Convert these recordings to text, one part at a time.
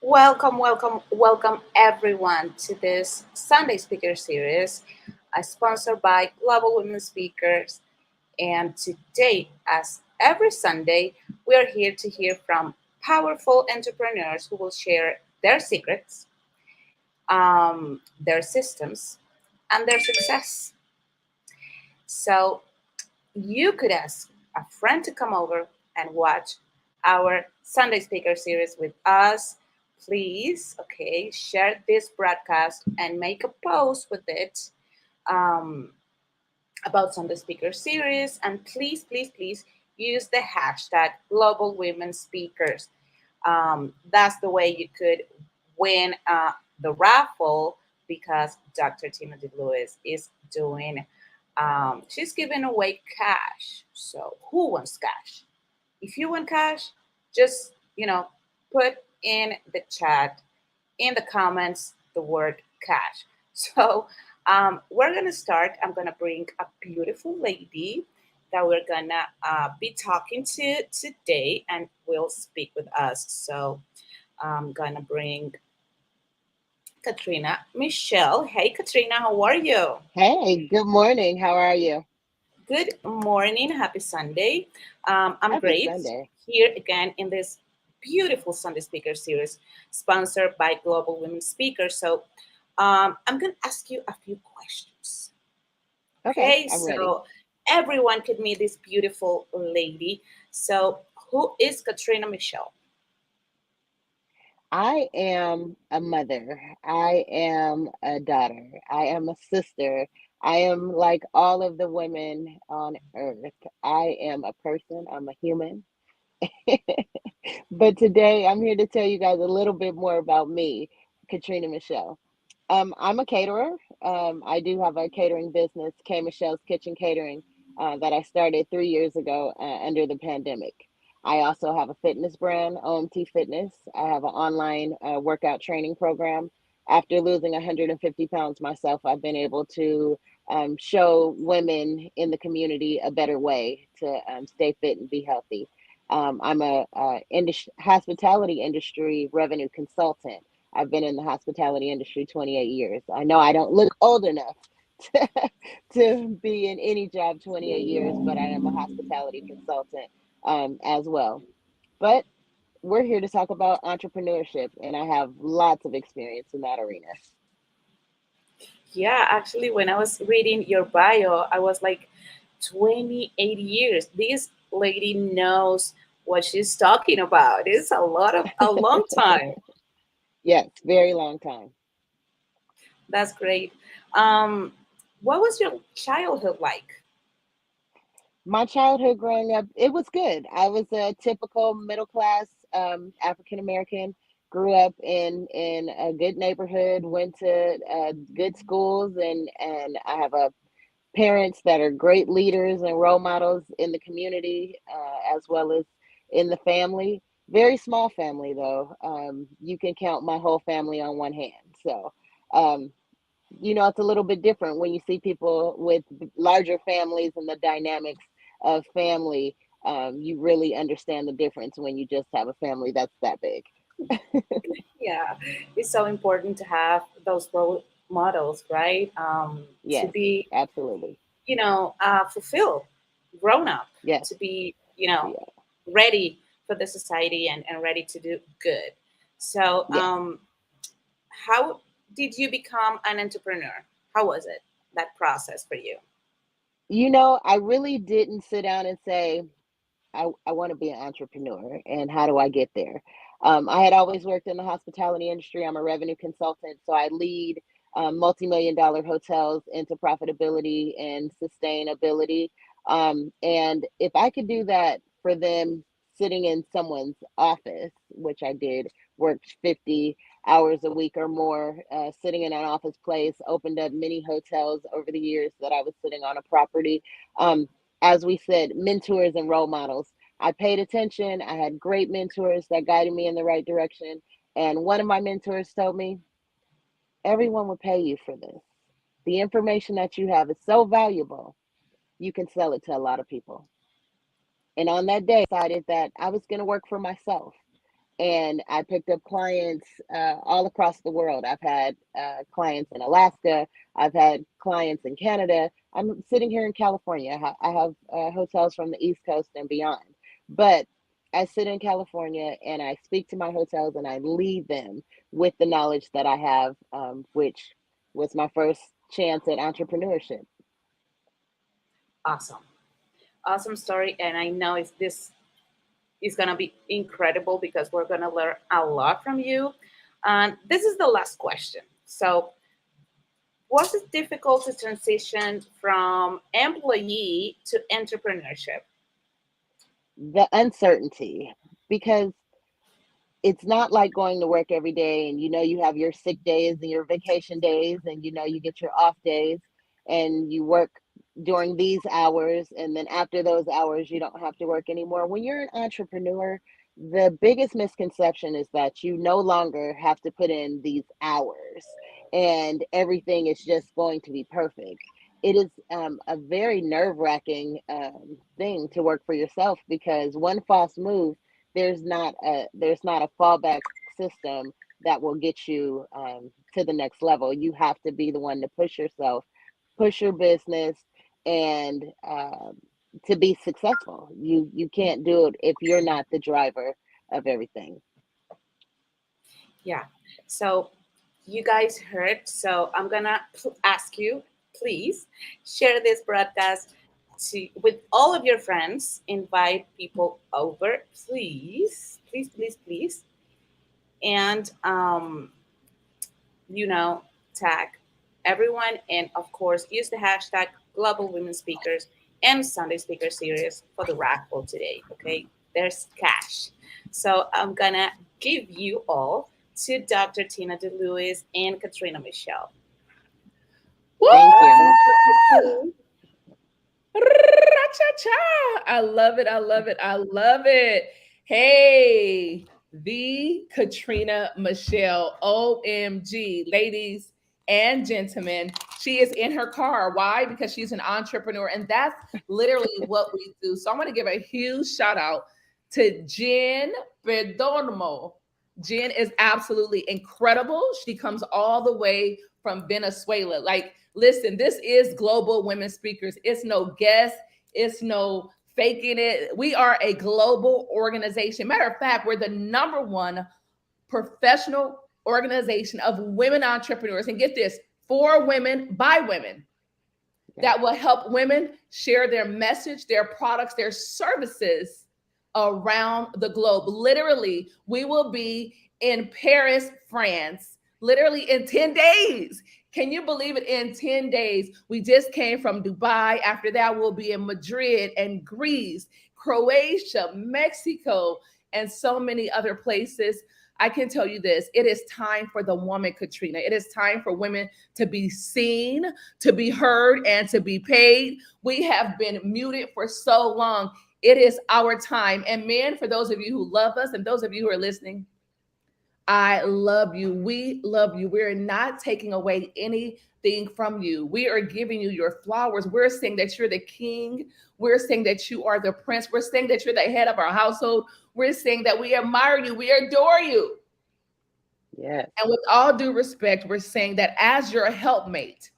Welcome, welcome, welcome everyone to this Sunday Speaker Series, sponsored by Global Women Speakers. And today, as every Sunday, we are here to hear from powerful entrepreneurs who will share their secrets, their systems, and their success. So you could ask a friend to come over and watch our Sunday Speaker Series with us. Please, okay, share this broadcast and make a post with it um, about Sunday Speaker Series. And please, please, please use the hashtag Global Women Speakers. That's the way you could win the raffle because Dr. Tina Lewis is doing, she's giving away cash. So who wants cash? If you want cash, just, put in the chat, in the comments, the word cash. So we're going to start. I'm going to bring a beautiful lady that we're going to be talking to today and will speak with us. So I'm going to bring Katrina Michelle. Hey, Katrina, how are you? Hey, good morning. How are you? Good morning. Happy Sunday. I'm Happy great Sunday. here again in this beautiful Sunday Speaker Series sponsored by Global Women Speakers. So I'm going to ask you a few questions. Okay, Okay, I'm ready. so everyone could meet this beautiful lady. So, who is Katrina Michelle? I am a mother. I am a daughter. I am a sister. I am like all of the women on earth. I am a person. I'm a human. But today I'm here to tell you guys a little bit more about me, Katrina Michelle. I'm a caterer. I do have a catering business, K Michelle's Kitchen Catering, that I started 3 years ago under the pandemic. I also have a fitness brand, OMT Fitness. I have an online workout training program. After losing 150 pounds myself, I've been able to show women in the community a better way to stay fit and be healthy. I'm a hospitality industry revenue consultant. I've been in the hospitality industry 28 years. I know I don't look old enough to, to be in any job 28 years, but I am a hospitality consultant as well. But we're here to talk about entrepreneurship, and I have lots of experience in that arena. Yeah, actually, when I was reading your bio, I was like, 28 years. This lady knows what she's talking about. It's a long time. Yes, very long time. That's great. Um, what was your childhood like? My childhood growing up, it was good. I was a typical middle class African American. Grew up in a good neighborhood, went to good schools, and I have a parents that are great leaders and role models in the community, as well as in the family. Very small family though. You can count my whole family on one hand. So um, it's a little bit different when you see people with larger families and the dynamics of family. You really understand the difference when you just have a family that's that big. Yeah, it's so important to have those role models, right? To Yes, be, absolutely. fulfilled, grown up, Yes, to be, yeah, ready for the society and ready to do good. So, yes. how did you become an entrepreneur? How was it, that process for you? I really didn't sit down and say, I want to be an entrepreneur and how do I get there? I had always worked in the hospitality industry. I'm a revenue consultant, so I lead multi-million dollar hotels into profitability and sustainability. And if I could do that for them sitting in someone's office, which I did, worked 50 hours a week or more, sitting in an office place, opened up many hotels over the years that I was sitting on a property. Um, as we said, mentors and role models. I paid attention. I had great mentors that guided me in the right direction. And one of my mentors told me, everyone will pay you for this. The information that you have is so valuable, you can sell it to a lot of people. And on that day, I decided that I was going to work for myself. and I picked up clients all across the world. I've had clients in Alaska. I've had clients in Canada. I'm sitting here in California. I have hotels from the East Coast and beyond. But I sit in California and I speak to my hotels and I lead them with the knowledge that I have, which was my first chance at entrepreneurship. Awesome. Awesome story. And I know this is going to be incredible because we're going to learn a lot from you. And this is the last question. So, was it difficult to transition from employee to entrepreneurship? The uncertainty, because it's not like going to work every day and you have your sick days and your vacation days and you get your off days and you work during these hours and then after those hours you don't have to work anymore. When you're an entrepreneur, the biggest misconception is that you no longer have to put in these hours and everything is just going to be perfect. It is a very nerve-wracking thing to work for yourself, because one false move, there's not a fallback system that will get you to the next level. You have to be the one to push yourself, push your business, and to be successful. You can't do it if you're not the driver of everything. Yeah. So, you guys heard. So, I'm going to ask you, please share this broadcast with all of your friends. Invite people over, please. Please, please, please. And, you know, tag everyone. And of course, use the hashtag Global Women Speakers and Sunday Speaker Series for the raffle today. Okay, there's cash. So I'm gonna give you all to Dr. Tina DeLuis and Katrina Michelle. Thank you. Woo! Cha-cha. I love it. I love it. I love it. Hey, the Katrina Michelle. OMG, ladies and gentlemen. She is in her car. Why? Because she's an entrepreneur. And that's literally what we do. So I want to give a huge shout out to Jen Perdomo. Jen is absolutely incredible. She comes all the way from Venezuela. Like, listen, this is Global Women Speakers. It's no guess, it's no faking it. We are a global organization. Matter of fact, we're the number one professional organization of women entrepreneurs. And get this, for women, by women, that will help women share their message, their products, their services around the globe. Literally, we will be in Paris, France, literally in 10 days. Can you believe it? In 10 days, we just came from Dubai. After that, we'll be in Madrid and Greece, Croatia, Mexico, and so many other places. I can tell you this, it is time for the woman, Katrina. It is time for women to be seen, to be heard, and to be paid. We have been muted for so long. It is our time. And men, for those of you who love us and those of you who are listening, I love you. We love you. We're not taking away anything from you. We are giving you your flowers. We're saying that you're the king. We're saying that you are the prince. We're saying that you're the head of our household. We're saying that we admire you. We adore you. Yes. And with all due respect, we're saying that as your helpmate,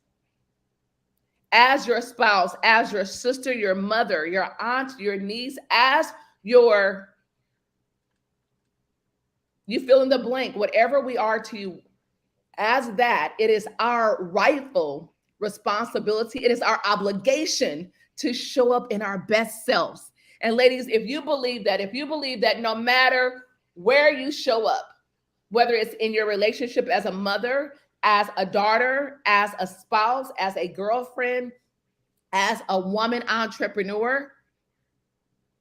as your spouse, as your sister, your mother, your aunt, your niece, as your, you fill in the blank, whatever we are to you, as that, it is our rightful responsibility. It is our obligation to show up in our best selves. And ladies, if you believe that no matter where you show up, whether it's in your relationship as a mother, as a daughter, as a spouse, as a girlfriend, as a woman entrepreneur,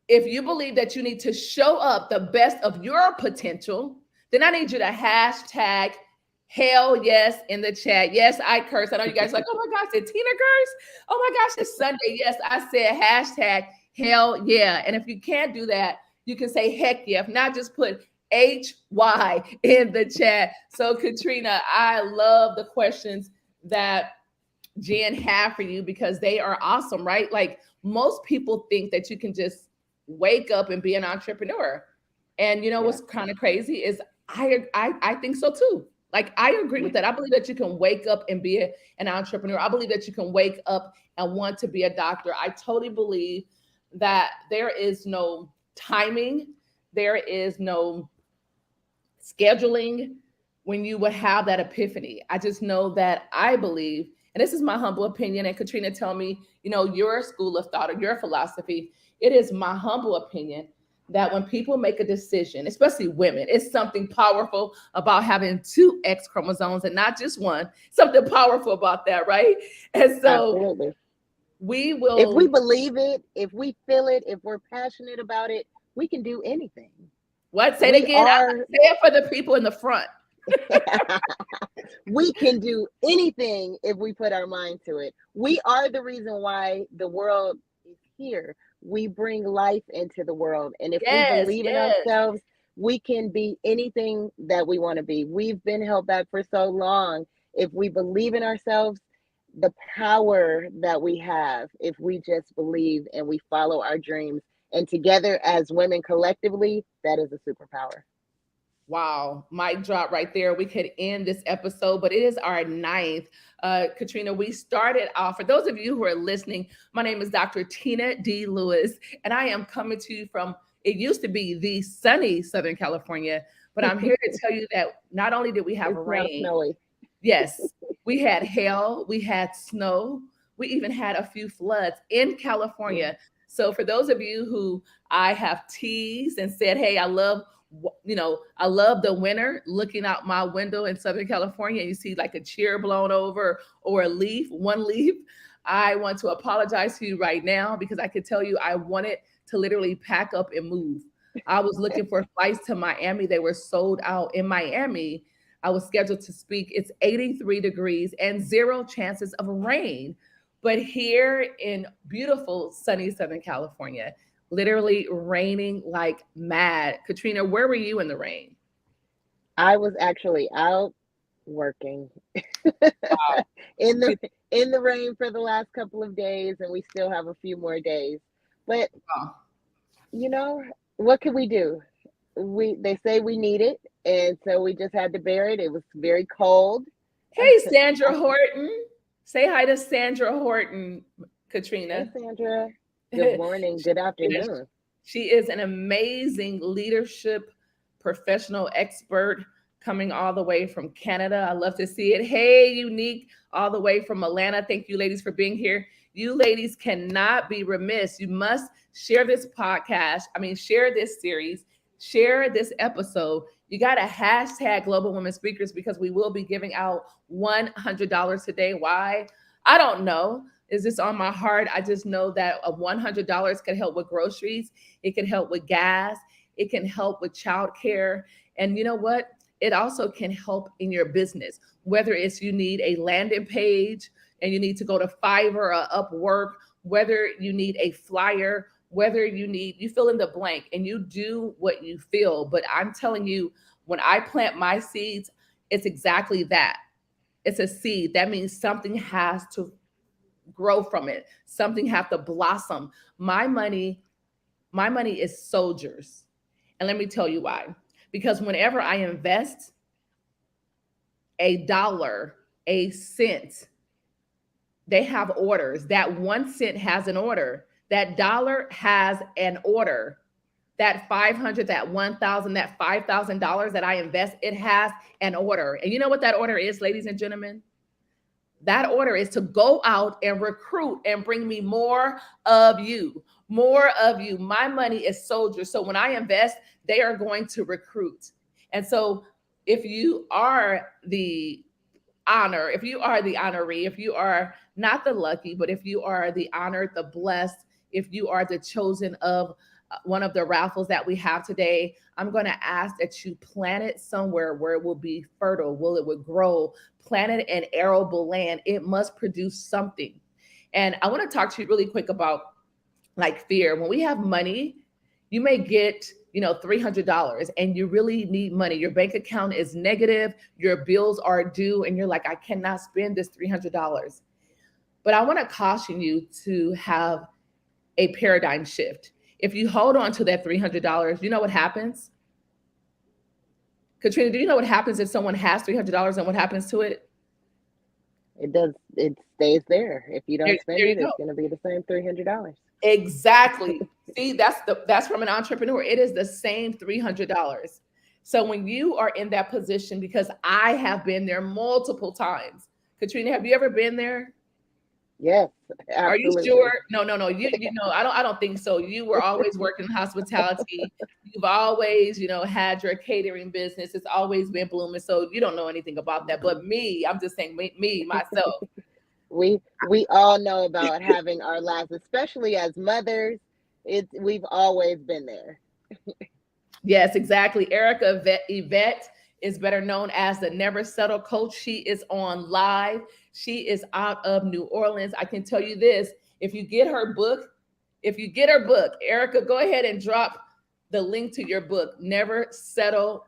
if you believe that you need to show up the best of your potential, then I need you to hashtag hell yes in the chat. Yes, I curse. I know you guys are like, oh my gosh, did Tina curse? Oh my gosh, it's Sunday. Yes, I said hashtag hell yeah. And if you can't do that, you can say heck yeah. If not, just put HY in the chat. So Katrina, I love the questions that Jen have for you because they are awesome, right? Like most people think that you can just wake up and be an entrepreneur. And you know Yeah. what's kind of crazy is I think so too. Like I agree Yeah. with that. I believe that you can wake up and be an entrepreneur. I believe that you can wake up and want to be a doctor. I totally believe that there is no timing, there is no scheduling when you would have that epiphany. I just know that I believe, and this is my humble opinion, and Katrina, tell me, your school of thought or your philosophy. It is my humble opinion that when people make a decision, especially women, it's something powerful about having two X chromosomes and not just one. Something powerful about that, right? And so Absolutely. we If we will, believe it, if we feel it, if we're passionate about it, we can do anything. what? Say it We again. are Say it for the people in the front. we can do anything if we put our mind to it. We are the reason why the world is here. We bring life into the world. And if we Yes, believe in yes. ourselves, we can be anything that we want to be. We've been held back for so long. If we believe in ourselves, the power that we have, if we just believe and we follow our dreams, and together as women collectively, that is a superpower. Wow, mic drop right there. We could end this episode, but it is our ninth. Katrina, we started off, for those of you who are listening, my name is Dr. Tina D. Lewis, and I am coming to you from, it used to be the sunny Southern California, but I'm here to tell you that not only did we have It's now rain, snowy. yes, we had hail, we had snow, we even had a few floods in Yeah. California. So for those of you who I have teased and said, hey, I love the winter, looking out my window in Southern California and you see like a chair blown over or a leaf, one leaf. I want to apologize to you right now because I could tell you I wanted to literally pack up and move. I was looking for flights to Miami. They were sold out in Miami. I was scheduled to speak. It's 83 degrees and zero chances of rain. But here in beautiful sunny Southern California, literally raining like mad. Katrina, where were you in the rain? I was actually out working Wow. in the See, in the rain for the last couple of days, and we still have a few more days. But wow. you know, what can we do? They say we need it, and so we just had to bear it. It was very cold. Hey, I, Sandra Horton. Say hi to Sandra Horton, hey Katrina. Sandra, good morning, good Yes, afternoon. she is an amazing leadership professional expert coming all the way from Canada. I love to see it. Hey, Unique, all the way from Atlanta. Thank you, ladies, for being here. You ladies cannot be remiss. You must share this podcast. I mean, share this series, share this episode. You got to hashtag Global Women Speakers because we will be giving out $100 today. Why? I don't know. Is this on my heart? I just know that a $100 can help with groceries. It can help with gas. It can help with childcare. And you know what? It also can help in your business, whether it's you need a landing page and you need to go to Fiverr or Upwork, whether you need a flyer, whether you fill in the blank and you do what you feel. But I'm telling you, when I plant my seeds, it's exactly that. It's a seed. That means something has to grow from it. Something have to blossom. My money, my money is soldiers. And let me tell you why. Because whenever I invest a dollar, a cent, they have orders. That 1 cent has an order. That dollar has an order. That 500, that 1,000, that $5,000 that I invest, it has an order. And you know what that order is, ladies and gentlemen? That order is to go out and recruit and bring me more of you, more of you. My money is soldiers. So when I invest, they are going to recruit. And so if you are the honor, if you are the honoree, if you are not the lucky, but if you are the honored, the blessed, if you are the chosen of one of the raffles that we have today, I'm going to ask that you plant it somewhere where it will be fertile, will it would grow, plant it in arable land. It must produce something. And I want to talk to you really quick about like fear. When we have money, you may get, $300 and you really need money. Your bank account is negative, your bills are due, and you're like, I cannot spend this $300. But I want to caution you to have a paradigm shift. If you hold on to that $300, you know what happens? Katrina, do you know what happens if someone has $300 and what happens to it? It stays there. If you don't spend There you it, go. it's going to be the same $300. Exactly. See, that's from an entrepreneur. It is the same $300. So when you are in that position, because I have been there multiple times. Katrina, have you ever been there? Yes, Are you absolutely. sure? No, no, no. You know, I don't think so. You were always working in hospitality. You've always, had your catering business. It's always been blooming. So you don't know anything about that. But me, I'm just saying me myself. We all know about having our lives, especially as mothers. We've always been there. Yes, exactly. Erica Yvette is better known as the Never Settle Coach. She is on live. She is out of New Orleans. I can tell you this: if you get her book, Erica, go ahead and drop the link to your book. Never Settle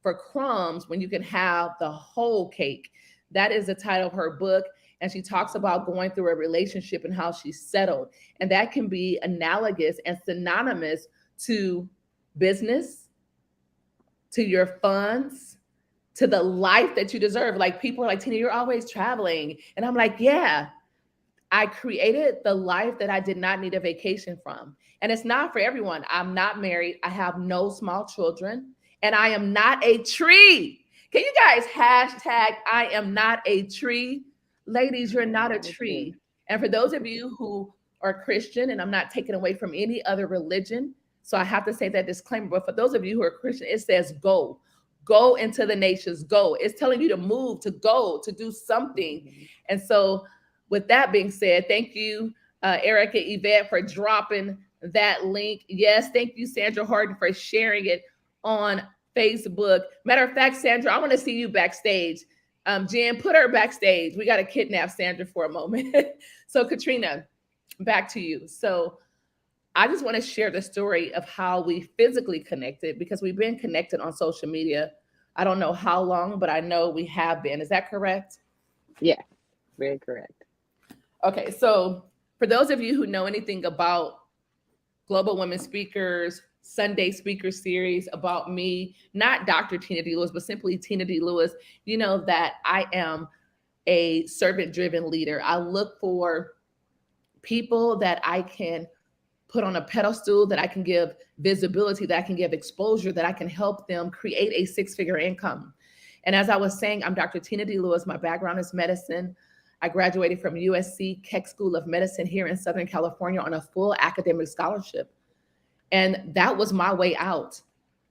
for Crumbs when you can have the whole cake. That is the title of her book. And she talks about going through a relationship and how she settled. And that can be analogous and synonymous to business, to your funds, to the life that you deserve. Like people are like, Tina, you're always traveling. And I'm like, yeah, I created the life that I did not need a vacation from. And it's not for everyone. I'm not married. I have no small children. And I am not a tree. Can you guys hashtag I am not a tree? Ladies, you're not a tree. And for those of you who are Christian, and I'm not taking away from any other religion, so I have to say that disclaimer, but for those of you who are Christian, it says go into the nations, go. It's telling you to move, to go, to do something. And so with that being said, thank you, Erica Yvette, for dropping that link. Yes, thank you, Sandra Harden, for sharing it on Facebook. Matter of fact, Sandra, I want to see you backstage. Jen, put her backstage. We got to kidnap Sandra for a moment. So Katrina, back to you. So I just want to share the story of how we physically connected because we've been connected on social media. I don't know how long, but I know we have been. Is that correct? Yes, very correct. Okay, so for those of you who know anything about Global Women Speakers, Sunday Speaker Series, about me, not Dr. Tina D. Lewis, but simply Tina D. Lewis, you know that I am a servant-driven leader. I look for people that I can put on a pedestal, that I can give visibility, that I can give exposure, that I can help them create a six-figure income. And as I was saying, I'm Dr. Tina D. Lewis. My background is medicine. I graduated from USC Keck School of Medicine here in Southern California on a full academic scholarship. And that was my way out.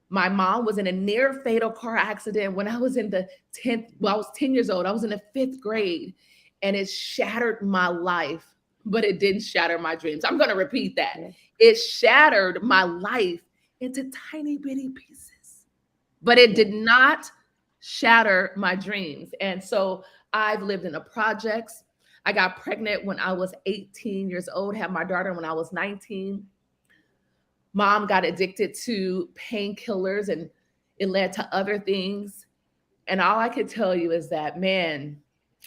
My mom was in a near fatal car accident when I was in the 10th, well, I was 10 years old. I was in the 5th grade and it shattered my life, but it didn't shatter my dreams. I'm going to repeat that. It shattered my life into tiny bitty pieces, but it did not shatter my dreams. And so I've lived in the projects. I got pregnant when I was 18 years old, had my daughter when I was 19. Mom got addicted to painkillers and it led to other things. And all I could tell you is that, man,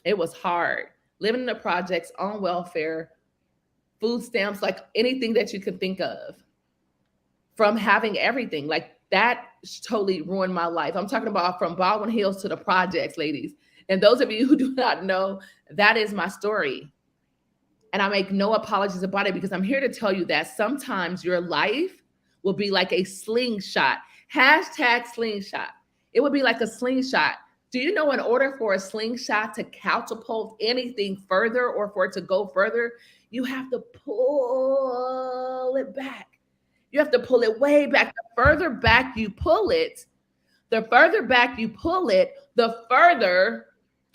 it was hard living in the projects on welfare, food stamps, like anything that you could think of, from having everything like that totally ruined my life. I'm talking about from Baldwin Hills to the projects, ladies. And those of you who do not know, that is my story. And I make no apologies about it because I'm here to tell you that sometimes your life will be like a slingshot. Hashtag slingshot. It would be like a slingshot. Do you know in order for a slingshot to catapult anything further or for it to go further, you have to pull it back. You have to pull it way back. The further back you pull it, the further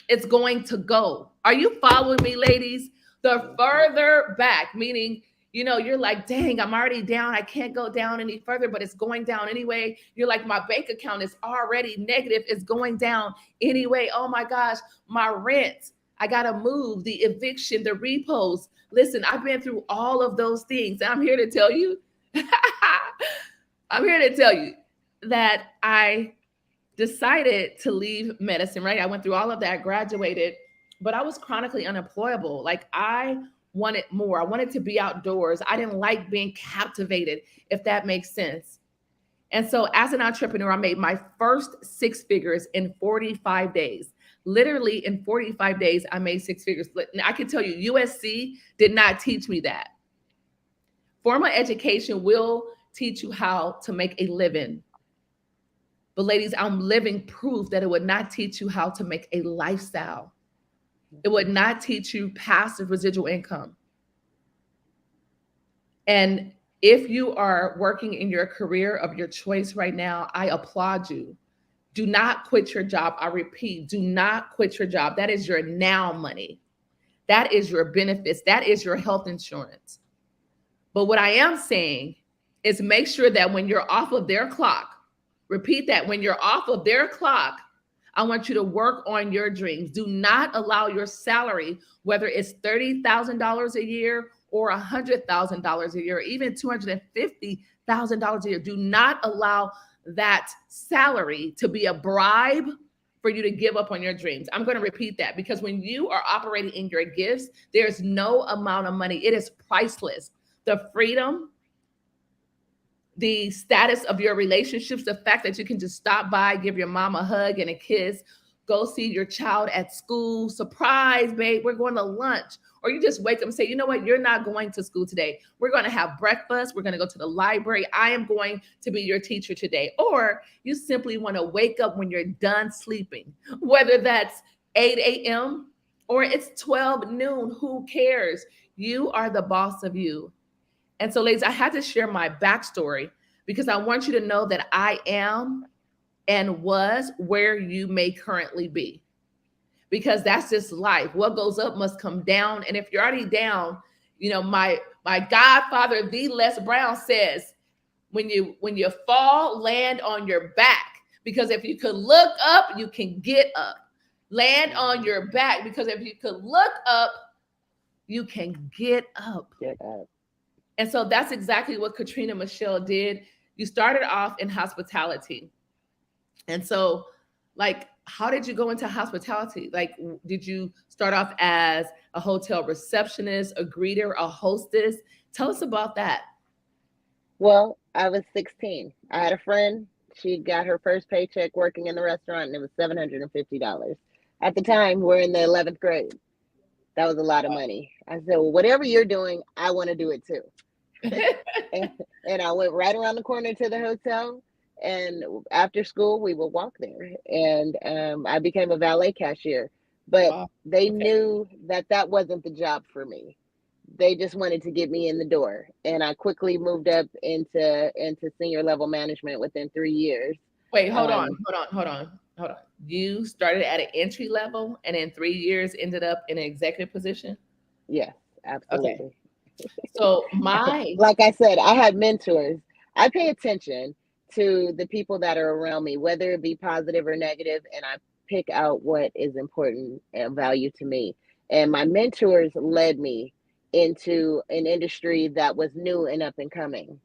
it's going to go. Are you following me, ladies? The further back, meaning, you're like, dang, I'm already down. I can't go down any further, but it's going down anyway. You're like, my bank account is already negative. It's going down anyway. Oh my gosh, my rent. I got to move, the eviction, the repos. Listen, I've been through all of those things. And I'm here to tell you, that I decided to leave medicine, right? I went through all of that, graduated, but I was chronically unemployable. Like I wanted more. I wanted to be outdoors. I didn't like being captivated, if that makes sense. And so as an entrepreneur, I made my first six figures in 45 days. Literally in 45 days, I made six figures. I can tell you, USC did not teach me that. Formal education will teach you how to make a living. But ladies, I'm living proof that it would not teach you how to make a lifestyle. It would not teach you passive residual income. And if you are working in your career of your choice right now, I applaud you. Do not quit your job. I repeat, do not quit your job. That is your now money. That is your benefits. That is your health insurance. But what I am saying is make sure that when you're off of their clock, repeat that, when you're off of their clock, I want you to work on your dreams. Do not allow your salary, whether it's $30,000 a year or $100,000 a year, or even $250,000 a year. Do not allow that salary to be a bribe for you to give up on your dreams. I'm going to repeat that, because when you are operating in your gifts, there's no amount of money. It is priceless. The freedom, the status of your relationships, the fact that you can just stop by, give your mom a hug and a kiss, go see your child at school, surprise, babe, we're going to lunch. Or you just wake up and say, you know what, you're not going to school today. We're going to have breakfast. We're going to go to the library. I am going to be your teacher today. Or you simply want to wake up when you're done sleeping, whether that's 8 a.m. or it's 12 noon, who cares? You are the boss of you. And so, ladies, I had to share my backstory because I want you to know that I am and was where you may currently be, because that's just life. What goes up must come down. And if you're already down, you know, my godfather, the Les Brown, says, when you fall, land on your back, because if you could look up, you can get up. Land on your back, because if you could look up, you can get up. Get up. And so that's exactly what Katrina Michelle did. You started off in hospitality. And so, like, how did you go into hospitality? Like, did you start off as a hotel receptionist, a greeter, a hostess? Tell us about that. Well, I was 16. I had a friend. She got her first paycheck working in the restaurant, and it was $750. At the time, we're in the 11th grade. That was a lot of money. I said, well, whatever you're doing, I want to do it too. and I went right around the corner to the hotel, and after school we would walk there, and I became a valet cashier. But they knew that that wasn't the job for me. They just wanted to get me in the door, and I quickly moved up into senior level management within 3 years. Wait, hold on. You started at an entry level, and in 3 years ended up in an executive position? Yes, absolutely. Okay. So like I said, I had mentors. I pay attention to the people that are around me, whether it be positive or negative, and I pick out what is important and value to me. And my mentors led me into an industry that was new and up and coming.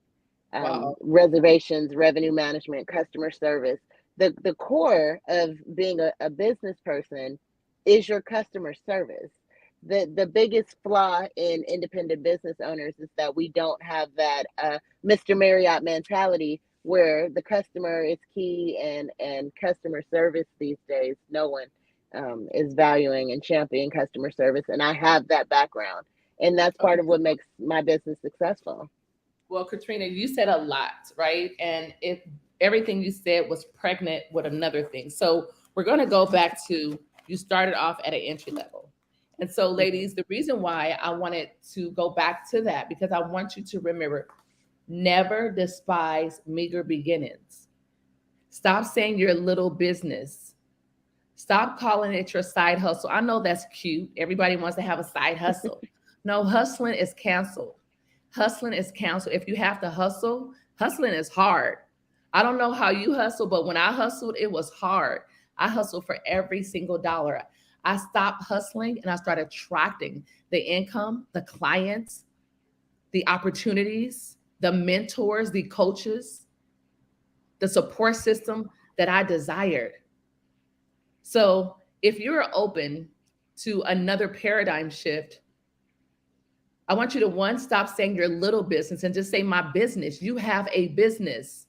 Reservations, revenue management, customer service. The core of being a business person is your customer service. The biggest flaw in independent business owners is that we don't have that Mr. Marriott mentality, where the customer is key, and customer service these days, no one is valuing and championing customer service. And I have that background, and that's part of what makes my business successful. Well, Katrina, you said a lot, right? And everything you said was pregnant with another thing. So we're going to go back to, you started off at an entry level. And so, ladies, the reason why I wanted to go back to that, because I want you to remember, never despise meager beginnings. Stop saying your little business. Stop calling it your side hustle. I know that's cute. Everybody wants to have a side hustle. No, hustling is canceled. Hustling is canceled. If you have to hustle, hustling is hard. I don't know how you hustle, but when I hustled, it was hard. I hustled for every single dollar. I stopped hustling and I started attracting the income, the clients, the opportunities, the mentors, the coaches, the support system that I desired. So if you're open to another paradigm shift, I want you to, one, stop saying your little business and just say my business. You have a business.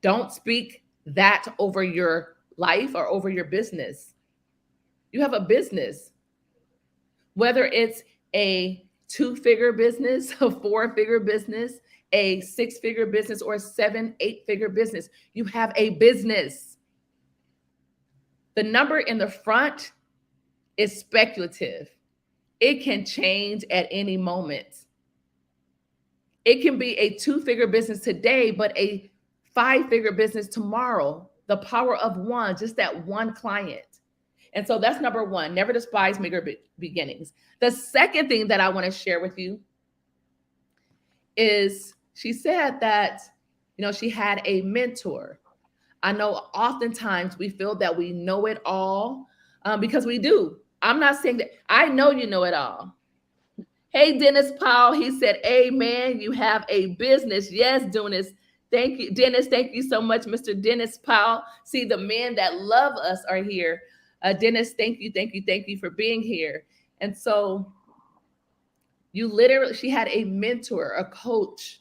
Don't speak that over your life or over your business. You have a business, whether it's a 2-figure business, a 4-figure business, a 6-figure business, or a 7, 8-figure business. You have a business. The number in the front is speculative. It can change at any moment. It can be a 2-figure business today, but a 5-figure business tomorrow. The power of one, just that one client. And so that's number one. Never despise meager beginnings. The second thing that I want to share with you is she said that, she had a mentor. I know oftentimes we feel that we know it all because we do. I'm not saying that. I know you know it all. Hey, Dennis Powell, he said, amen, you have a business. Yes, Dennis. Thank you, Dennis. Thank you so much, Mr. Dennis Powell. See, the men that love us are here. Dennis, thank you for being here. And so she had a mentor, a coach.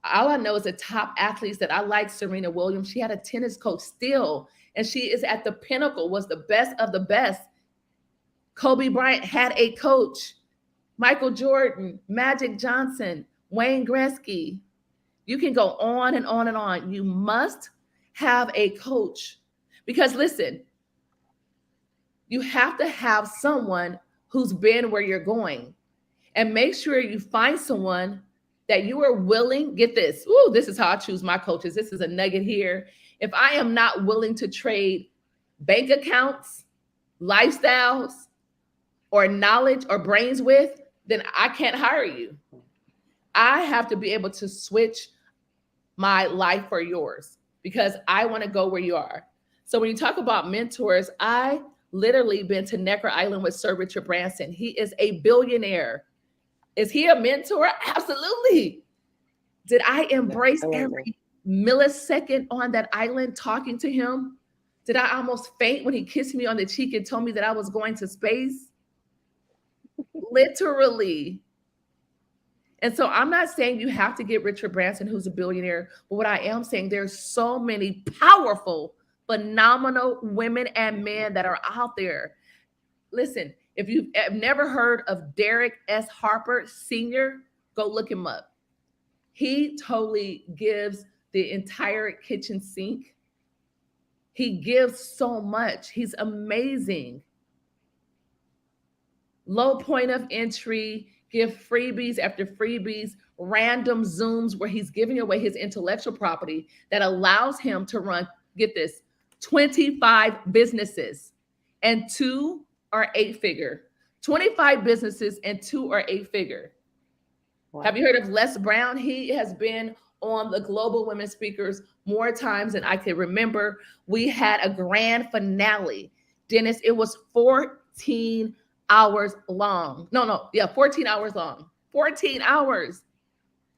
All I know is the top athletes that I like, Serena Williams. She had a tennis coach still, and she is at the pinnacle, was the best of the best. Kobe Bryant had a coach. Michael Jordan, Magic Johnson, Wayne Gretzky. You can go on and on and on. You must have a coach because listen, you have to have someone who's been where you're going, and make sure you find someone that you are willing, get this. Ooh, this is how I choose my coaches. This is a nugget here. If I am not willing to trade bank accounts, lifestyles, or knowledge or brains with, then I can't hire you. I have to be able to switch my life for yours because I want to go where you are. So when you talk about mentors, I literally been to Necker Island with Sir Richard Branson. He is a billionaire. Is he a mentor? Absolutely. Did I embrace every millisecond on that island talking to him? Did I almost faint when he kissed me on the cheek and told me that I was going to space? Literally. And so I'm not saying you have to get Richard Branson, who's a billionaire, but what I am saying, there's so many powerful, phenomenal women and men that are out there. Listen, if you've never heard of Derrick Harper Sr., go look him up. He totally gives the entire kitchen sink. He gives so much. He's amazing. Low point of entry, give freebies after freebies, random Zooms where he's giving away his intellectual property that allows him to run, get this, 25 businesses, and 2 are 8-figure. 25 businesses and 2 are 8-figure. Wow. Have you heard of Les Brown? He has been on the Global Women Speakers more times than I can remember. We had a grand finale. Dennis, it was 14 hours long. 14 hours long. 14 hours.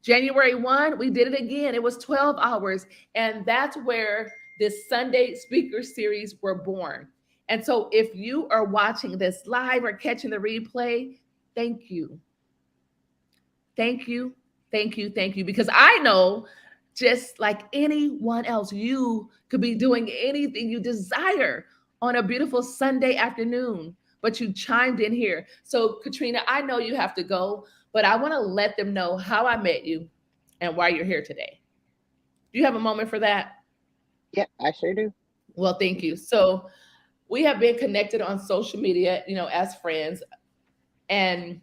January 1, we did it again. It was 12 hours. And that's where this Sunday speaker series were born. And so if you are watching this live or catching the replay, thank you. Thank you. Thank you. Thank you. Because I know just like anyone else, you could be doing anything you desire on a beautiful Sunday afternoon, but you chimed in here. So Katrina, I know you have to go, but I want to let them know how I met you and why you're here today. Do you have a moment for that? Yep, I sure do. Well, thank you. So we have been connected on social media, as friends, and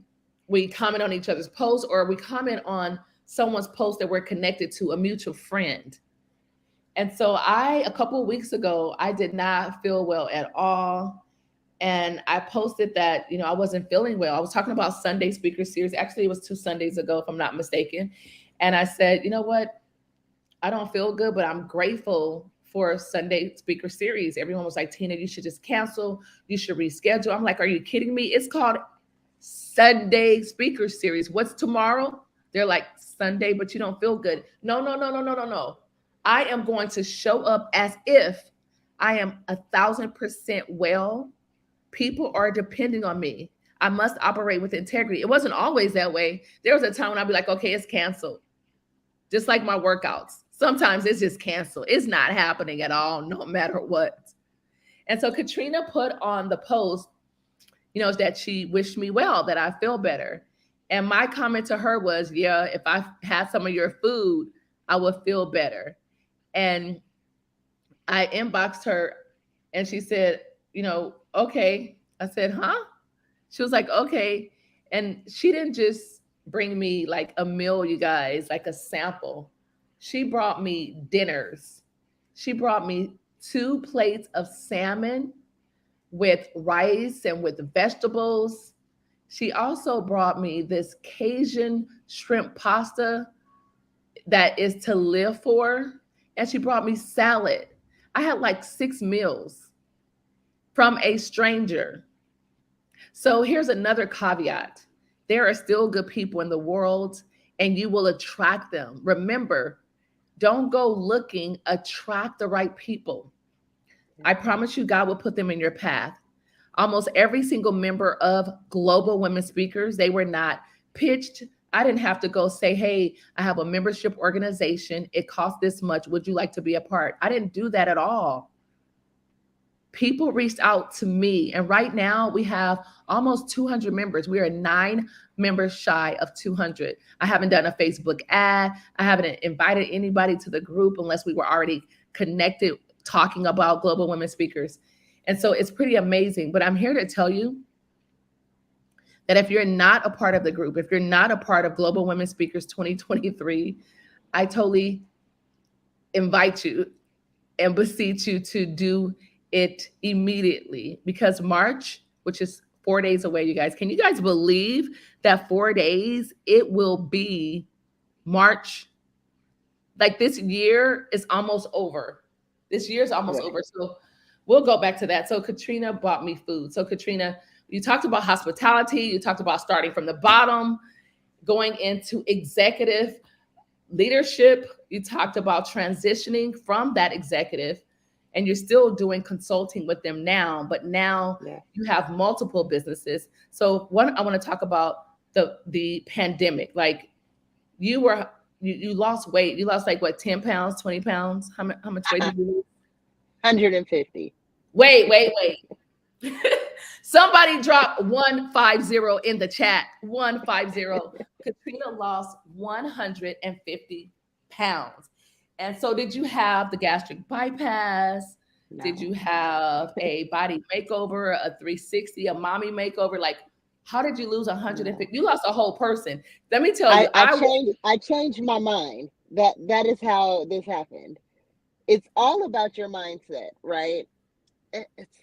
we comment on each other's posts, or we comment on someone's post that we're connected to, a mutual friend. And so a couple of weeks ago, I did not feel well at all. And I posted that, I wasn't feeling well. I was talking about Sunday speaker series. Actually, it was 2 Sundays ago, if I'm not mistaken. And I said, you know what? I don't feel good, but I'm grateful for a Sunday speaker series. Everyone was like, Tina, you should just cancel. You should reschedule. I'm like, are you kidding me? It's called Sunday speaker series. What's tomorrow? They're like, Sunday, but you don't feel good. No. I am going to show up as if I am 1,000% well. People are depending on me. I must operate with integrity. It wasn't always that way. There was a time when I'd be like, okay, it's canceled. Just like my workouts. Sometimes it's just canceled. It's not happening at all, no matter what. And so Katrina put on the post, that she wished me well, that I feel better. And my comment to her was, yeah, if I had some of your food, I would feel better. And I inboxed her and she said, okay. I said, huh? She was like, okay. And she didn't just bring me like a meal, you guys, like a sample. She brought me dinners. She brought me 2 plates of salmon with rice and with vegetables. She also brought me this Cajun shrimp pasta that is to live for. And she brought me salad. I had like 6 meals from a stranger. So here's another caveat. There are still good people in the world and you will attract them. Remember, don't go looking, attract the right people. I promise you, God will put them in your path. Almost every single member of Global Women Speakers, they were not pitched. I didn't have to go say, hey, I have a membership organization. It costs this much. Would you like to be a part? I didn't do that at all. People reached out to me. And right now we have almost 200 members. We are 9 members shy of 200. I haven't done a Facebook ad. I haven't invited anybody to the group unless we were already connected talking about Global Women Speakers. And so it's pretty amazing. But I'm here to tell you that if you're not a part of the group, if you're not a part of Global Women Speakers 2023, I totally invite you and beseech you to do it immediately, because March, which is 4 days away, you guys, can you guys believe that 4 days it will be March? Like, this year is almost over. This year is almost over. So we'll go back to that. So Katrina bought me food. So Katrina, you talked about hospitality. You talked about starting from the bottom, going into executive leadership. You talked about transitioning from that executive, and you're still doing consulting with them now, but now you have multiple businesses. So one, I want to talk about the pandemic. Like, you lost weight. You lost like what, 10 pounds, 20 pounds? How much weight did you lose? 150. Wait. Somebody drop 150 in the chat. 150. Katrina lost 150 pounds. And so, did you have the gastric bypass? No. Did you have a body makeover, a 360, a mommy makeover? Like, how did you lose 150? No. You lost a whole person. Let me tell you. I changed my mind. That is how this happened. It's all about your mindset, right?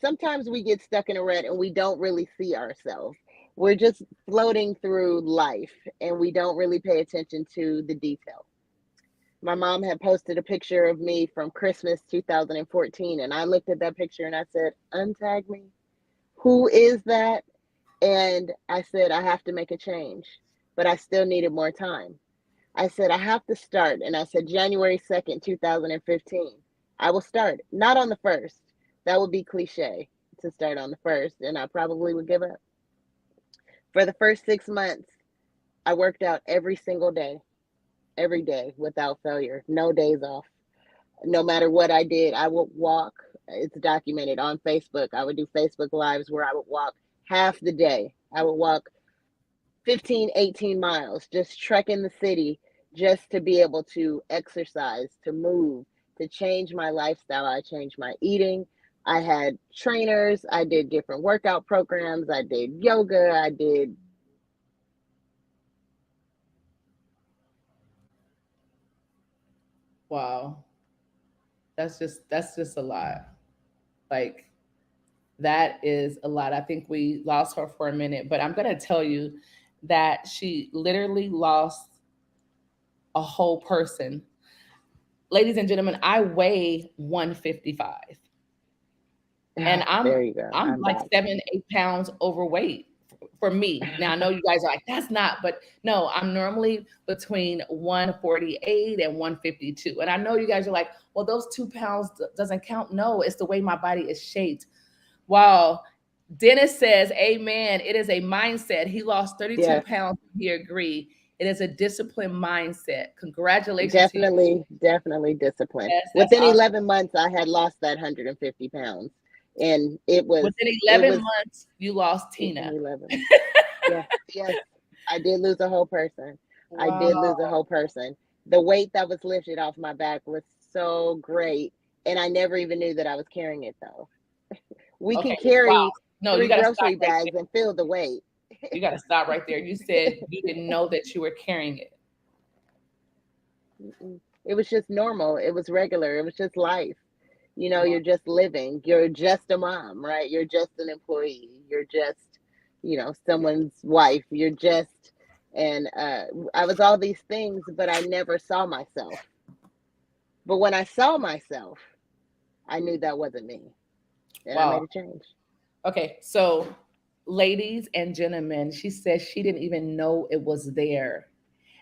Sometimes we get stuck in a rut and we don't really see ourselves. We're just floating through life and we don't really pay attention to the detail. My mom had posted a picture of me from Christmas 2014, and I looked at that picture and I said, untag me. Who is that? And I said, I have to make a change, but I still needed more time. I said, I have to start. And I said, January 2nd, 2015, I will start. Not on the 1st. That would be cliche to start on the 1st, and I probably would give up. For the first 6 months, I worked out every single day. Every day without failure, no days off. No matter what I did, I would walk. It's documented on Facebook. I would do Facebook Lives where I would walk half the day. I would walk 15, 18 miles, just trekking the city just to be able to exercise, to move, to change my lifestyle. I changed my eating. I had trainers. I did different workout programs. I did yoga. I did Wow. That's just a lot. Like, that is a lot. I think we lost her for a minute, but I'm going to tell you that she literally lost a whole person. Ladies and gentlemen, I weigh 155. And I'm like 7-8 pounds overweight for me. Now, I know you guys are like, that's not, but no, I'm normally between 148 and 152. And I know you guys are like, well, those 2 pounds doesn't count. No, it's the way my body is shaped. Wow. Dennis says, amen. It is a mindset. He lost 32 pounds. He agreed. It is a disciplined mindset. Congratulations to you. Definitely discipline. Yes, that's Within awesome. 11 months, I had lost that 150 pounds, and Within it 11 was months, you lost within Tina. 11. Yes, yes, I did lose a whole person. I did lose a Wow. whole person. The weight that was lifted off my back was so great, and I never even knew that I was carrying it though. We Okay. can Wow. carry No, you three got to stop grocery right there. bags and feel the weight. You got to stop right there. You said you didn't know that you were carrying it. Mm-mm. It was just normal. It was regular. It was just life. Wow. You're just living. You're just a mom, right? You're just an employee. You're just, someone's wife. You're just, and I was all these things, but I never saw myself. But when I saw myself, I knew that wasn't me. And I Wow. made a change. Okay. So, ladies and gentlemen, she says she didn't even know it was there.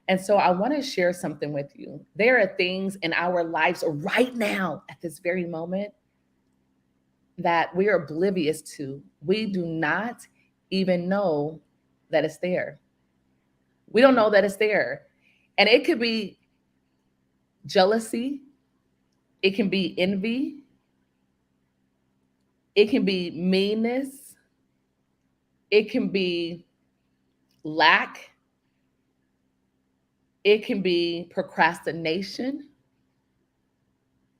And so I want to share something with you. There are things in our lives right now, at this very moment, that we are oblivious to. We do not even know that it's there. We don't know that it's there. And it could be jealousy, it can be envy, it can be meanness, it can be lack, it can be procrastination,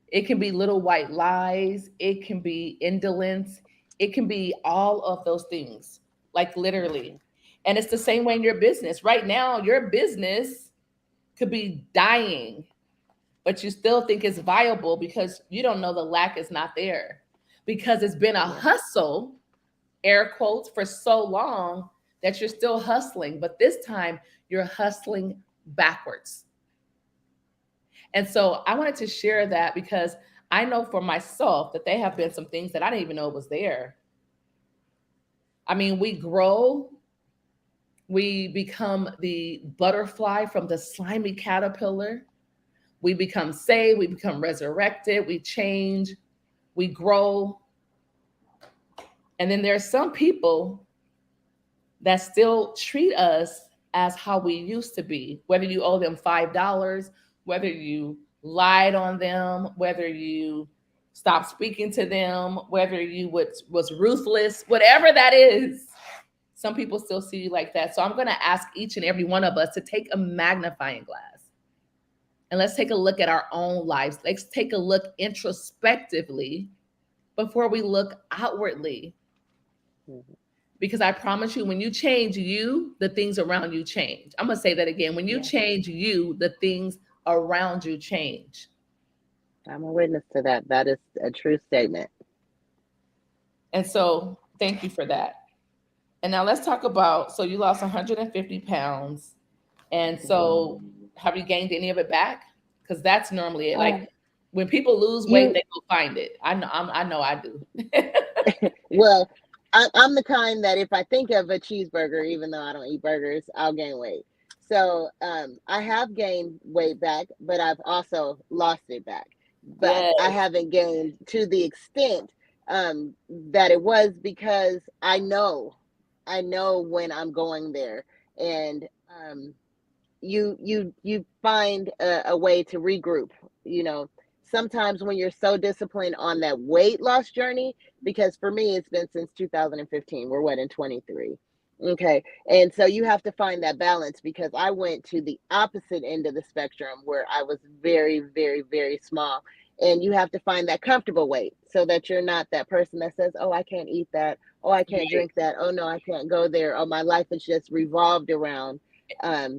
it can be little white lies, it can be indolence, it can be all of those things, like literally. And it's the same way in your business. Right now, your business could be dying, but you still think it's viable because you don't know the lack is not there. Because it's been a Yeah. hustle, air quotes, for so long that you're still hustling, but this time you're hustling backwards. And so I wanted to share that because I know for myself that there have been some things that I didn't even know was there. I mean, we grow, we become the butterfly from the slimy caterpillar. We become saved, we become resurrected, we change, we grow. And then there are some people that still treat us as how we used to be, whether you owe them $5, whether you lied on them, whether you stopped speaking to them, whether you was ruthless, whatever that is. Some people still see you like that. So I'm going to ask each and every one of us to take a magnifying glass and let's take a look at our own lives. Let's take a look introspectively before we look outwardly. Mhm. Because I promise you, when you change you, the things around you change. I'm going to say that again. When you Yeah. change you, the things around you change. I'm a witness to that. That is a true statement. And so thank you for that. And now let's talk about, so you lost 150 pounds. And Mhm. so have you gained any of it back? Because that's normally it. Uh, Like when people lose weight, you they go find it. I know I do. Well, I'm the kind that if I think of a cheeseburger, even though I don't eat burgers, I'll gain weight. So I have gained weight back, but I've also lost it back. But I Yes. haven't gained to the extent that it was because I know when I'm going there, and you find a way to regroup. you know Sometimes when you're so disciplined on that weight loss journey, because for me it's been since 2015. We're what, in 23. Okay, and so you have to find that balance, because I went to the opposite end of the spectrum where I was very, very, very small. And you have to find that comfortable weight so that you're not that person that says, oh, I can't eat that, oh, I can't Right. drink that, oh no, I can't go there, oh, my life is just revolved around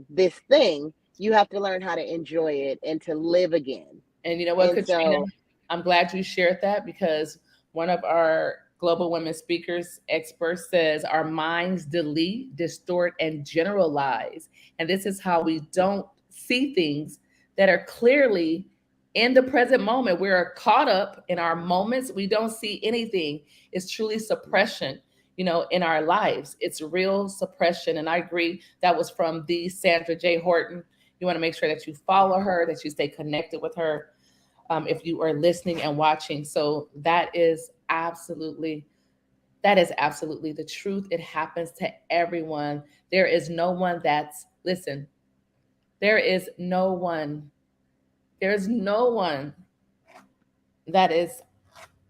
this thing. You have to learn how to enjoy it and to live again. And you know what, And Katrina? so, I'm glad you shared that because one of our global women speakers experts says our minds delete, distort, and generalize. And this is how we don't see things that are clearly in the present moment. We're caught up in our moments. We don't see anything. It's truly suppression, in our lives. It's real suppression. And I agree that was from the Sandra J. Horton. You want to make sure that you follow her, that you stay connected with her, if you are listening and watching. So that is absolutely the truth. It happens to everyone. There is no one that's, listen, There is no one, there's no one that is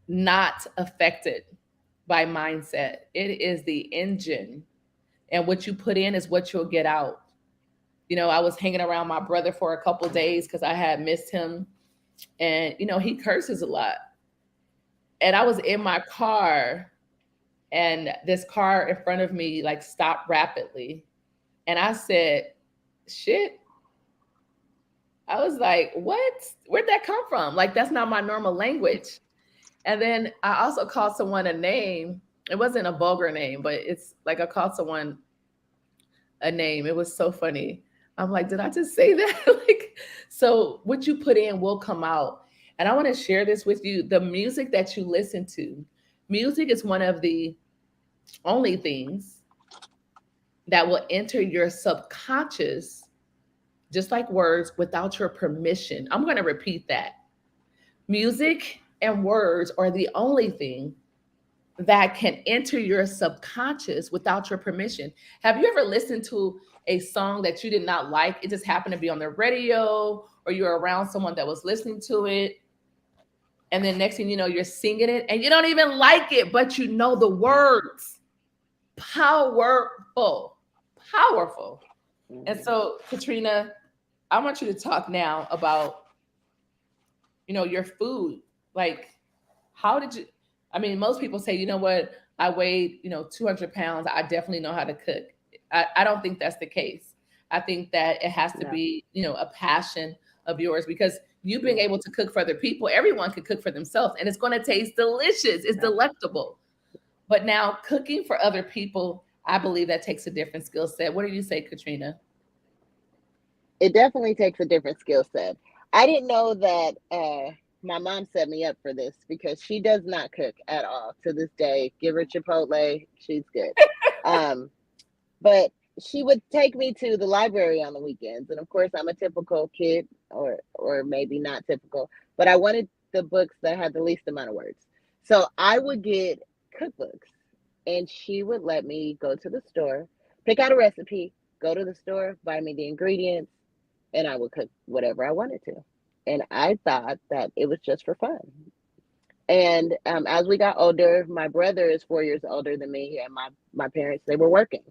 not affected by mindset. It is the engine, and what you put in is what you'll get out. I was hanging around my brother for a couple days because I had missed him, and he curses a lot. And I was in my car, and this car in front of me like stopped rapidly, and I said, "Shit." I was like, "What? Where'd that come from? Like, that's not my normal language." And then I also called someone a name. It wasn't a vulgar name, but it's like I called someone a name. It was so funny. I'm like, did I just say that? Like, so what you put in will come out. And I want to share this with you. The music that you listen to, music is one of the only things that will enter your subconscious, just like words, without your permission. I'm going to repeat that. Music and words are the only thing that can enter your subconscious without your permission. Have you ever listened to a song that you did not like? It just happened to be on the radio, or you're around someone that was listening to it. And then next thing you know, you're singing it and you don't even like it, but you know the words. Powerful, powerful. And so, Katrina, I want you to talk now about, your food. Like, how did you, I mean, most people say, you know what, I weighed, 200 pounds. I definitely know how to cook. I don't think that's the case. I think that it has to be, a passion of yours, because you being able to cook for other people, everyone can cook for themselves and it's going to taste delicious. It's delectable. But now cooking for other people, I believe that takes a different skill set. What do you say, Katrina? It definitely takes a different skill set. I didn't know that my mom set me up for this because she does not cook at all to this day. Give her Chipotle, she's good. But she would take me to the library on the weekends, and of course, I'm a typical kid, or maybe not typical, but I wanted the books that had the least amount of words. So I would get cookbooks, and she would let me go to the store, pick out a recipe, go to the store, buy me the ingredients, and I would cook whatever I wanted to. And I thought that it was just for fun. And as we got older, my brother is 4 years older than me, and my parents, they were working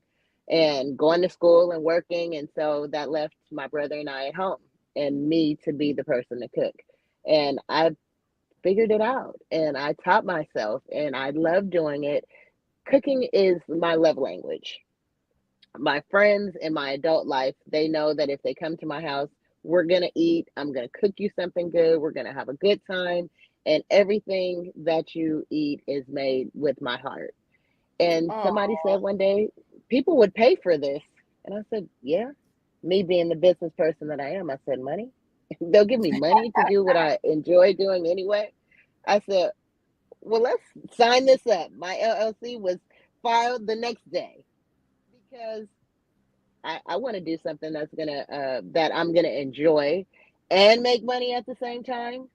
and going to school and working. And so that left my brother and I at home, and me to be the person to cook. And I figured it out, and I taught myself, and I love doing it. Cooking is my love language. My friends in my adult life, they know that if they come to my house, we're going to eat. I'm going to cook you something good. We're going to have a good time. And everything that you eat is made with my heart. And somebody said one day, people would pay for this. And I said, yeah. Me being the business person that I am, I said, money? They'll give me money to do what I enjoy doing anyway. I said, well, let's sign this up. My LLC was filed the next day because I want to do something that's gonna that I'm gonna enjoy and make money at the same time.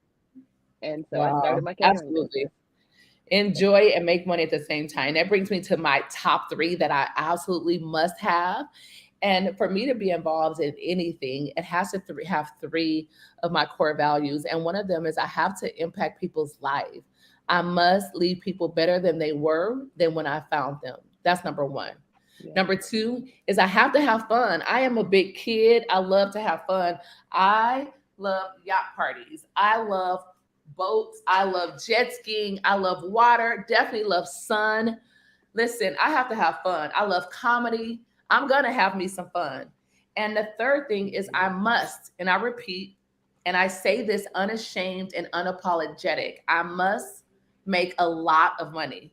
And so I started Wow, my catering absolutely. business. Enjoy and make money at the same time. That brings me to my top three that I absolutely must have. And for me to be involved in anything, it has to have three of my core values. And one of them is I have to impact people's life. I must leave people better than they were than when I found them. That's number one. Yeah. Number two is I have to have fun. I am a big kid. I love to have fun. I love yacht parties. I love boats. I love jet skiing. I love water. Definitely love sun. Listen, I have to have fun. I love comedy. I'm going to have me some fun. And the third thing is I must, and I repeat, and I say this unashamed and unapologetic, I must make a lot of money.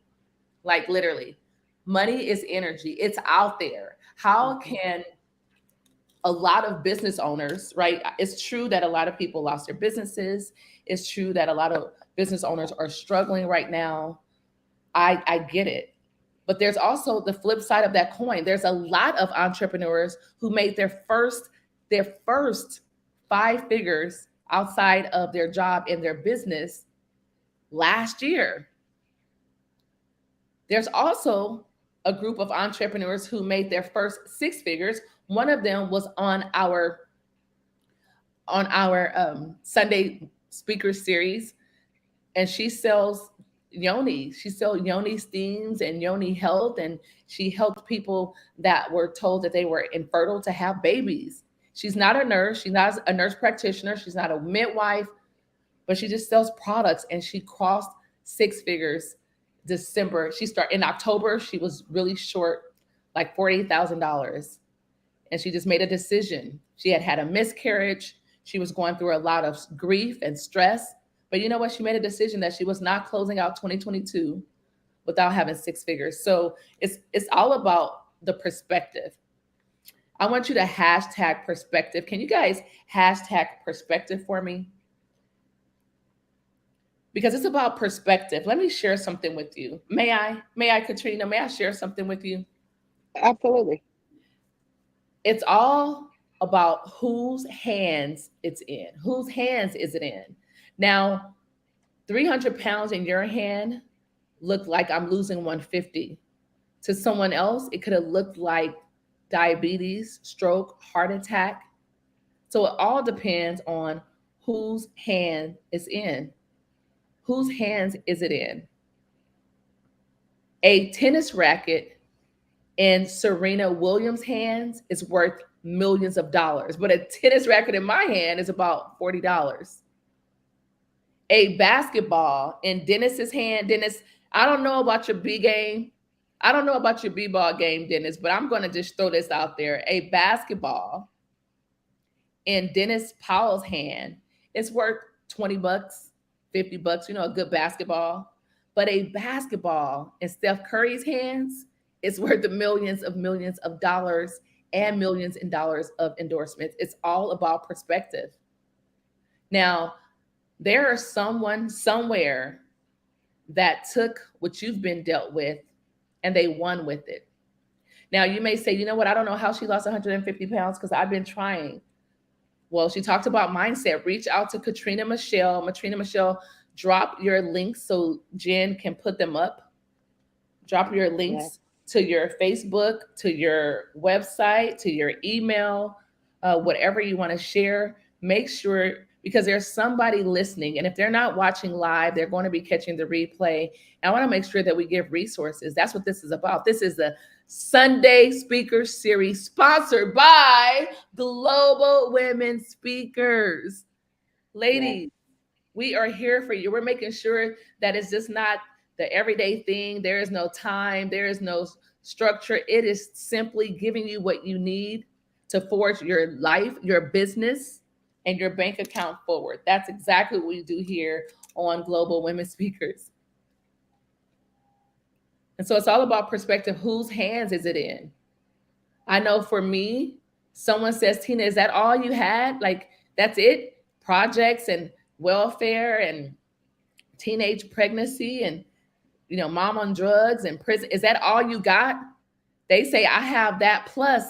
Like literally, money is energy. It's out there. How can a lot of business owners, right? It's true that a lot of people lost their businesses. It's true that a lot of business owners are struggling right now. I get it. But there's also the flip side of that coin. There's a lot of entrepreneurs who made their first five figures outside of their job in their business last year. There's also a group of entrepreneurs who made their first six figures. One of them was on our on our Sunday speaker series, and she sells yoni. She sells yoni steams and yoni health, and she helped people that were told that they were infertile to have babies. She's not a nurse. She's not a nurse practitioner. She's not a midwife, but she just sells products, and she crossed six figures December. She started in October. She was really short, like $48,000. And she just made a decision. She had had a miscarriage. She was going through a lot of grief and stress. But you know what? She made a decision that she was not closing out 2022 without having six figures. So it's all about the perspective. I want you to hashtag perspective. Can you guys hashtag perspective for me? Because it's about perspective. Let me share something with you. May I, Katrina, may I share something with you? Absolutely. It's all about whose hands it's in. Whose hands is it in? Now, 300 pounds in your hand looked like I'm losing 150. To someone else, it could have looked like diabetes, stroke, heart attack. So it all depends on whose hand it's in. Whose hands is it in? A tennis racket in Serena Williams' hands is worth millions of dollars, but a tennis racket in my hand is about $40. A basketball in Dennis's hand, Dennis, I don't know about your B game. I don't know about your B-ball game, Dennis, but I'm going to just throw this out there. A basketball in Dennis Powell's hand is worth $20, $50, a good basketball. But a basketball in Steph Curry's hands is worth the millions of dollars and millions in dollars of endorsements. It's all about perspective. Now, there is someone somewhere that took what you've been dealt with and they won with it. Now, you may say, you know what? I don't know how she lost 150 pounds because I've been trying. Well, she talked about mindset. Reach out to Katrina Michelle. Katrina Michelle, drop your links so Jen can put them up. Drop your links to your Facebook, to your website, to your email, whatever you want to share. Make sure, because there's somebody listening, and if they're not watching live, they're going to be catching the replay. And I want to make sure that we give resources. That's what this is about. This is the Sunday Speaker Series sponsored by Global Women Speakers. Ladies, we are here for you. We're making sure that it's just not the everyday thing. There is no time. There is no structure. It is simply giving you what you need to forge your life, your business, and your bank account forward. That's exactly what we do here on Global Women Speakers. And so it's all about perspective. Whose hands is it in? I know for me, someone says, Tina, is that all you had? Like, that's it? Projects and welfare and teenage pregnancy and, mom on drugs and prison. Is that all you got? They say, I have that plus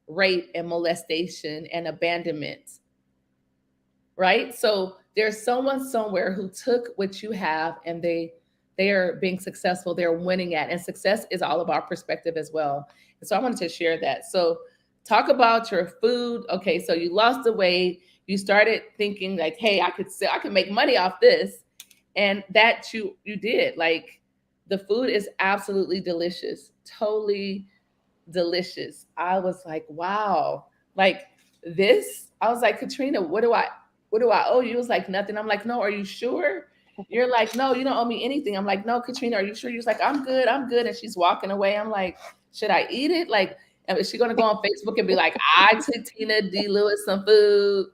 rape and molestation and abandonment. Right? So there's someone somewhere who took what you have and they are being successful. They're winning at, and success is all about perspective as well. And so I wanted to share that. So talk about your food. Okay. So you lost the weight. You started thinking like, hey, I could make money off this. And that you did. Like, the food is absolutely delicious. Totally delicious. I was like, wow, like this. I was like, Katrina, what do I owe you? It was like, nothing. I'm like, no, are you sure? You're like, no, you don't owe me anything. I'm like, no, Katrina, are you sure? You're like, I'm good. And she's walking away. I'm like, should I eat it? Like, is she going to go on Facebook and be like, I took Tina D. Lewis some food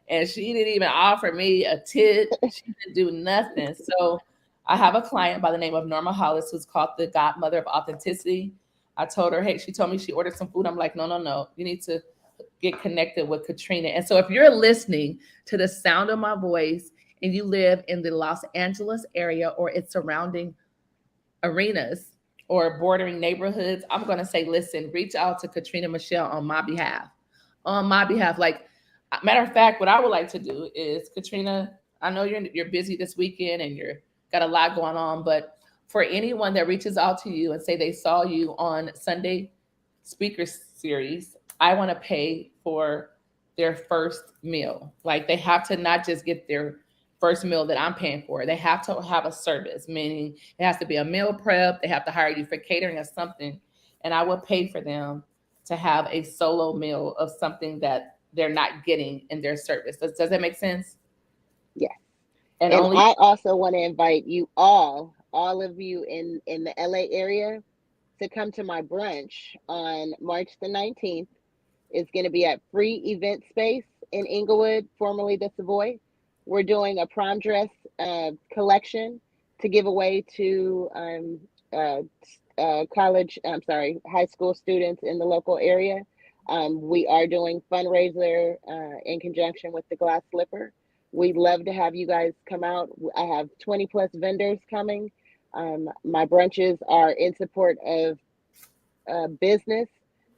and she didn't even offer me a tip. She didn't do nothing. So I have a client by the name of Norma Hollis, who's called the godmother of authenticity. I told her, hey, she told me she ordered some food. I'm like, no. You need to get connected with Katrina. And so if you're listening to the sound of my voice and you live in the Los Angeles area or its surrounding arenas or bordering neighborhoods, I'm going to say, listen, reach out to Katrina Michelle on my behalf. Like, matter of fact, what I would like to do is, Katrina, I know you're busy this weekend and you're got a lot going on, but for anyone that reaches out to you and say they saw you on Sunday Speaker Series, I want to pay for their first meal. Like they have to not just get their first meal that I'm paying for. They have to have a service, meaning it has to be a meal prep. They have to hire you for catering or something. And I will pay for them to have a solo meal of something that they're not getting in their service. Does that make sense? Yes. And And only I also want to invite you all of you in the LA area to come to my brunch on March the 19th. It's going to be at Free Event Space in Inglewood, formerly the Savoy. We're doing a prom dress collection to give away to uh, college, I'm sorry, high school students in the local area. We are doing fundraiser in conjunction with the Glass Slipper. We'd love to have you guys come out. I have 20 plus vendors coming. My brunches are in support of business.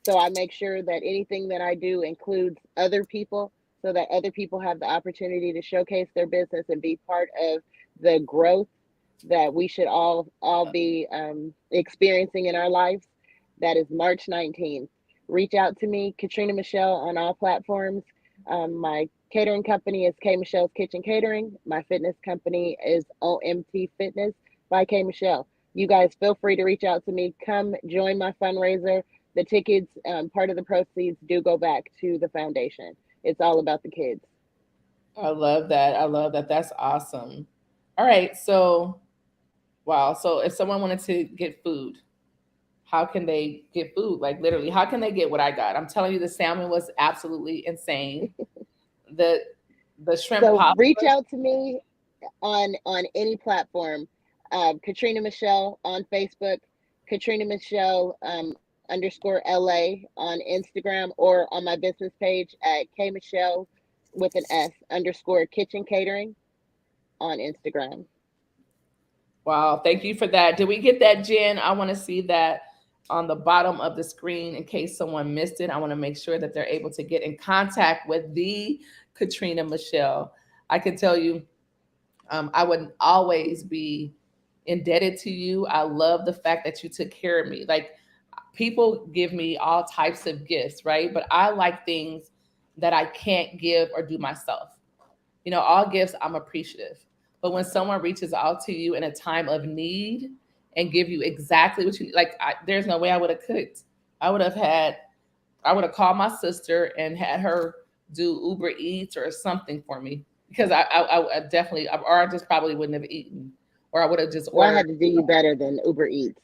So I make sure that anything that I do includes other people so that other people have the opportunity to showcase their business and be part of the growth that we should all be experiencing in our lives. That is March 19th. Reach out to me, Katrina Michelle, on all platforms. My catering company is K Michelle's Kitchen Catering. My fitness company is OMT Fitness by K Michelle. You guys feel free to reach out to me. Come join my fundraiser. The tickets, part of the proceeds do go back to the foundation. It's all about the kids. I love that. I love that. That's awesome. All right. So, wow. So, if someone wanted to get food, how can they get food? Like, literally, how can they get what I got? I'm telling you, the salmon was absolutely insane. The the shrimp So pasta. reach out to me on any platform. Katrina Michelle on Facebook, Katrina Michelle underscore LA on Instagram, or on my business page at K Michelle with an S underscore kitchen catering on Instagram. Wow. Thank you for that. Did we get that, Jen? I want to see that on the bottom of the screen in case someone missed it. I want to make sure that they're able to get in contact with the Katrina Michelle. I can tell you, I would always be indebted to you. I love the fact that you took care of me. Like people give me all types of gifts, right? But I like things that I can't give or do myself. All gifts I'm appreciative. But when someone reaches out to you in a time of need and give you exactly what you need, like there's no way I would have cooked. I would have had, I would have called my sister and had her do Uber Eats or something for me because I definitely, or I just probably wouldn't have eaten, or I would have just Well, I ordered. had to do you better than Uber Eats.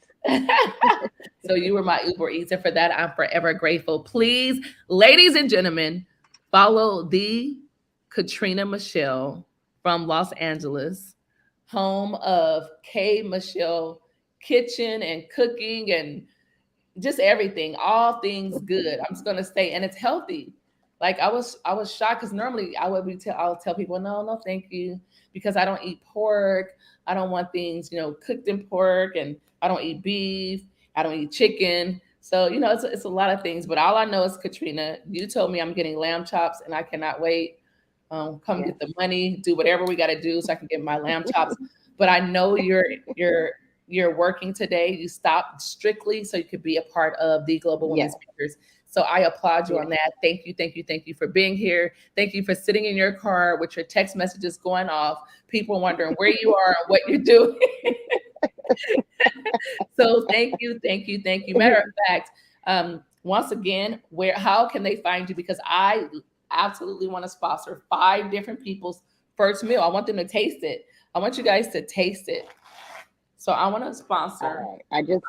So you were my Uber Eats, and for that I'm forever grateful. Please, ladies and gentlemen, follow the Katrina Michelle from Los Angeles, home of K Michelle Kitchen and Cooking and just everything, all things good. I'm just gonna say, and it's healthy. Like I was shocked because normally I'll tell people no, no, thank you, because I don't eat pork. I don't want things cooked in pork, and I don't eat beef. I don't eat chicken. So it's a lot of things. But all I know is Katrina, you told me I'm getting lamb chops, and I cannot wait. Come Yes. get the money, do whatever we got to do so I can get my lamb chops. But I know you're working today. You stopped strictly so you could be a part of the Global Women Yes. Speakers. So I applaud you Yes. on that. Thank you, thank you, thank you for being here. Thank you for sitting in your car with your text messages going off. People wondering where you are and what you're doing. So thank you, thank you, thank you. Matter of fact, once again, how can they find you? Because I absolutely want to sponsor 5 different people's first meal. I want them to taste it. I want you guys to taste it. So I want to sponsor All right. I people's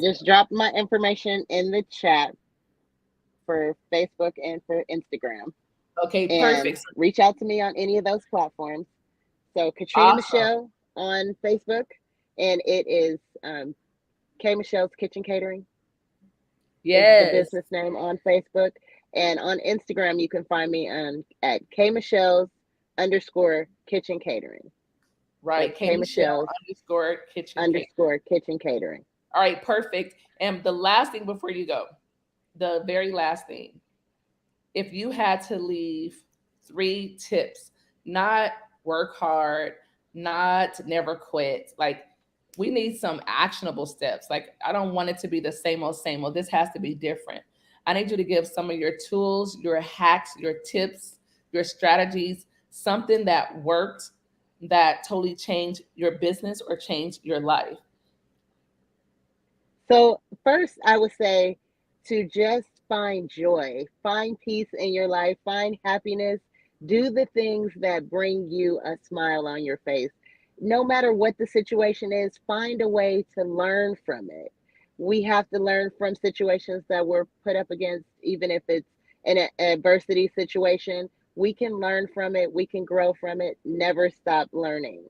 meal. just dropped my information in the chat for Facebook and for Instagram. Okay, And perfect. reach out to me on any of those platforms. So Katrina Awesome. Michelle on Facebook, and it is K Michelle's Kitchen Catering is the Yes. business name on Facebook. And on Instagram, you can find me at K Michelle's underscore kitchen catering. Right. That's K K Michelle Michelle's underscore kitchen cake. underscore kitchen catering. All right, perfect. And the last thing before you go, the very last thing, if you had to leave 3 tips, not work hard, not never quit, like we need some actionable steps. Like I don't want it to be the same old, same old. This has to be different. I need you to give some of your tools, your hacks, your tips, your strategies, something that worked that totally changed your business or changed your life. So, first, I would say to just find joy, find peace in your life, find happiness, do the things that bring you a smile on your face. No matter what the situation is, find a way to learn from it. We have to learn from situations that we're put up against, even if it's an adversity situation. We can learn from it, we can grow from it. Never stop learning.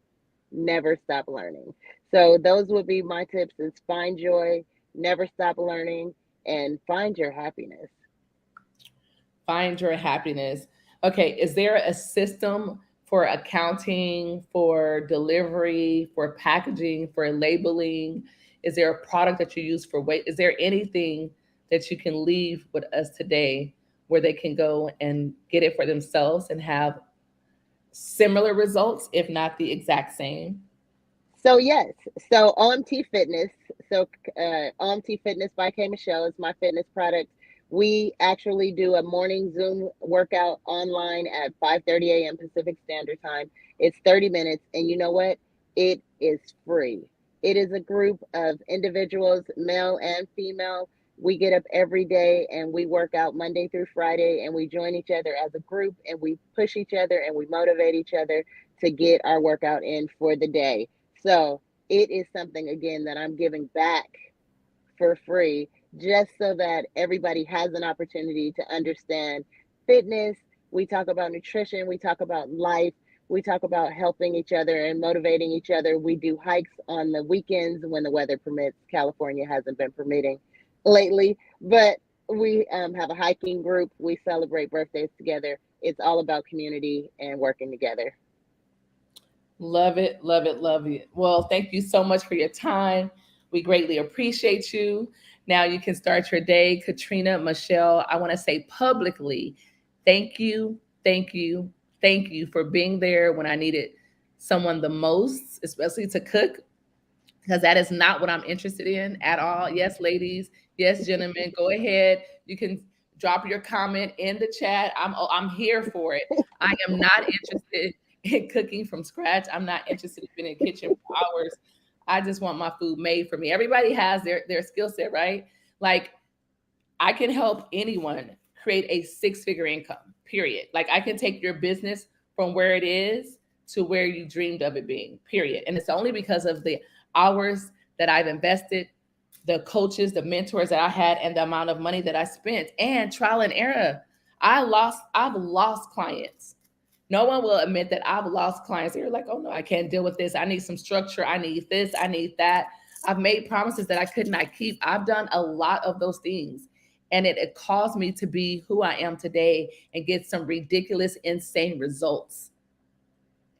Never stop learning. So those would be my tips is find joy, never stop learning, and find your happiness. Find your happiness. Okay, is there a system for accounting, for delivery, for packaging, for labeling? Is there a product that you use for weight? Is there anything that you can leave with us today where they can go and get it for themselves and have similar results, if not the exact same? So yes, so OMT Fitness, so OMT Fitness by K Michelle is my fitness product. We actually do a morning Zoom workout online at 5:30 a.m. Pacific Standard Time. It's 30 minutes, and you know what? It is free. It is a group of individuals, male and female. We get up every day and we work out Monday through Friday, and we join each other as a group, and we push each other and we motivate each other to get our workout in for the day. So it is something again that I'm giving back for free just so that everybody has an opportunity to understand fitness. We talk about nutrition, we talk about life, we talk about helping each other and motivating each other. We do hikes on the weekends when the weather permits. California hasn't been permitting lately, but we have a hiking group. We celebrate birthdays together. It's all about community and working together. Love it, love it, love it. Well, thank you so much for your time. We greatly appreciate you. Now you can start your day. Katrina, Michelle, I want to say publicly, thank you, thank you, thank you for being there when I needed someone the most, especially to cook, because that is not what I'm interested in at all. Yes, ladies, yes, gentlemen, go ahead. You can drop your comment in the chat. I'm here for it. I am not interested in cooking from scratch. I'm not interested in being in the kitchen for hours. I just want my food made for me. Everybody has their skill set, right? Like I can help anyone create a six-figure income, period. Like I can take your business from where it is to where you dreamed of it being, period. And it's only because of the hours that I've invested, the coaches, the mentors that I had, and the amount of money that I spent, and trial and error. I've lost clients. No one will admit that I've lost clients. They're like, oh no, I can't deal with this. I need some structure. I need this. I need that. I've made promises that I could not keep. I've done a lot of those things. And it caused me to be who I am today and get some ridiculous, insane results.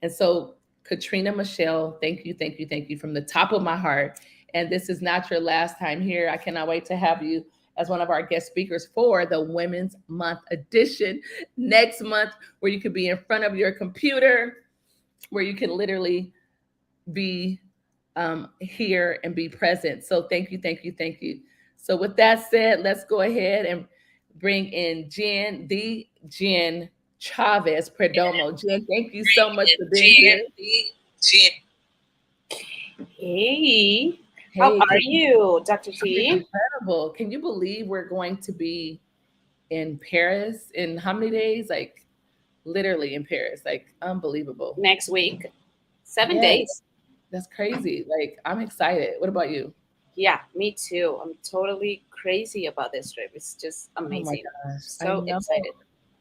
And so, Katrina Michelle, thank you, thank you, thank you from the top of my heart. And this is not your last time here. I cannot wait to have you as one of our guest speakers for the Women's Month edition next month, where you could be in front of your computer, where you can literally be here and be present. So thank you, thank you, thank you. So with that said, let's go ahead and bring in Jen Chavez Perdomo. Jen, thank you so much for being here. Hey, how Hey, are you, Dr. T? incredible. Can you believe we're going to be in Paris in how many days? Like literally in Paris, like unbelievable. Next week, 7 days. Yes, that's crazy. Like I'm excited. What about you? Yeah, me too. I'm totally crazy about this trip. It's just Oh my amazing. gosh, I So know. excited.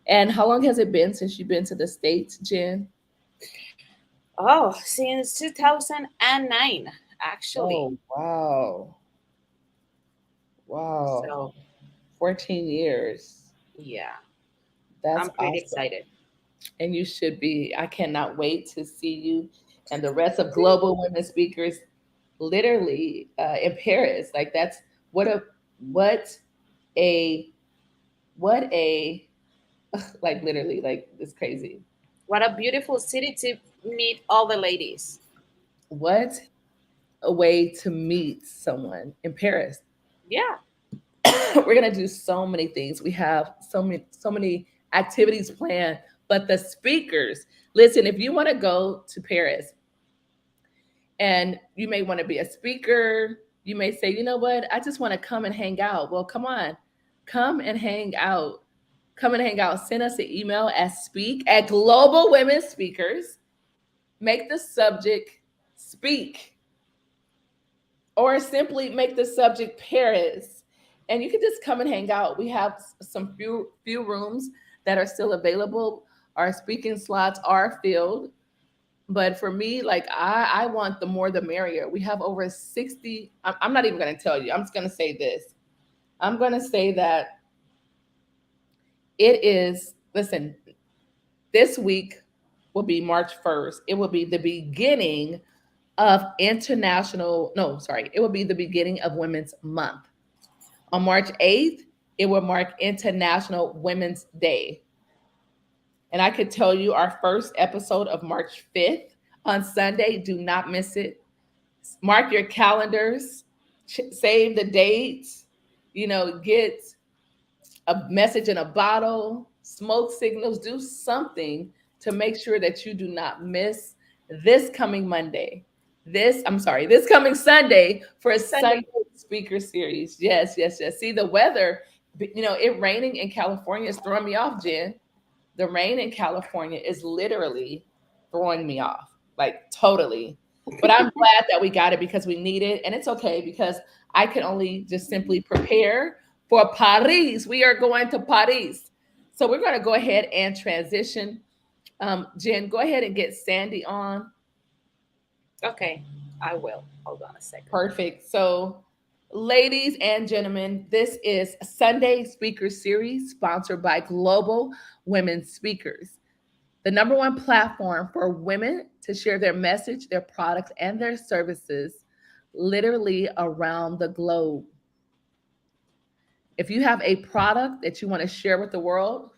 And how long has it been since you've been to the States, Jen? Oh, since 2009, actually. Oh, wow. Wow. So 14 years. yeah, That's I'm pretty awesome. excited. And you should be. I cannot wait to see you and the rest of global women speakers literally in Paris. Like that's what a what a what a like literally like it's crazy. What a beautiful city to meet all the ladies. What a way to meet someone in Paris. Yeah, We're gonna do so many things. We have so many activities planned. But the speakers, listen, if you want to go to Paris and you may want to be a speaker, you may say, you know what, I just want to come and hang out. Well, come on, come and hang out. Come and hang out. Send us an email at speak at Global Women Speakers. Make the subject speak, or simply make the subject Paris. And you can just come and hang out. We have some few rooms that are still available. Our speaking slots are filled. But for me, like I want the more the merrier. We have over 60. I'm not even going to tell you. I'm just going to say this. I'm going to say that it is, listen, this week will be March 1st. It will be the beginning of international, no, sorry, it will be the beginning of Women's Month. On March 8th, it will mark International Women's Day. And I could tell you our first episode of March 5th on Sunday. Do not miss it. Mark your calendars, save the dates, get a message in a bottle, smoke signals, do something to make sure that you do not miss this coming Monday. This coming Sunday for a Sunday speaker series. Yes, yes, yes. See, the weather, it raining in California is throwing me off, Jen. The rain in California is literally throwing me off, like totally. But I'm glad that we got it because we need it. And it's okay because I can only just simply prepare for Paris. We are going to Paris. So we're going to go ahead and transition. Jen, go ahead and get Sandy on. Okay, I will. Hold on a second. Perfect. So, ladies and gentlemen, this is Sunday Speaker Series sponsored by Global Women Speakers, the number one platform for women to share their message, their products, and their services literally around the globe. If you have a product that you want to share with the world,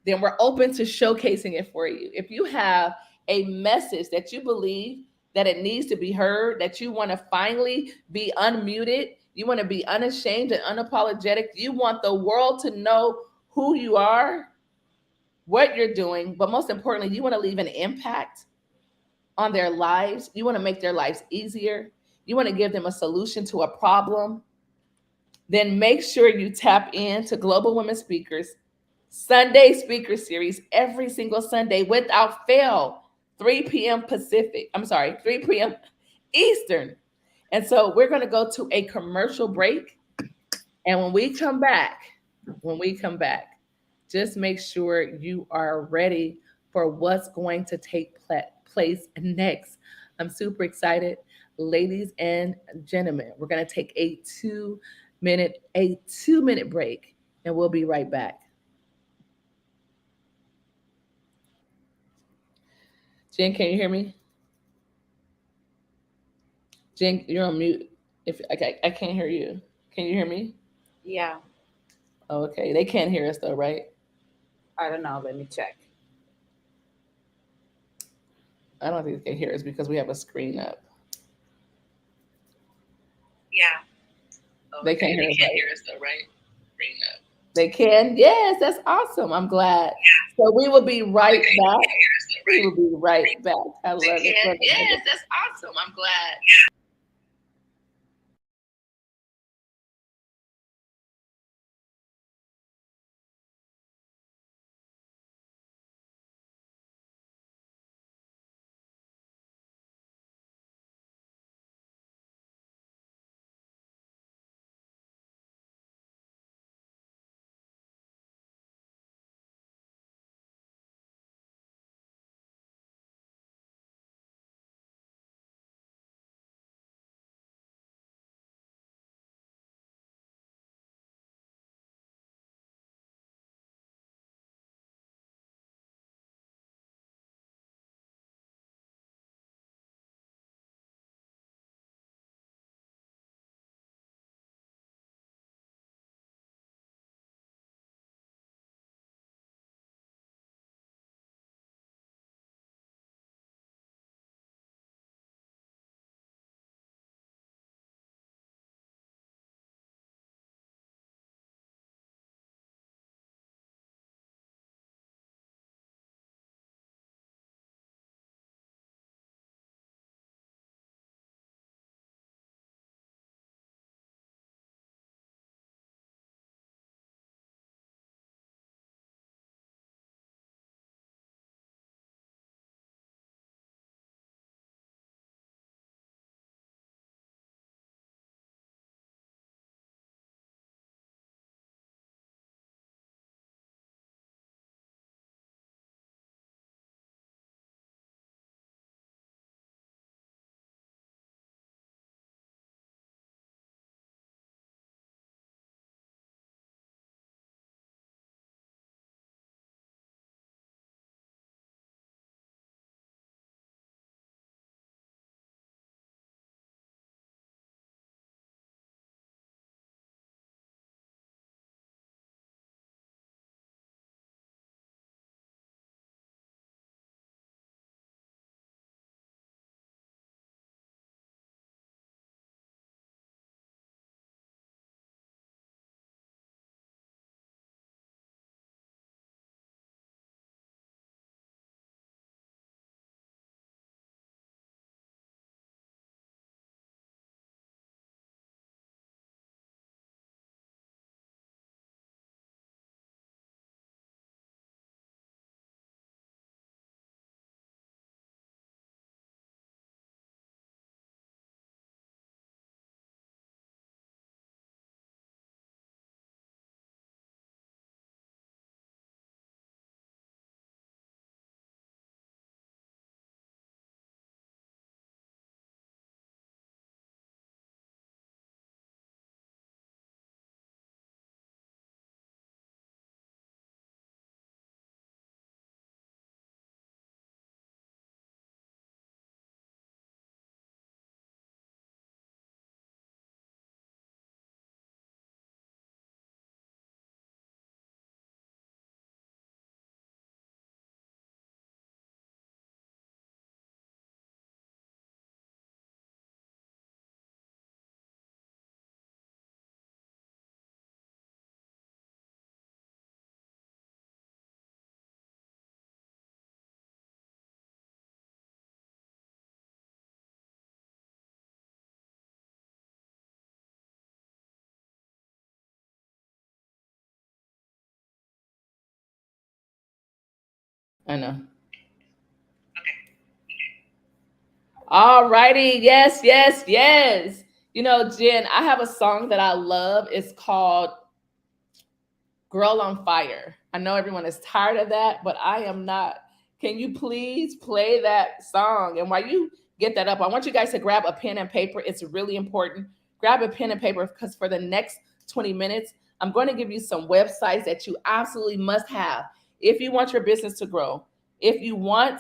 then we're open to showcasing it for you. If you have a message that you believe that it needs to be heard, that you want to finally be unmuted, you want to be unashamed and unapologetic, you want the world to know who you are, what you're doing, but most importantly, you want to leave an impact on their lives. You want to make their lives easier. You want to give them a solution to a problem. Then make sure you tap into Global Women Speakers Sunday Speaker Series every single Sunday without fail, 3 p.m. Pacific. I'm sorry, 3 p.m. Eastern. And so we're going to go to a commercial break. And when we come back, just make sure you are ready for what's going to take place next. I'm super excited. Ladies and gentlemen, we're going to take a 2-minute break and we'll be right back. Jen, can you hear me? Jen, you're on mute. If okay, I can't hear you. Can you hear me? Yeah, Oh, okay, they can't hear us though, right? I don't know. Let me check. I don't think they can hear us because we have a screen up. Yeah. They can't hear us. They can't hear us though, right? Screen up. They can. Yes, that's awesome. I'm glad. So we will be right back. We will be right back. I love it. Yes, that's awesome. I'm glad. I know. All righty. Yes, yes, yes. You know, Jen, I have a song that I love. It's called Girl on Fire. I know everyone is tired of that, but I am not. Can you please play that song? And while you get that up, I want you guys to grab a pen and paper. It's really important. Grab a pen and paper because for the next 20 minutes, I'm going to give you some websites that you absolutely must have if you want your business to grow, if you want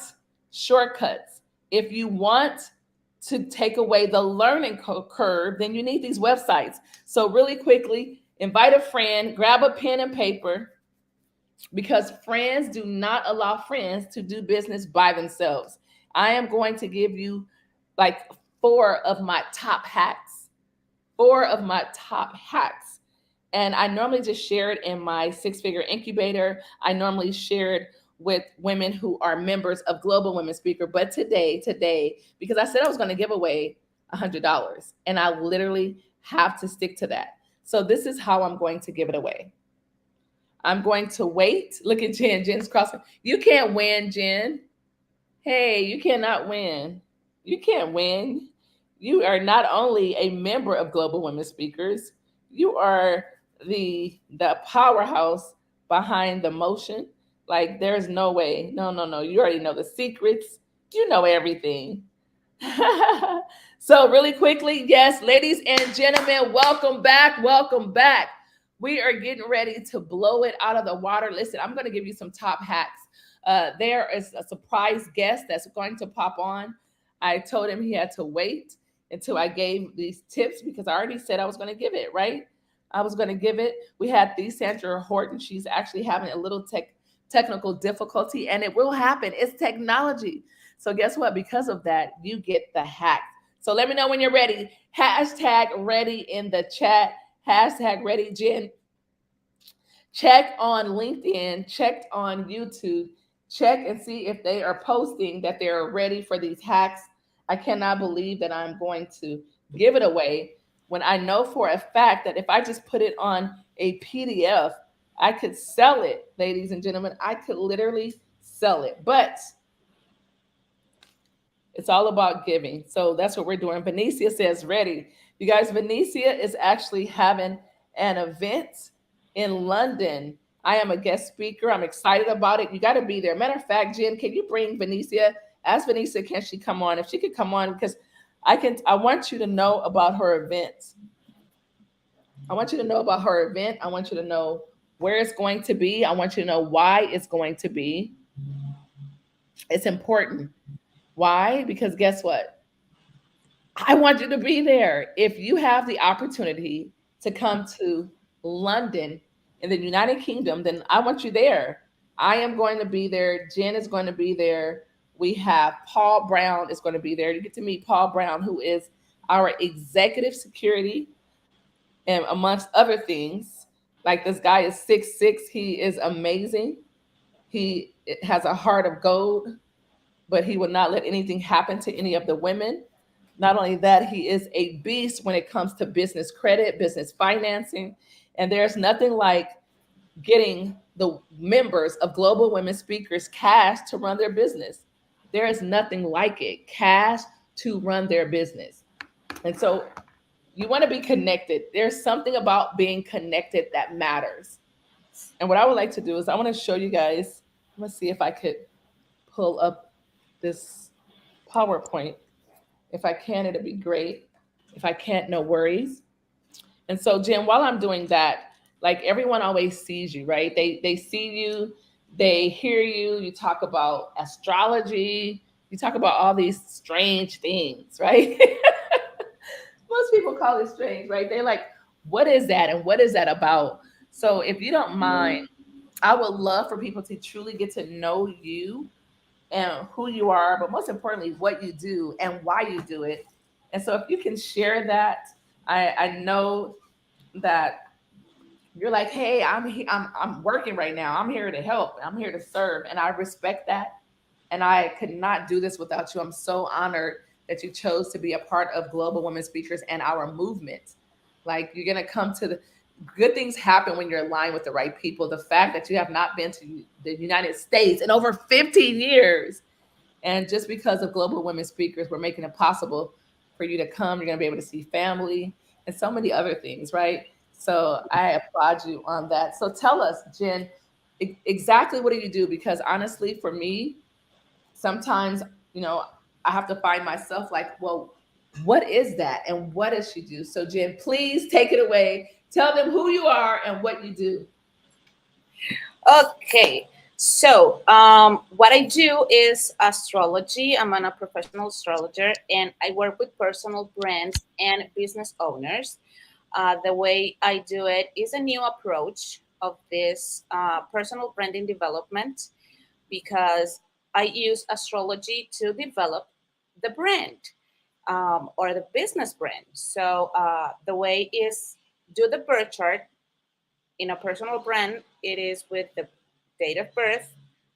shortcuts, if you want to take away the learning curve, then you need these websites. So, really quickly, invite a friend, grab a pen and paper because friends do not allow friends to do business by themselves. I am going to give you like four of my top hacks, four of my top hacks. And I normally just share it in my six figure incubator. I normally share it with women who are members of Global Women Speaker. But today, because I said I was going to give away $100 and I literally have to stick to that. So this is how I'm going to give it away. I'm going to wait. Look at Jen. Jen's crossing. You can't win, Jen. Hey, you cannot win. You can't win. You are not only a member of Global Women Speakers, you are the powerhouse behind the motion. Like there's no way. No, no, no. You already know the secrets. You know everything. So really quickly, yes, ladies and gentlemen, welcome back. Welcome back. We are getting ready to blow it out of the water. Listen, I'm going to give you some top hacks. There is a surprise guest that's going to pop on. I told him he had to wait until I gave these tips because I already said I was going to give it, right? I was going to give it. We had the Sandra Horton. She's actually having a little technical difficulty, and it will happen. It's technology. So guess what? Because of that, you get the hack. So let me know when you're ready. Hashtag ready in the chat. Hashtag ready, Jen. Check on LinkedIn, check on YouTube, check and see if they are posting that they're ready for these hacks. I cannot believe that I'm going to give it away when I know for a fact that if I just put it on a PDF, I could sell it, ladies and gentlemen. I could literally sell it. But it's all about giving. So that's what we're doing. Benicia says ready. You guys, Benicia is actually having an event in London. I am a guest speaker. I'm excited about it. You got to be there. Matter of fact, Jen, can you bring Benicia? Ask Benicia, can she come on? If she could come on, because I want you to know about her event. I want you to know about her event. I want you to know where it's going to be. I want you to know why it's going to be. It's important. Why? Because guess what? I want you to be there. If you have the opportunity to come to London in the United Kingdom, then I want you there. I am going to be there. Jen is going to be there. We have Paul Brown is going to be there. You get to meet Paul Brown, who is our executive security, and amongst other things. Like this guy is 6'6". He is amazing. He has a heart of gold, but he will not let anything happen to any of the women. Not only that, he is a beast when it comes to business credit, business financing. And there's nothing like getting the members of Global Women Speakers cash to run their business. There is nothing like it, cash to run their business. And so you want to be connected. There's something about being connected that matters. And what I would like to do is I want to show you guys, let's see if I could pull up this PowerPoint. If I can, it'd be great. If I can't, no worries. And so, Jen, while I'm doing that, like everyone always sees you, right? They see you, they hear you, you talk about astrology, you talk about all these strange things, right? Most people call it strange, right? They're like, what is that? And what is that about? So if you don't mind, I would love for people to truly get to know you and who you are, but most importantly, what you do and why you do it. And so if you can share that, I know that you're like, hey, I'm working right now. I'm here to help. I'm here to serve. And I respect that. And I could not do this without you. I'm so honored that you chose to be a part of Global Women Speakers and our movement. Like you're gonna come to good things happen when you're aligned with the right people. The fact that you have not been to the United States in over 15 years, and just because of Global Women Speakers, we're making it possible for you to come. You're going to be able to see family and so many other things, right? So I applaud you on that. So tell us, Jen, exactly what do you do? Because honestly, for me, sometimes, you know, I have to find myself like, well, what is that? And what does she do? So, Jen, please take it away. Tell them who you are and what you do. Okay. So, what I do is astrology. I'm a professional astrologer, and I work with personal brands and business owners. The way I do it is a new approach of this personal branding development, because I use astrology to develop the brand, or the business brand. So the way is, do the birth chart. In a personal brand, it is with the date of birth,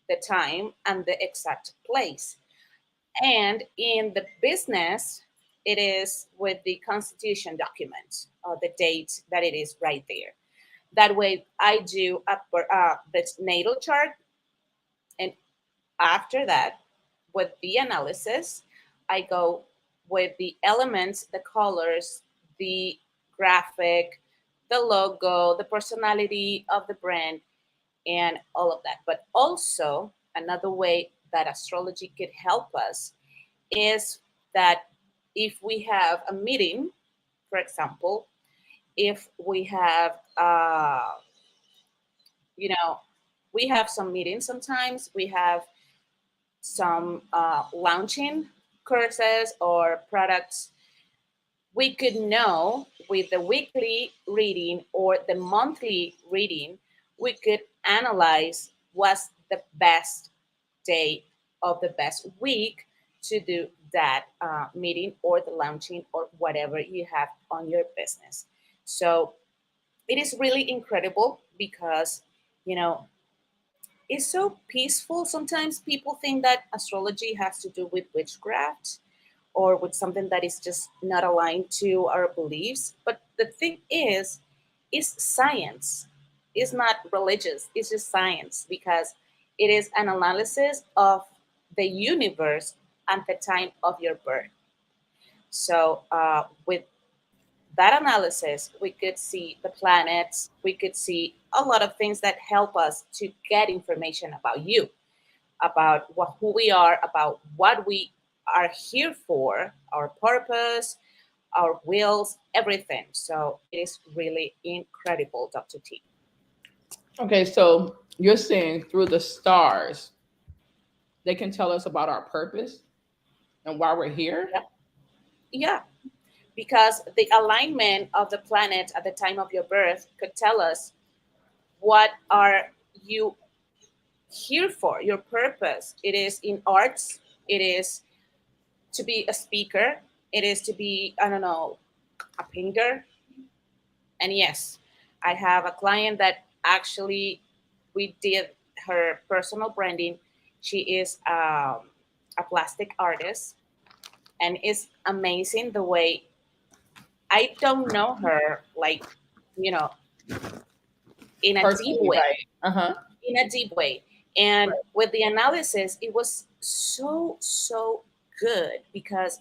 the time, and the exact place. And in the business, it is with the constitution document, or the date that it is right there. That way, I do the natal chart, and after that, with the analysis, I go with the elements, the colors, the graphic, the logo, the personality of the brand, and all of that. But also, another way that astrology could help us is that if we have a meeting, for example, if we have, you know, we have some meetings sometimes, we have some launching courses or products, we could know with the weekly reading or the monthly reading, we could analyze what's the best day of the best week to do that meeting or the launching or whatever you have on your business. So it is really incredible because, you know, it's so peaceful. Sometimes people think that astrology has to do with witchcraft or with something that is just not aligned to our beliefs. But the thing is science. It's not religious, it's just science, because it is an analysis of the universe at the time of your birth. So, with that analysis, we could see the planets, we could see a lot of things that help us to get information about you, about who we are, about what we are here for, our purpose, our wills, everything. So it is really incredible, Dr. T. Okay, so you're saying through the stars, they can tell us about our purpose and why we're here? Yeah, yeah, because the alignment of the planet at the time of your birth could tell us what are you here for, your purpose. It is in arts, it is to be a speaker, it is to be, I don't know, a painter. And yes, I have a client that actually we did her personal branding. She is a plastic artist, and it's amazing the way, I don't know her like, you know, in a deep Personally, way, right? Uh-huh. in a deep way. And Right. with the analysis, it was so good, because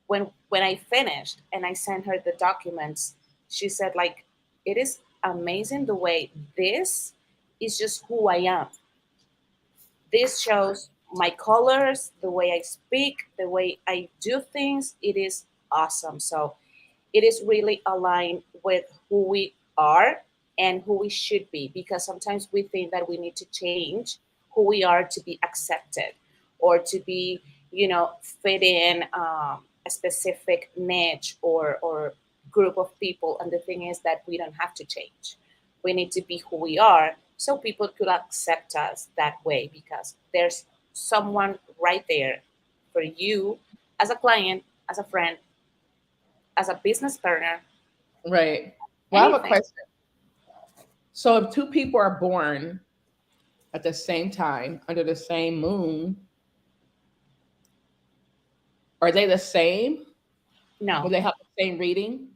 when I finished and I sent her the documents, she said like, it is amazing the way this is just who I am. This shows my colors, the way I speak, the way I do things. It is awesome. So it is really aligned with who we are and who we should be, because sometimes we think that we need to change who we are to be accepted, or to be, you know, fit in a specific niche or group of people. And the thing is that we don't have to change. We need to be who we are so people could accept us that way, because there's someone right there for you, as a client, as a friend, as a business partner, Right. Well, I have a anything. question. So if two people are born at the same time under the same moon, are they the same? Will No, they have the same reading?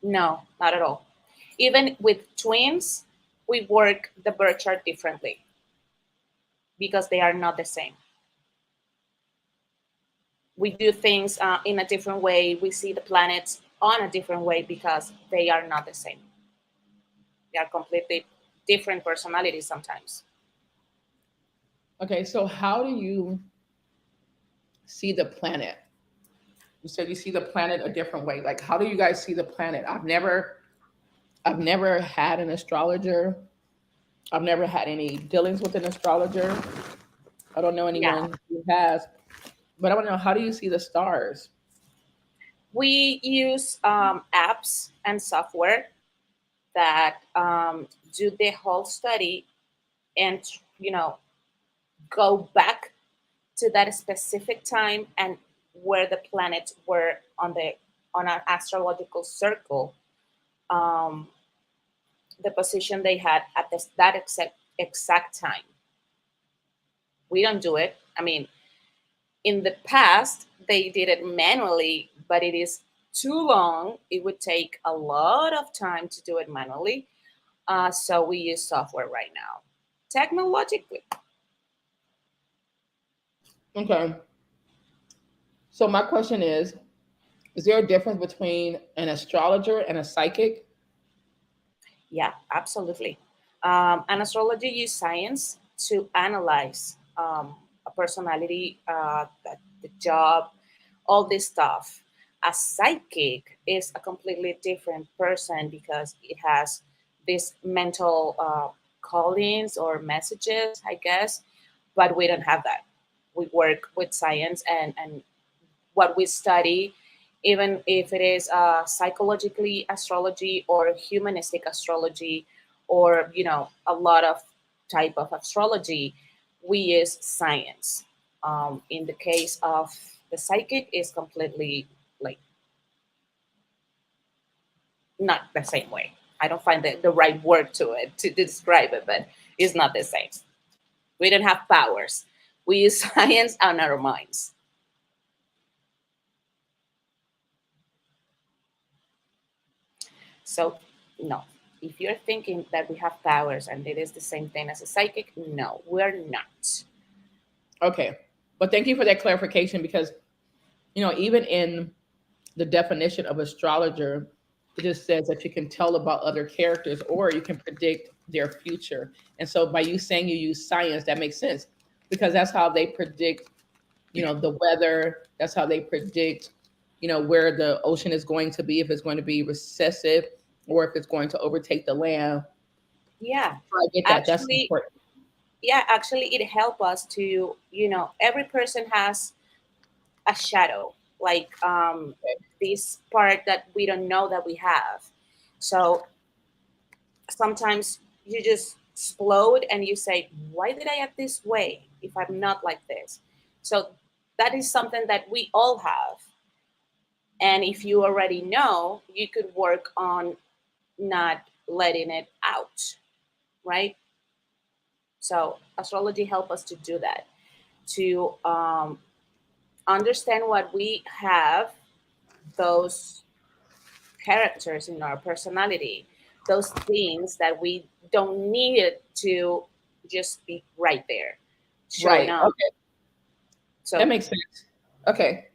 no, not at all. Even with twins, we work the birth chart differently because they are not the same. We do things in a different way. We see the planets on a different way because they are not the same. They are completely different personalities sometimes. Okay, so how do you see the planet? You said you see the planet a different way. Like, how do you guys see the planet? I've never had an astrologer. I've never had any dealings with an astrologer. I don't know Yeah, anyone who has, but I want to know, how do you see the stars? we use apps and software that do the whole study and go back to that specific time and where the planets were on an astrological circle, um, the position they had at that exact time. We don't do it. I mean, in the past, they did it manually, but it is too long. It would take a lot of time to do it manually. So we use software right now, technologically. Okay. So my question is there a difference between an astrologer and a psychic? Yeah, absolutely. And astrology use science to analyze a personality, the job, all this stuff. A psychic is a completely different person because it has these mental callings or messages, I guess, but we don't have that. We work with science and what we study, even if it is psychologically astrology or humanistic astrology or a lot of type of astrology, we use science. In the case of the psychic, is completely like not the same way. I don't find the right word to it to describe it, but it's not the same. We don't have powers. We use science on our minds. So, no. If you're thinking that we have powers and it is the same thing as a psychic, no, we're not. Okay. But thank you for that clarification because, even in the definition of astrologer, it just says that you can tell about other characters or you can predict their future. And so by you saying you use science, that makes sense because that's how they predict, the weather. That's how they predict, where the ocean is going to be, if it's going to be recessive or if it's going to overtake the land. Yeah, So I get that. That's actually, important. yeah, actually, it helps us to, every person has a shadow, like this part that we don't know that we have. So sometimes you just explode and you say, why did I act this way if I'm not like this? So that is something that we all have. And if you already know, you could work on not letting it out, right? So astrology help us to do that, to understand what we have, those characters in our personality, those things that we don't need it to just be right there, showing Right. up. Okay. That So makes sense. Okay.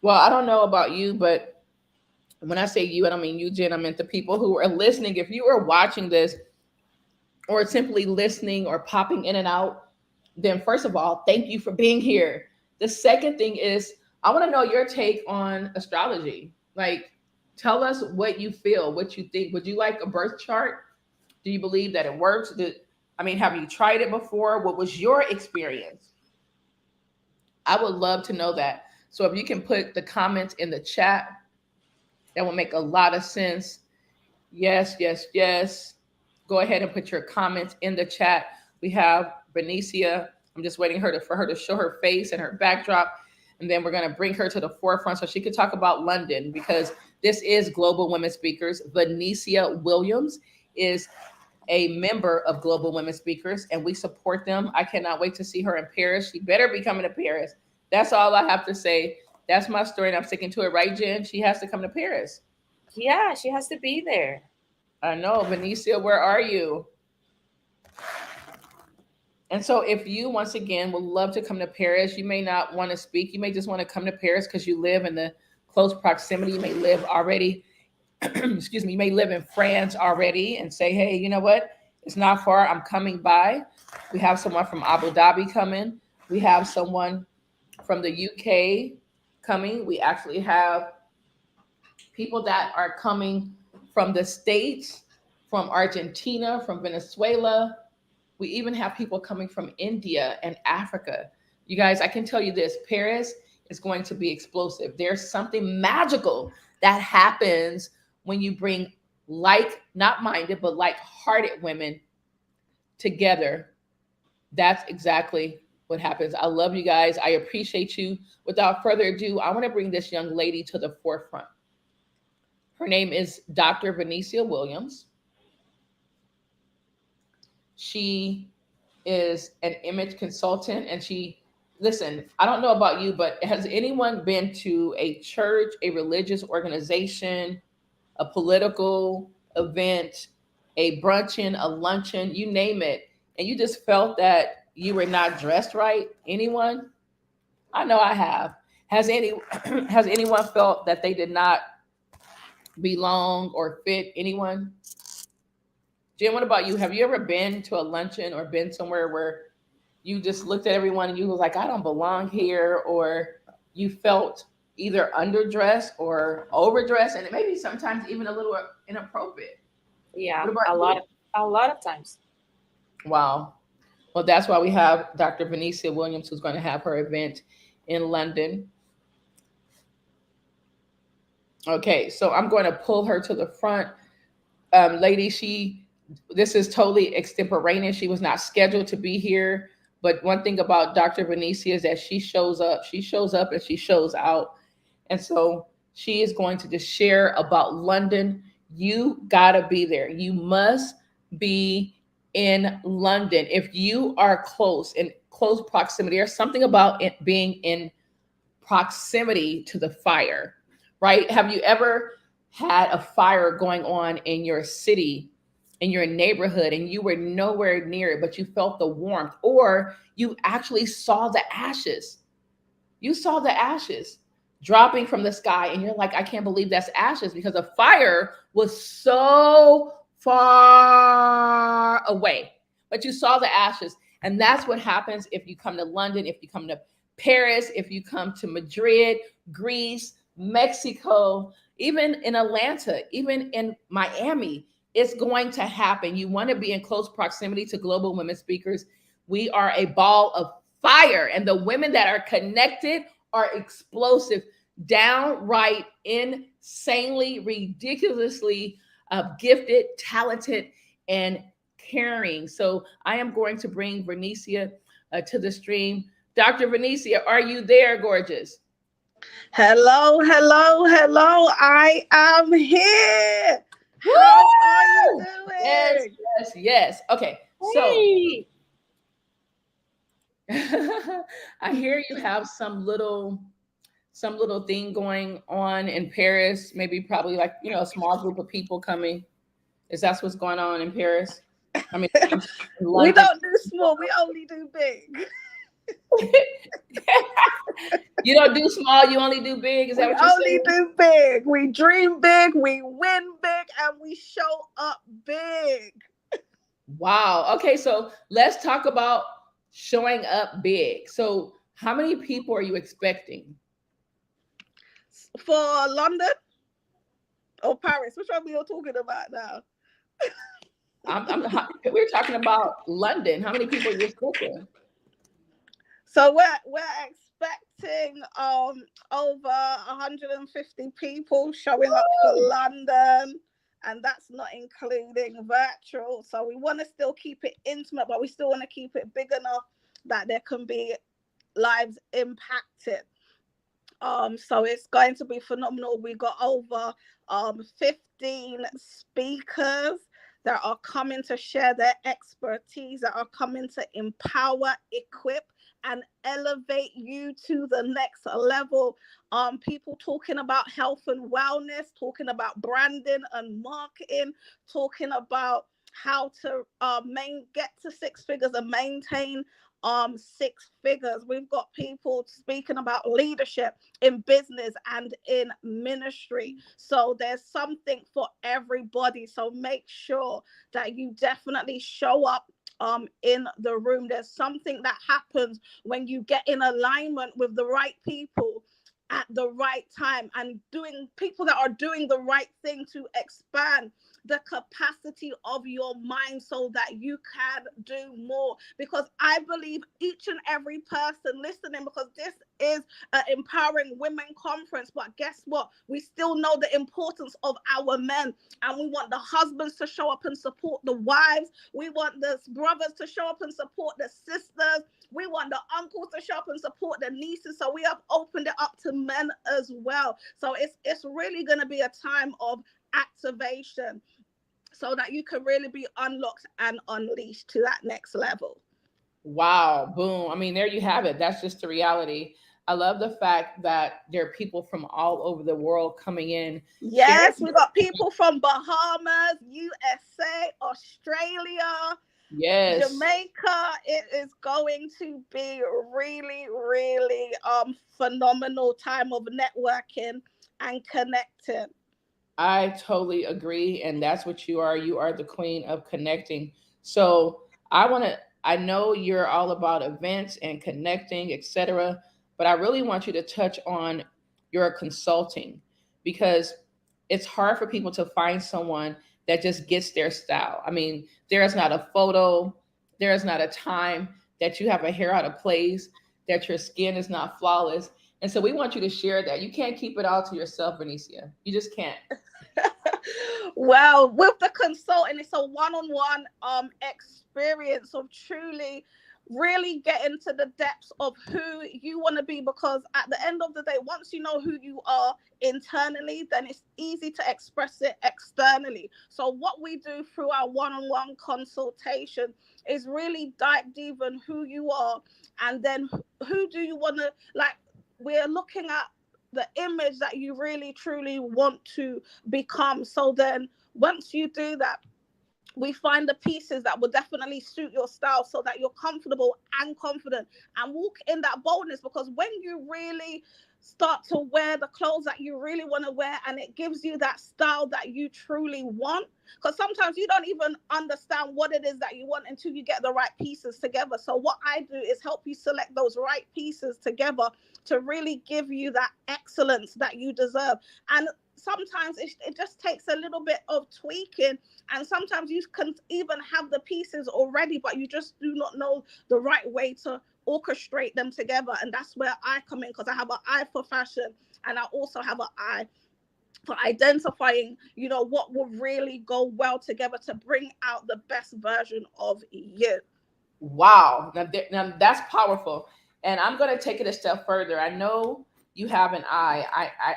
Well, I don't know about you, but when I say you, I don't mean you, Jen. I meant the people who are listening. If you are watching this or simply listening or popping in and out, then first of all, thank you for being here. The second thing is, I want to know your take on astrology. Like, tell us what you feel, what you think. Would you like a birth chart? Do you believe that it works? Have you tried it before? What was your experience? I would love to know that. So if you can put the comments in the chat, that will make a lot of sense. Yes, yes, yes. Go ahead and put your comments in the chat. We have Benicia. I'm just waiting for her to show her face and her backdrop. And then we're going to bring her to the forefront so she could talk about London because this is Global Women Speakers. Benicia Williams is a member of Global Women Speakers and we support them. I cannot wait to see her in Paris. She better be coming to Paris. That's all I have to say. That's my story and I'm sticking to it, right, Jen? She has to come to Paris. yeah, she has to be there. I know, Benicia, where are you? And so, if you once again would love to come to Paris, you may not want to speak. You may just want to come to Paris because you live in the close proximity. You may live already, excuse me, you may live in France already and say, hey, you know what? It's not far. I'm coming by. We have someone from Abu Dhabi coming. We have someone from the UK coming. We actually have people that are coming from the States, from Argentina, from Venezuela. We even have people coming from India and Africa. You guys, I can tell you this, Paris is going to be explosive. There's something magical that happens when you bring like, not minded, but like hearted women together. That's exactly what happens. I love you guys. I appreciate you. Without further ado, I want to bring this young lady to the forefront. Her name is Dr. Venicia Williams. She is an image consultant, and listen, I don't know about you, but has anyone been to a church, a religious organization, a political event, a bruncheon, a luncheon, you name it, and you just felt that you were not dressed right? Anyone? I know I have. Has any has anyone felt that they did not belong or fit? Anyone? Jim, what about you? Have you ever been to a luncheon or been somewhere where you just looked at everyone and you was like, I don't belong here, or you felt either underdressed or overdressed, and it maybe sometimes even a little inappropriate? Yeah, What about you? a lot of times. Wow. Well, that's why we have Dr. Venicia Williams, who's going to have her event in London. Okay, so I'm going to pull her to the front. Lady, this is totally extemporaneous. She was not scheduled to be here. But one thing about Dr. Venicia is that she shows up. She shows up and she shows out. And so she is going to just share about London. You gotta be there. You must be in London. If you are in close proximity, there's something about it being in proximity to the fire, right? Have you ever had a fire going on in your city, in your neighborhood, and you were nowhere near it, but you felt the warmth, or you actually saw the ashes? You saw the ashes dropping from the sky, and you're like, I can't believe that's ashes, because the fire was so far away, but you saw the ashes. And that's what happens if you come to London, if you come to Paris, if you come to Madrid, Greece, Mexico, even in Atlanta, even in Miami. It's going to happen. You want to be in close proximity to global women speakers. We are a ball of fire, and the women that are connected are explosive, downright insanely, ridiculously gifted, talented, and caring. So I am going to bring Venicia to the stream. Dr. Venicia, are you there, gorgeous? Hello, hello, hello. I am here. Woo! How are you Yes, doing? yes, yes. Okay, Hey. so I hear you have some little thing going on in Paris. Maybe probably like a small group of people coming. Is that what's going on in Paris? I mean, in We London. don't do small, we only do big. You don't do small, you only do big. Is that We what you're only saying? do big. We dream big, we win big, and we show up big. Wow. Okay, so let's talk about showing up big. So, how many people are you expecting? For London or Paris? Which one we are talking about now? We're talking about London. How many people are you expecting? So we're expecting over 150 people showing up for London, and that's not including virtual. So we want to still keep it intimate, but we still want to keep it big enough that there can be lives impacted. So it's going to be phenomenal. We got over 15 speakers that are coming to share their expertise, that are coming to empower, equip, and elevate you to the next level. People talking about health and wellness, talking about branding and marketing, talking about how to get to six figures and maintain six figures. We've got people speaking about leadership in business and in ministry. So there's something for everybody. So make sure that you definitely show up in the room. There's something that happens when you get in alignment with the right people at the right time, and people that are doing the right thing to expand the capacity of your mind so that you can do more. Because I believe each and every person listening, because this is an empowering women conference, but guess what? We still know the importance of our men, and we want the husbands to show up and support the wives. We want the brothers to show up and support the sisters. We want the uncles to show up and support the nieces. So we have opened it up to men as well. So it's really going to be a time of activation so that you can really be unlocked and unleashed to that next level. Wow, boom. I mean, there you have it. That's just the reality. I love the fact that there are people from all over the world coming in. Yes, we've got people from Bahamas, USA, Australia, yes, Jamaica. It is going to be really, really phenomenal time of networking and connecting. I totally agree. And that's what you are. You are the queen of connecting. So I know you're all about events and connecting, etc. But I really want you to touch on your consulting, because it's hard for people to find someone that just gets their style. I mean, there is not a photo, there is not a time that you have a hair out of place, that your skin is not flawless. And so we want you to share that. You can't keep it all to yourself, Benicia. You just can't. Well, with the consulting, it's a one-on-one experience of truly really getting to the depths of who you want to be, because at the end of the day, once you know who you are internally, then it's easy to express it externally. So what we do through our one-on-one consultation is really dive deep in who you are, and then who do you want to, like, we're looking at the image that you really truly want to become. So then once you do that, we find the pieces that will definitely suit your style so that you're comfortable and confident and walk in that boldness. Because when you really start to wear the clothes that you really want to wear, and it gives you that style that you truly want, because sometimes you don't even understand what it is that you want until you get the right pieces together. So what I do is help you select those right pieces together to really give you that excellence that you deserve. And sometimes it just takes a little bit of tweaking, and sometimes you can even have the pieces already, but you just do not know the right way to orchestrate them together. And that's where I come in, because I have an eye for fashion, and I also have an eye for identifying, what will really go well together to bring out the best version of you. Wow. Now that's powerful. And I'm going to take it a step further. I know you have an eye.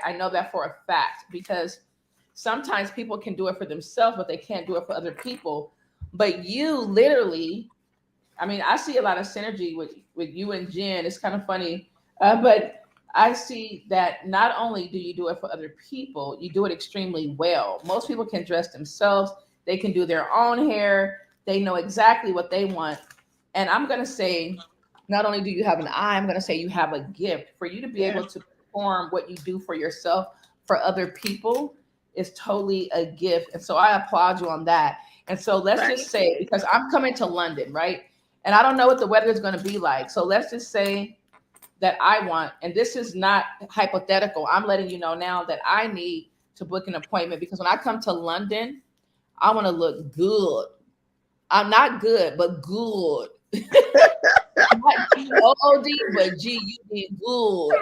I know that for a fact, because sometimes people can do it for themselves, but they can't do it for other people. But you literally, I mean, I see a lot of synergy with you and Jen. It's kind of funny. But I see that not only do you do it for other people, you do it extremely well. Most people can dress themselves. They can do their own hair. They know exactly what they want. And I'm going to say, not only do you have an eye, I'm going to say you have a gift. For you to be able to perform what you do for yourself, for other people, is totally a gift. And so I applaud you on that. And so let's just say, because I'm coming to London, right? And I don't know what the weather is going to be like. So let's just say that I want, and this is not hypothetical, I'm letting you know now that I need to book an appointment, because when I come to London, I want to look good. I'm not good, but good. Not G-O-O-D, but G-U-D, good.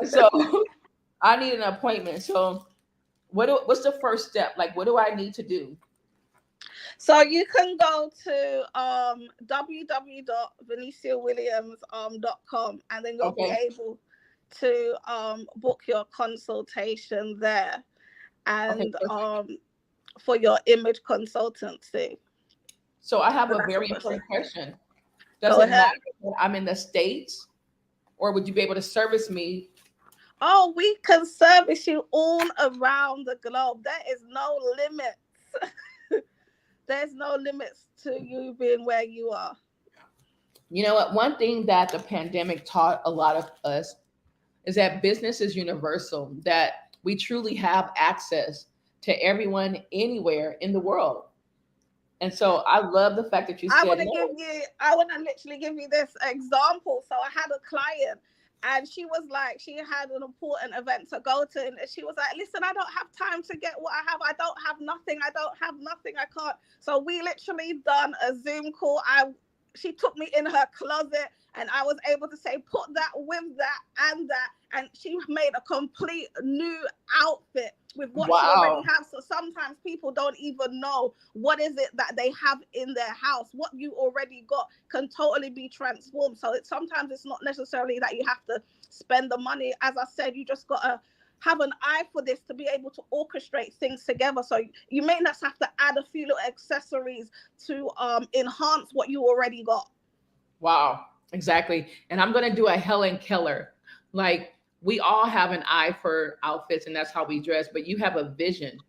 So I need an appointment. So what's the first step? Like, what do I need to do? So you can go to www.veniciawilliams.com, and then you'll be able to book your consultation there, and for your image consultancy. So I have a very important question. Does Go it ahead. matter that I'm in the States, or would you be able to service me? Oh, we can service you all around the globe. There is no limits. There's no limits to you being where you are. You know what? One thing that the pandemic taught a lot of us is that business is universal, that we truly have access to everyone anywhere in the world. And so I love the fact that you I said want to no. give you, I want to literally give you this example. So I had a client and she was like, she had an important event to go to. And she was like, listen, I don't have time to get what I have. I don't have nothing. I don't have nothing. I can't. So we literally done a Zoom call. She took me in her closet and I was able to say, put that with that and that. And she made a complete new outfit with what she already Wow. has. So sometimes people don't even know what is it that they have in their house. What you already got can totally be transformed. So sometimes it's not necessarily that you have to spend the money. As I said, you just got to have an eye for this to be able to orchestrate things together. So you may not have to add a few little accessories to enhance what you already got. Wow. Exactly. And I'm going to do a Helen Keller. Like, we all have an eye for outfits and that's how we dress, but you have a vision.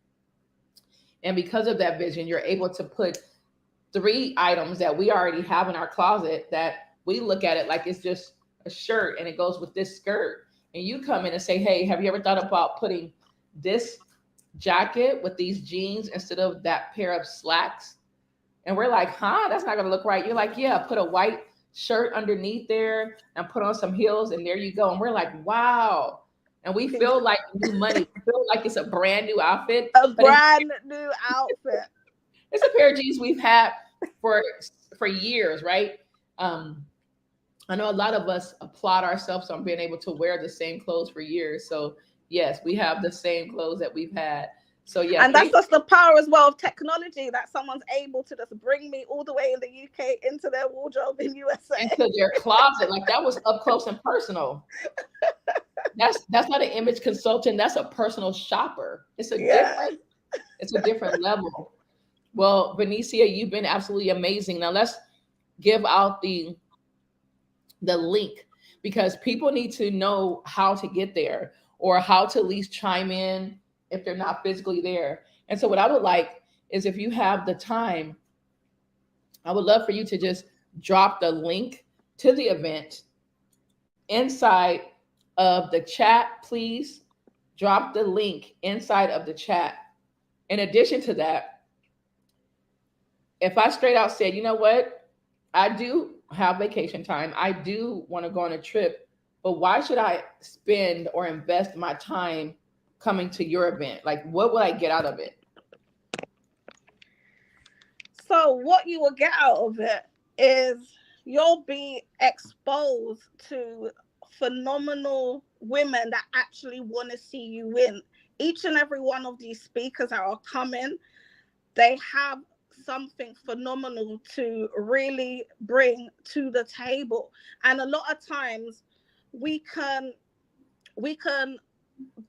And because of that vision, you're able to put three items that we already have in our closet that we look at it like it's just a shirt and it goes with this skirt. And you come in and say, hey, have you ever thought about putting this jacket with these jeans instead of that pair of slacks? And we're like, huh, that's not going to look right. You're like, yeah, put a white shirt underneath there and put on some heels. And there you go. And we're like, wow. And we feel like new money. We feel like it's a brand new outfit, A but brand new outfit. it's a pair of jeans we've had for years, right? I know a lot of us applaud ourselves on being able to wear the same clothes for years. So yes, we have the same clothes that we've had. So yeah, And that's thank just the power as well of technology, that someone's able to just bring me all the way in the UK into their wardrobe in USA. into their closet. Like, that was up close and personal. That's not an image consultant. That's a personal shopper. Yes. It's a different level. Well, Benicia, you've been absolutely amazing. Now let's give out the link, because people need to know how to get there or how to at least chime in if they're not physically there. And so what I would like is, if you have the time, I would love for you to just drop the link to the event inside of the chat. Please drop the link inside of the chat. In addition to that, if I straight out said, you know what, I do have vacation time, I do want to go on a trip, but why should I spend or invest my time coming to your event? Like, what will I get out of it? So what you will get out of it is you'll be exposed to phenomenal women that actually want to see you win. Each and every one of these speakers that are coming, they have something phenomenal to really bring to the table. And a lot of times we can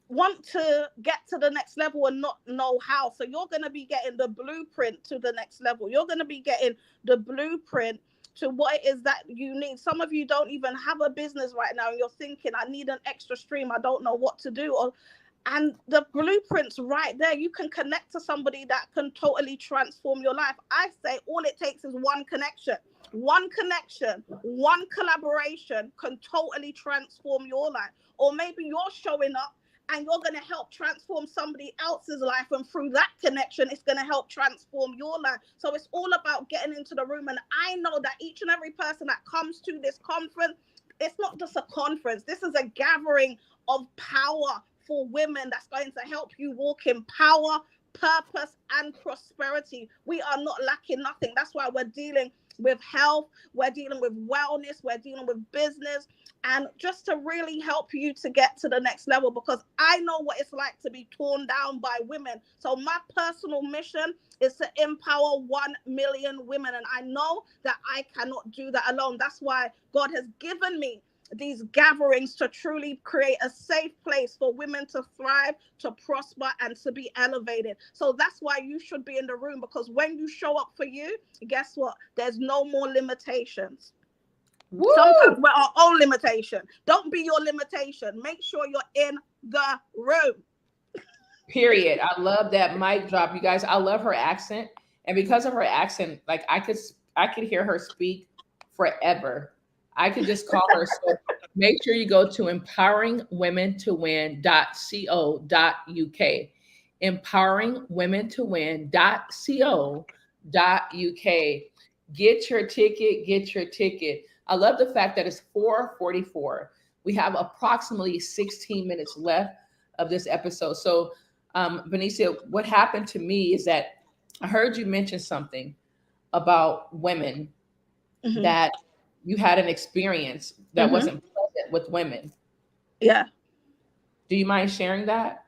want to get to the next level and not know how. So you're going to be getting the blueprint to the next level. You're going to be getting the blueprint to what it is that you need. Some of you don't even have a business right now and you're thinking, I need an extra stream, I don't know what to do. And the blueprint's right there. You can connect to somebody that can totally transform your life. I say all it takes is one connection, one collaboration can totally transform your life. Or maybe you're showing up and you're going to help transform somebody else's life. And through that connection, it's going to help transform your life. So it's all about getting into the room. And I know that each and every person that comes to this conference, it's not just a conference. This is a gathering of power for women that's going to help you walk in power, purpose, and prosperity. We are not lacking nothing. That's why we're dealing with health, we're dealing with wellness, we're dealing with business, and just to really help you to get to the next level, because I know what it's like to be torn down by women. So my personal mission is to empower 1 million women, and I know that I cannot do that alone. That's why God has given me these gatherings to truly create a safe place for women to thrive, to prosper, and to be elevated. So that's why you should be in the room, because when you show up for you, guess what? There's no more limitations. Woo! Sometimes we're our own limitation. Don't be your limitation. Make sure you're in the room. Period. I love that mic drop, you guys. I love her accent, and because of her accent, like I could hear her speak forever. I could just call her. So make sure you go to empoweringwomentowin.co.uk. Empoweringwomentowin.co.uk. Get your ticket. Get your ticket. I love the fact that it's 4:44. We have approximately 16 minutes left of this episode. So Benicia, what happened to me is that I heard you mention something about women, that you had an experience that wasn't pleasant with women. Yeah. Do you mind sharing that?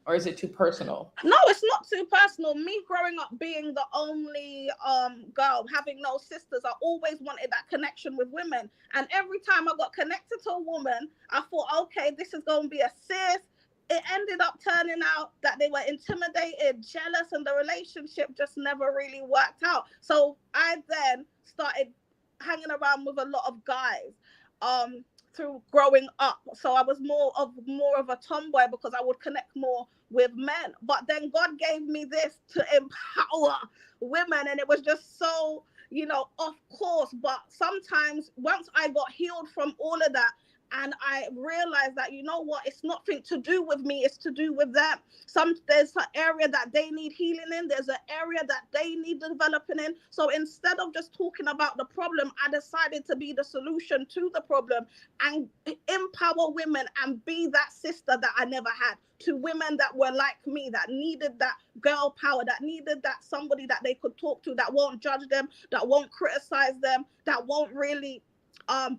Or is it too personal? No, it's not too personal. Me growing up being the only girl, having no sisters, I always wanted that connection with women. And every time I got connected to a woman, I thought, okay, this is going to be a sis. It ended up turning out that they were intimidated, jealous, and the relationship just never really worked out. So I then started hanging around with a lot of guys through growing up. So I was more of a tomboy because I would connect more with men. But then God gave me this to empower women, and it was just so, off course. But sometimes once I got healed from all of that, and I realized that, you know what, it's nothing to do with me, it's to do with them. There's an area that they need healing in, there's an area that they need developing in. So instead of just talking about the problem, I decided to be the solution to the problem and empower women and be that sister that I never had to women that were like me, that needed that girl power, that needed that somebody that they could talk to, that won't judge them, that won't criticize them, that won't really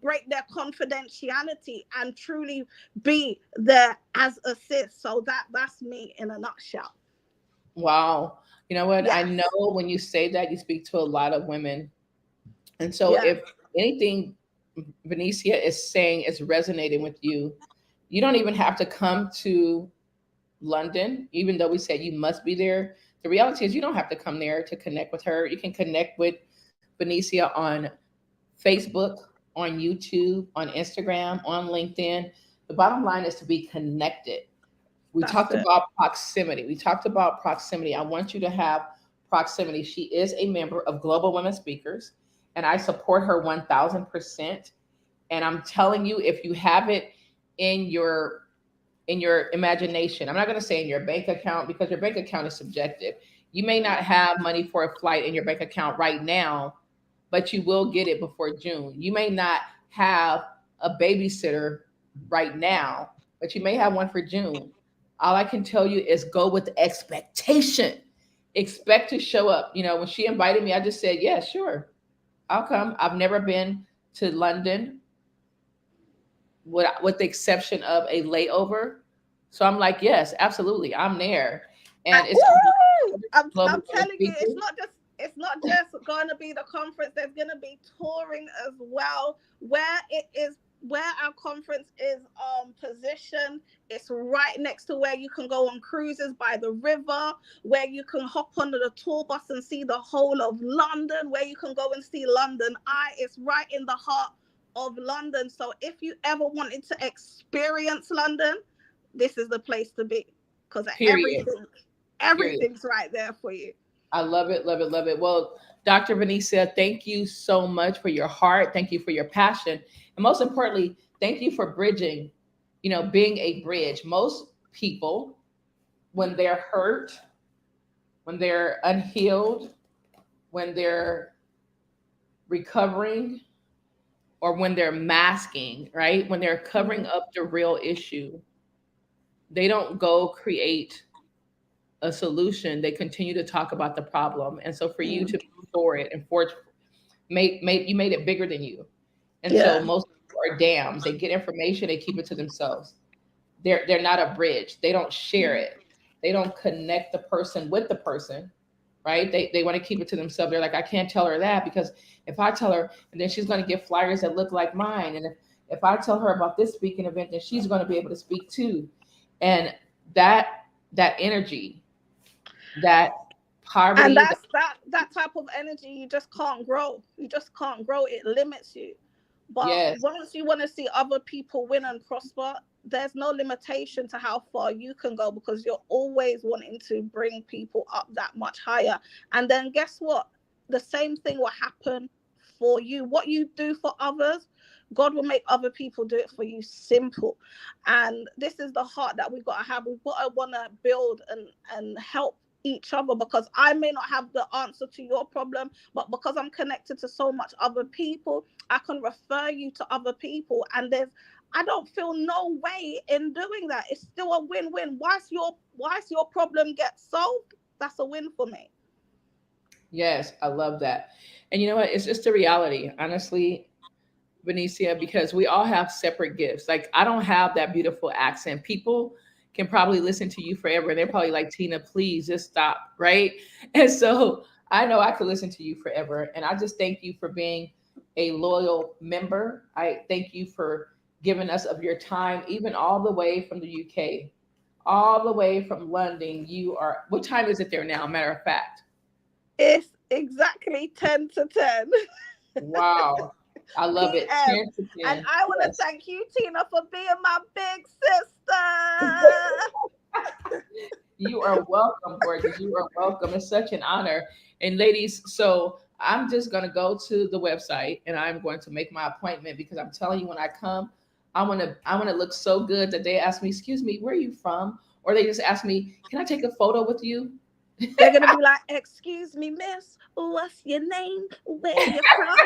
break their confidentiality, and truly be there as a sis. So that's me in a nutshell. Wow. You know what? Yes. I know when you say that, you speak to a lot of women. And so if anything Benicia is saying is resonating with you, you don't even have to come to London, even though we said you must be there. The reality is you don't have to come there to connect with her. You can connect with Benicia on Facebook, on YouTube, on Instagram, on LinkedIn. The bottom line is to be connected. We talked about proximity. I want you to have proximity. She is a member of Global Women Speakers, and I support her 1000%. And I'm telling you, if you have it in your imagination, I'm not going to say in your bank account, because your bank account is subjective. You may not have money for a flight in your bank account right now, but you will get it before June. You may not have a babysitter right now, but you may have one for June. All I can tell you is go with expectation. Expect to show up. When she invited me, I just said, yeah, sure, I'll come. I've never been to London with the exception of a layover. So I'm like, yes, absolutely, I'm there. And I'm telling you, it's not just going to be the conference. There's going to be touring as well, where our conference is positioned. It's right next to where you can go on cruises by the river, where you can hop onto the tour bus and see the whole of London, where you can go and see London Eye. It's right in the heart of London. So if you ever wanted to experience London, this is the place to be, because everything's right there for you. I love it, love it, love it. Well, Dr. Benicia, thank you so much for your heart. Thank you for your passion. And most importantly, thank you for bridging, being a bridge. Most people, when they're hurt, when they're unhealed, when they're recovering, or when they're masking, right? When they're covering up the real issue, they don't go create a solution. They continue to talk about the problem. And so for you to move forward and you made it bigger than you. And so most people are dams. They get information, they keep it to themselves. They're not a bridge. They don't share it. They don't connect the person with the person, right? They want to keep it to themselves. They're like, I can't tell her that, because if I tell her, and then she's going to get flyers that look like mine. And if I tell her about this speaking event, then she's going to be able to speak too. And that energy, that poverty, and that type of energy, you just can't grow. It limits you. But Yes. once you want to see other people win and prosper, there's no limitation to how far you can go, because you're always wanting to bring people up that much higher. And then guess what? The same thing will happen for you. What you do for others, God will make other people do it for you. Simple. And this is the heart that we've got to have. We've got to want to build and help each other, because I may not have the answer to your problem, but because I'm connected to so much other people, I can refer you to other people. And I don't feel no way in doing that. It's still a win-win. Once your problem gets solved, that's a win for me. Yes, I love that. And you know what? It's just the reality, honestly, Benicia, because we all have separate gifts. Like, I don't have that beautiful accent. People can probably listen to you forever and they're probably like, Tina, please just stop. Right. And so I know I could listen to you forever. And I just thank you for being a loyal member. I thank you for giving us of your time, even all the way from the UK, all the way from London. What time is it there now? Matter of fact. It's exactly 10 to 10. Wow. I love it. 10 to 10. And I want to thank you, Tina, for being my big sister. You are welcome, gorgeous. You are welcome. It's such an honor. And ladies, so I'm just going to go to the website and I'm going to make my appointment, because I'm telling you, when I come, I want to look so good that they ask me, excuse me, where are you from? Or they just ask me, can I take a photo with you? They're going to be like, excuse me, miss, what's your name? Where you from?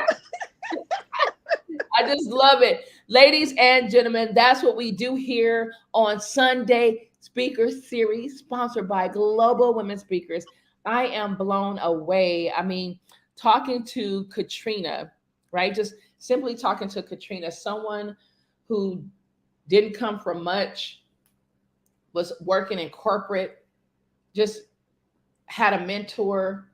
I just love it. Ladies and gentlemen, that's what we do here on Sunday Speaker Series, sponsored by Global Women Speakers. I am blown away. I mean, talking to Katrina, right? Just simply talking to Katrina, someone who didn't come from much, was working in corporate, just had a mentor,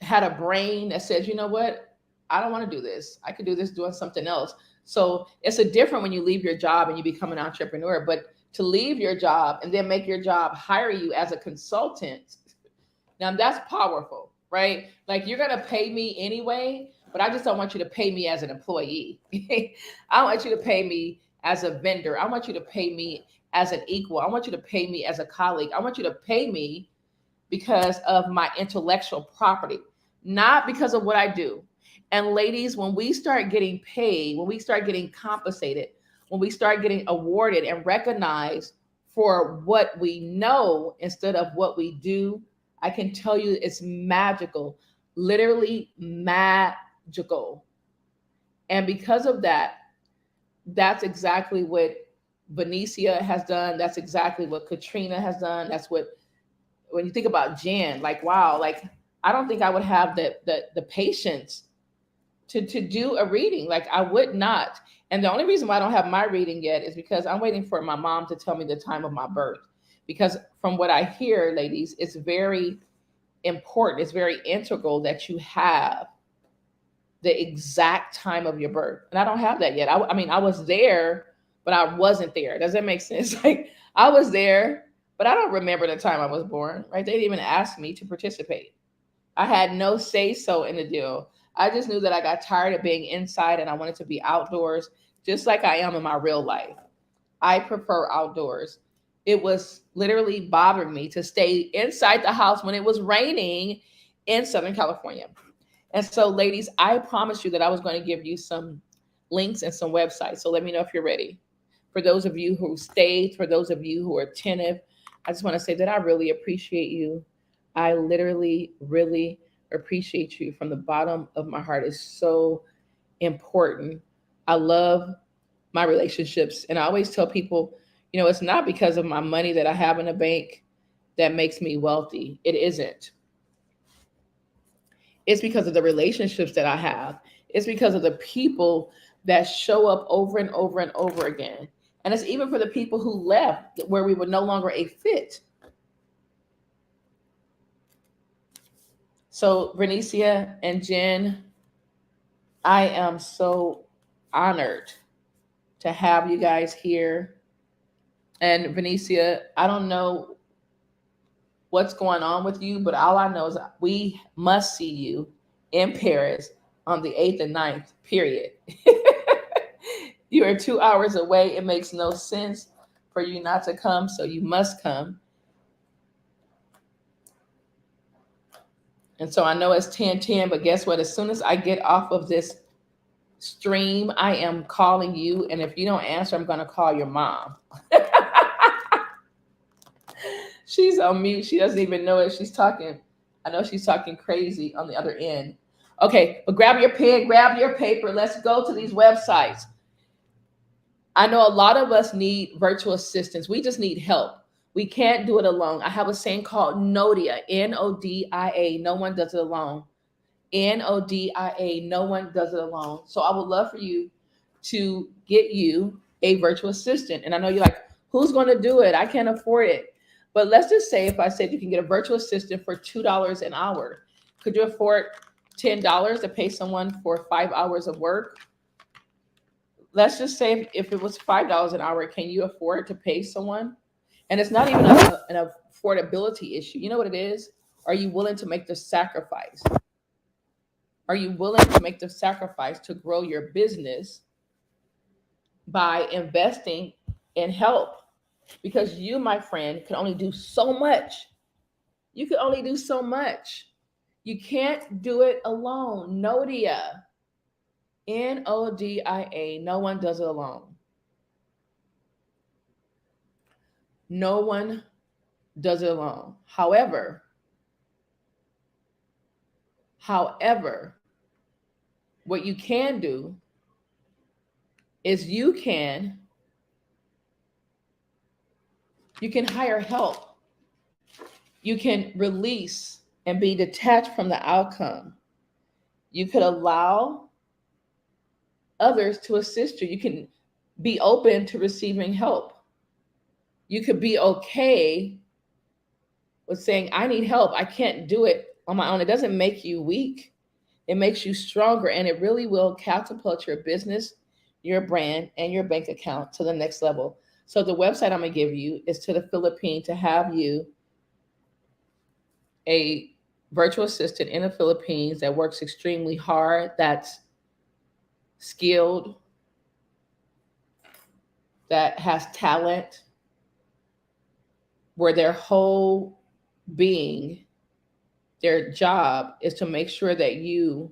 had a brain that says, you know what? I don't want to do this. I could do this doing something else. So it's a different when you leave your job and you become an entrepreneur, but to leave your job and then make your job hire you as a consultant. Now that's powerful, right? Like, you're going to pay me anyway, but I just don't want you to pay me as an employee. I want you to pay me as a vendor. I want you to pay me as an equal. I want you to pay me as a colleague. I want you to pay me because of my intellectual property, not because of what I do. And ladies, when we start getting paid, when we start getting compensated, when we start getting awarded and recognized for what we know instead of what we do, I can tell you it's magical, literally magical. And because of that, that's exactly what Benicia has done. That's exactly what Katrina has done. That's what, when you think about Jen, like, wow, like, I don't think I would have the patience to do a reading. Like, I would not. And the only reason why I don't have my reading yet is because I'm waiting for my mom to tell me the time of my birth. Because from what I hear, ladies, it's very important. It's very integral that you have the exact time of your birth. And I don't have that yet. I mean, I was there, but I wasn't there. Does that make sense? Like, I was there, but I don't remember the time I was born, right? They didn't even ask me to participate. I had no say so in the deal. I just knew that I got tired of being inside and I wanted to be outdoors, just like I am in my real life. I prefer outdoors. It was literally bothering me to stay inside the house when it was raining in Southern California. And so, ladies, I promised you that I was going to give you some links and some websites. So let me know if you're ready. For those of you who stayed, for those of you who are attentive, I just want to say that I really appreciate you. I literally, really appreciate you from the bottom of my heart. It's so important. I love my relationships. And I always tell people, you know, it's not because of my money that I have in the bank that makes me wealthy. It isn't. It's because of the relationships that I have. It's because of the people that show up over and over and over again. And it's even for the people who left where we were no longer a fit. So, Benicia and Jen, I am so honored to have you guys here. And Benicia, I don't know what's going on with you, but all I know is we must see you in Paris on the 8th and 9th, period. You are 2 hours away. It makes no sense for you not to come, so you must come. And so I know it's 10:10, but guess what? As soon as I get off of this stream, I am calling you. And if you don't answer, I'm going to call your mom. She's on mute. She doesn't even know it. She's talking. I know she's talking crazy on the other end. Okay, but grab your pen, grab your paper. Let's go to these websites. I know a lot of us need virtual assistants. We just need help. We can't do it alone. I have a saying called NODIA, N-O-D-I-A. No one does it alone. N-O-D-I-A. No one does it alone. So I would love for you to get you a virtual assistant. And I know you're like, who's going to do it? I can't afford it. But let's just say if I said you can get a virtual assistant for $2 an hour, could you afford $10 to pay someone for 5 hours of work? Let's just say if it was $5 an hour, can you afford to pay someone? And it's not even an affordability issue. You know what it is? Are you willing to make the sacrifice? Are you willing to make the sacrifice to grow your business by investing in help? Because you, my friend, can only do so much. You can only do so much. You can't do it alone. NODIA. N-O-D-I-A. No one does it alone. No one does it alone. However, what you can do is you can hire help. You can release and be detached from the outcome. You could allow others to assist you. You can be open to receiving help. You could be okay with saying, I need help. I can't do it on my own. It doesn't make you weak. It makes you stronger, and it really will catapult your business, your brand, and your bank account to the next level. So the website I'm going to give you is to the Philippines to have you a virtual assistant in the Philippines that works extremely hard, that's skilled, that has talent, where their whole being, their job is to make sure that you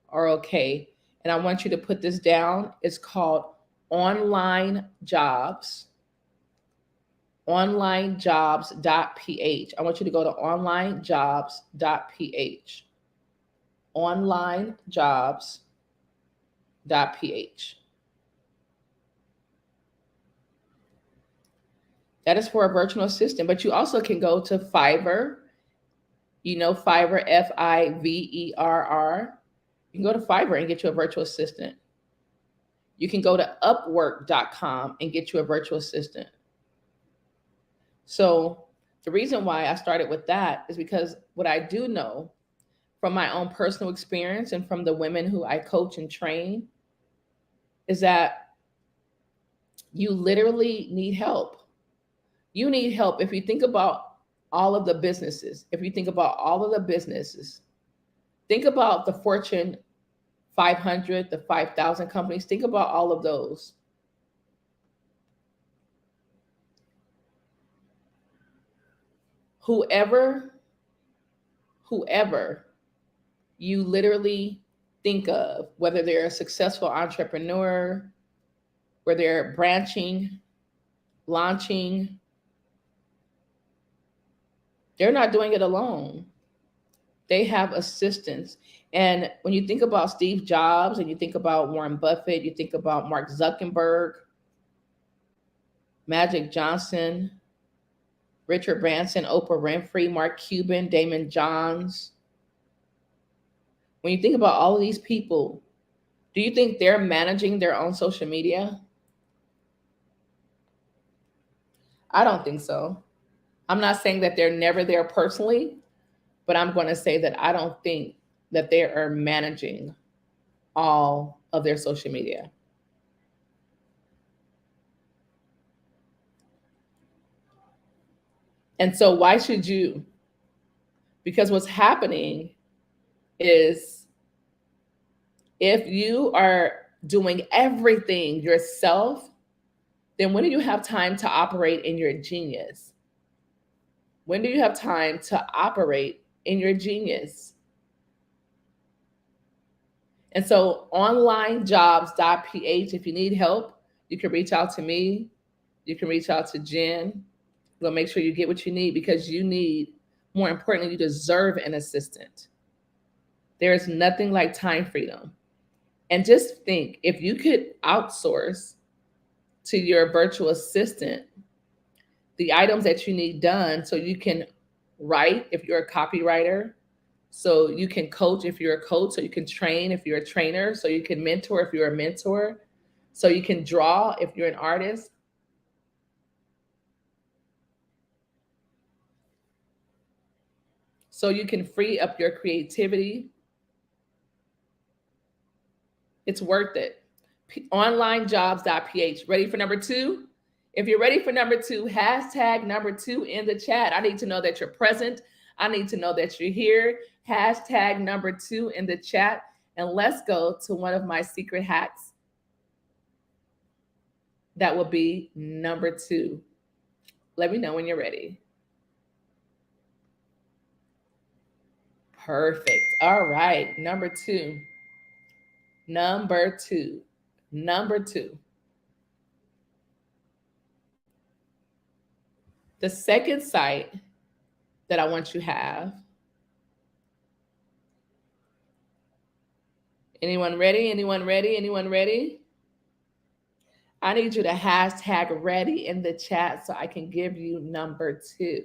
are okay. And I want you to put this down. It's called Online Jobs. Onlinejobs.ph. I want you to go to onlinejobs.ph. Onlinejobs.ph. That is for a virtual assistant, but you also can go to Fiverr. You know Fiverr, Fiverr. You can go to Fiverr and get you a virtual assistant. You can go to Upwork.com and get you a virtual assistant. So the reason why I started with that is because what I do know from my own personal experience and from the women who I coach and train is that you literally need help. You need help. If you think about all of the businesses, think about the Fortune 500, the 5,000 companies, think about all of those. Whoever you literally think of, whether they're a successful entrepreneur, whether they're branching, launching, they're not doing it alone. They have assistants. And when you think about Steve Jobs and you think about Warren Buffett, you think about Mark Zuckerberg, Magic Johnson, Richard Branson, Oprah Winfrey, Mark Cuban, Damon Johns. When you think about all of these people, do you think they're managing their own social media? I don't think so. I'm not saying that they're never there personally, but I'm going to say that I don't think that they are managing all of their social media. And so why should you? Because what's happening is if you are doing everything yourself, then when do you have time to operate in your genius? When do you have time to operate in your genius? And so onlinejobs.ph, if you need help, you can reach out to me. You can reach out to Jen. We'll make sure you get what you need, because you need, more importantly, you deserve an assistant. There is nothing like time freedom. And just think, if you could outsource to your virtual assistant the items that you need done, so you can write if you're a copywriter, so you can coach if you're a coach, so you can train if you're a trainer, so you can mentor if you're a mentor, so you can draw if you're an artist. So you can free up your creativity. It's worth it. Onlinejobs.ph. Ready for number 2? If you're ready for number 2, hashtag number 2 in the chat. I need to know that you're present. I need to know that you're here. Hashtag number 2 in the chat. And let's go to one of my secret hacks. That will be number 2. Let me know when you're ready. Perfect. All right. Number 2. Number 2. Number 2. The second site that I want you to have. Anyone ready? Anyone ready? Anyone ready? I need you to hashtag ready in the chat so I can give you number 2.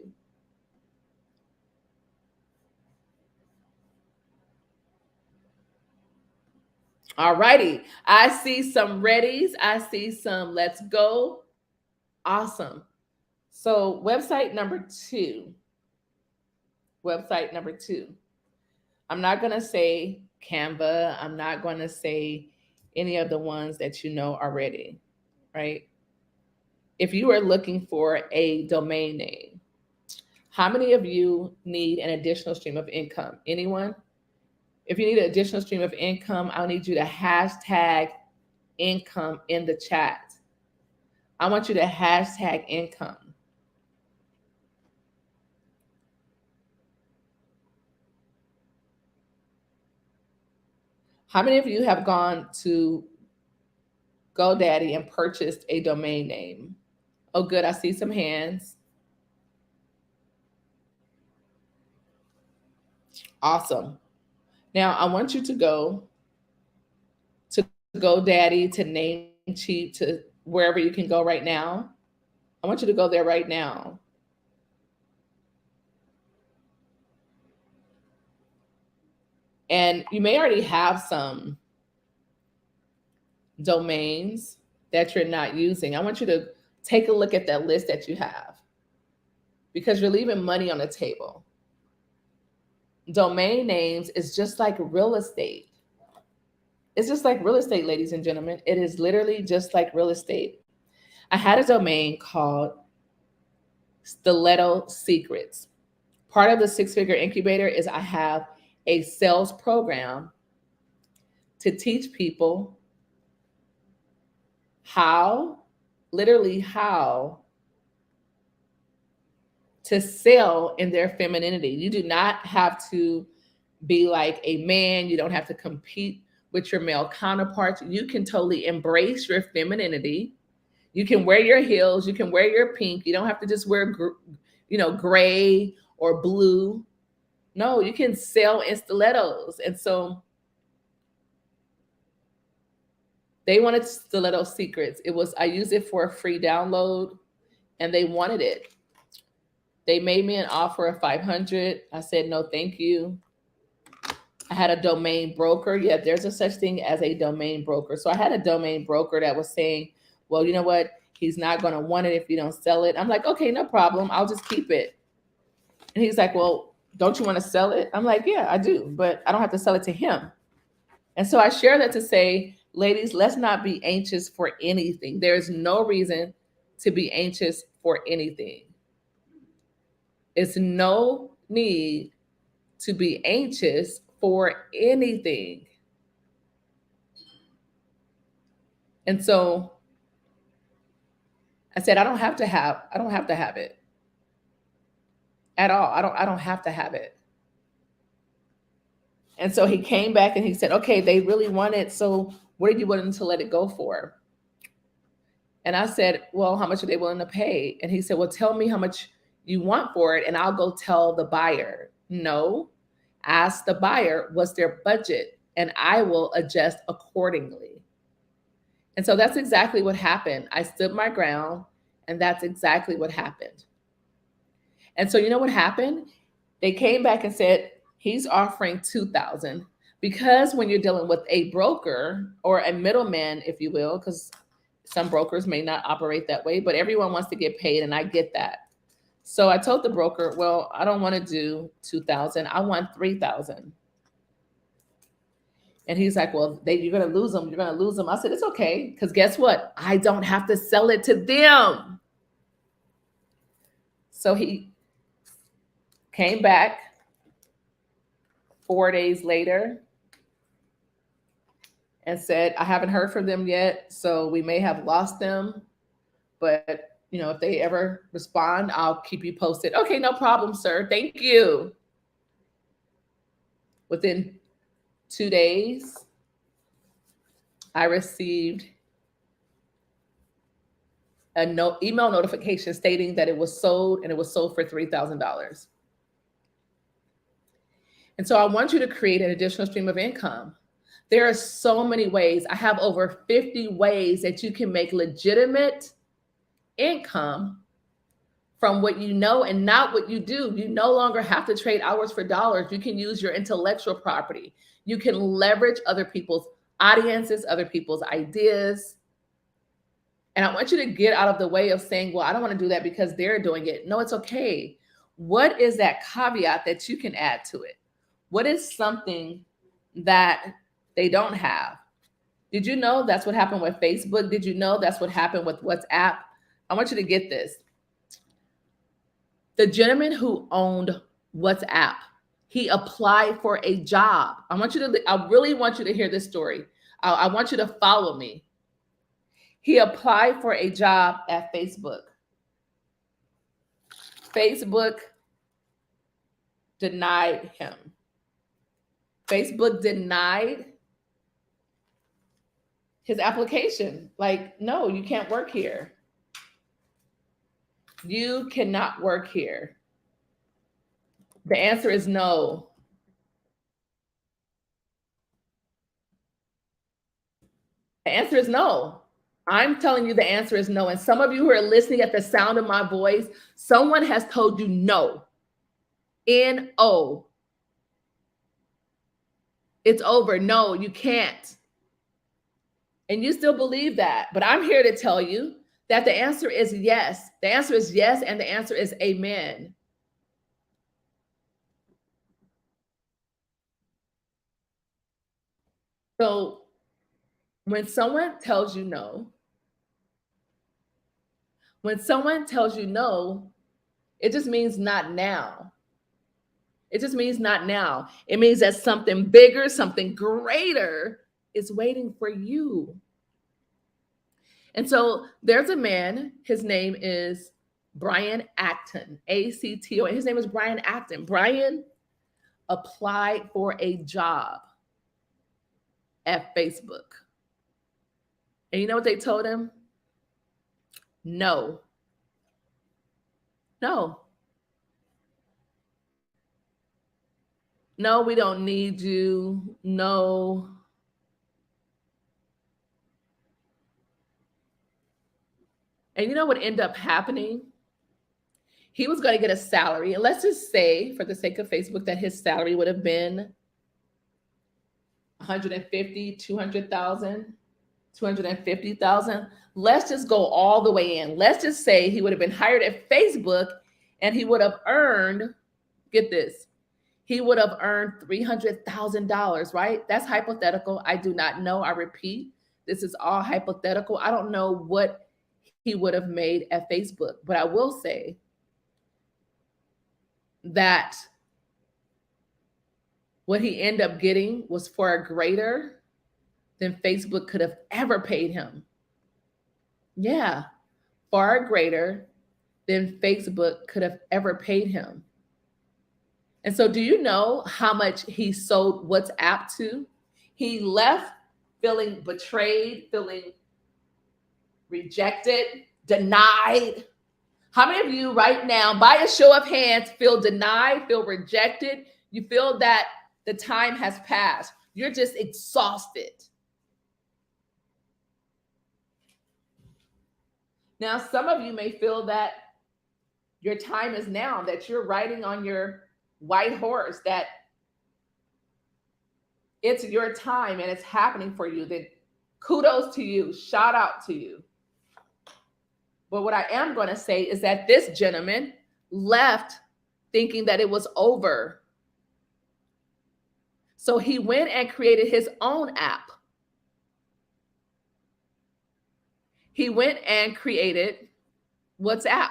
All righty. I see some readies. I see some let's go. Awesome. So website number 2. Website number 2. I'm not going to say Canva. I'm not going to say any of the ones that you know already, right? If you are looking for a domain name, how many of you need an additional stream of income? Anyone? If you need an additional stream of income, I'll need you to hashtag income in the chat. I want you to hashtag income. How many of you have gone to GoDaddy and purchased a domain name? Oh, good. I see some hands. Awesome. Now, I want you to go to GoDaddy, to Namecheap, to wherever you can go right now. I want you to go there right now. And you may already have some domains that you're not using. I want you to take a look at that list that you have, because you're leaving money on the table. Domain names is just like real estate. It's just like real estate, ladies and gentlemen. It is literally just like real estate. I had a domain called Stiletto Secrets. Part of the 6-figure incubator is I have a sales program to teach people how, literally how, to sell in their femininity. You do not have to be like a man. You don't have to compete with your male counterparts. You can totally embrace your femininity. You can wear your heels. You can wear your pink. You don't have to just wear, gray or blue. No, you can sell in stilettos. And so they wanted Stiletto Secrets. I used it for a free download, and they wanted it. They made me an offer of $500. I said, no, thank you. I had a domain broker. Yeah, there's a such thing as a domain broker. So I had a domain broker that was saying, well, you know what? He's not going to want it if you don't sell it. I'm like, okay, no problem. I'll just keep it. And he's like, well, don't you want to sell it? I'm like, yeah, I do, but I don't have to sell it to him. And so I share that to say, ladies, let's not be anxious for anything. There's no reason to be anxious for anything. It's no need to be anxious for anything. And so I said, I don't have to have it at all. I don't have to have it. And so he came back and he said, okay, they really want it. So what are you willing to let it go for? And I said, well, how much are they willing to pay? And he said, well, tell me how much you want for it, and I'll go tell the buyer. No, ask the buyer what's their budget, and I will adjust accordingly. And so that's exactly what happened. I stood my ground, and that's exactly what happened. And so you know what happened? They came back and said, he's offering $2,000, because when you're dealing with a broker or a middleman, if you will, because some brokers may not operate that way, but everyone wants to get paid, and I get that. So I told the broker, well, I don't want to do $2,000. I want $3,000. And he's like, well, you're going to lose them. You're going to lose them. I said, it's okay, because guess what? I don't have to sell it to them. So he came back 4 days later and said, I haven't heard from them yet, so we may have lost them, but if they ever respond, I'll keep you posted. Okay, no problem, sir. Thank you. Within 2 days, I received an email notification stating that it was sold, and it was sold for $3,000. And so I want you to create an additional stream of income. There are so many ways. I have over 50 ways that you can make legitimate income from what you know and not what you do. You no longer have to trade hours for dollars. You can use your intellectual property. You can leverage other people's audiences, other people's ideas. And I want you to get out of the way of saying, well, I don't want to do that because they're doing it. No, it's okay. What is that caveat that you can add to it? What is something that they don't have? Did you know that's what happened with Facebook? Did you know that's what happened with WhatsApp? I want you to get this. The gentleman who owned WhatsApp, he applied for a job. I really want you to hear this story. I want you to follow me. He applied for a job at Facebook. Facebook denied him. Facebook denied his application. Like, no, you can't work here. You cannot work here. The answer is no. The answer is no. I'm telling you the answer is no. And some of you who are listening at the sound of my voice, someone has told you no. N-O. It's over. No, you can't. And you still believe that. But I'm here to tell you that the answer is yes. The answer is yes, and the answer is amen. So when someone tells you no, it just means not now. It just means not now. It means that something bigger, something greater is waiting for you. And so there's a man, his name is Brian Acton, A-C-T-O. His name is Brian Acton. Brian applied for a job at Facebook. And you know what they told him? No. No. No, we don't need you. No. And you know what ended up happening? He was going to get a salary. And let's just say, for the sake of Facebook, that his salary would have been $150,000, $200,000, $250,000. Let's just go all the way in. Let's just say he would have been hired at Facebook and he would have earned, get this, he would have earned $300,000, right? That's hypothetical. I do not know. I repeat, this is all hypothetical. I don't know what he would have made at Facebook, but I will say that what he ended up getting was far greater than Facebook could have ever paid him. Yeah, far greater than Facebook could have ever paid him. And so, do you know how much he sold WhatsApp to? He left feeling betrayed, feeling rejected, denied. How many of you right now, by a show of hands, feel denied, feel rejected? You feel that the time has passed. You're just exhausted. Now, some of you may feel that your time is now, that you're riding on your white horse, that it's your time and it's happening for you. Then kudos to you, shout out to you. But what I am going to say is that this gentleman left thinking that it was over. So he went and created his own app. He went and created WhatsApp.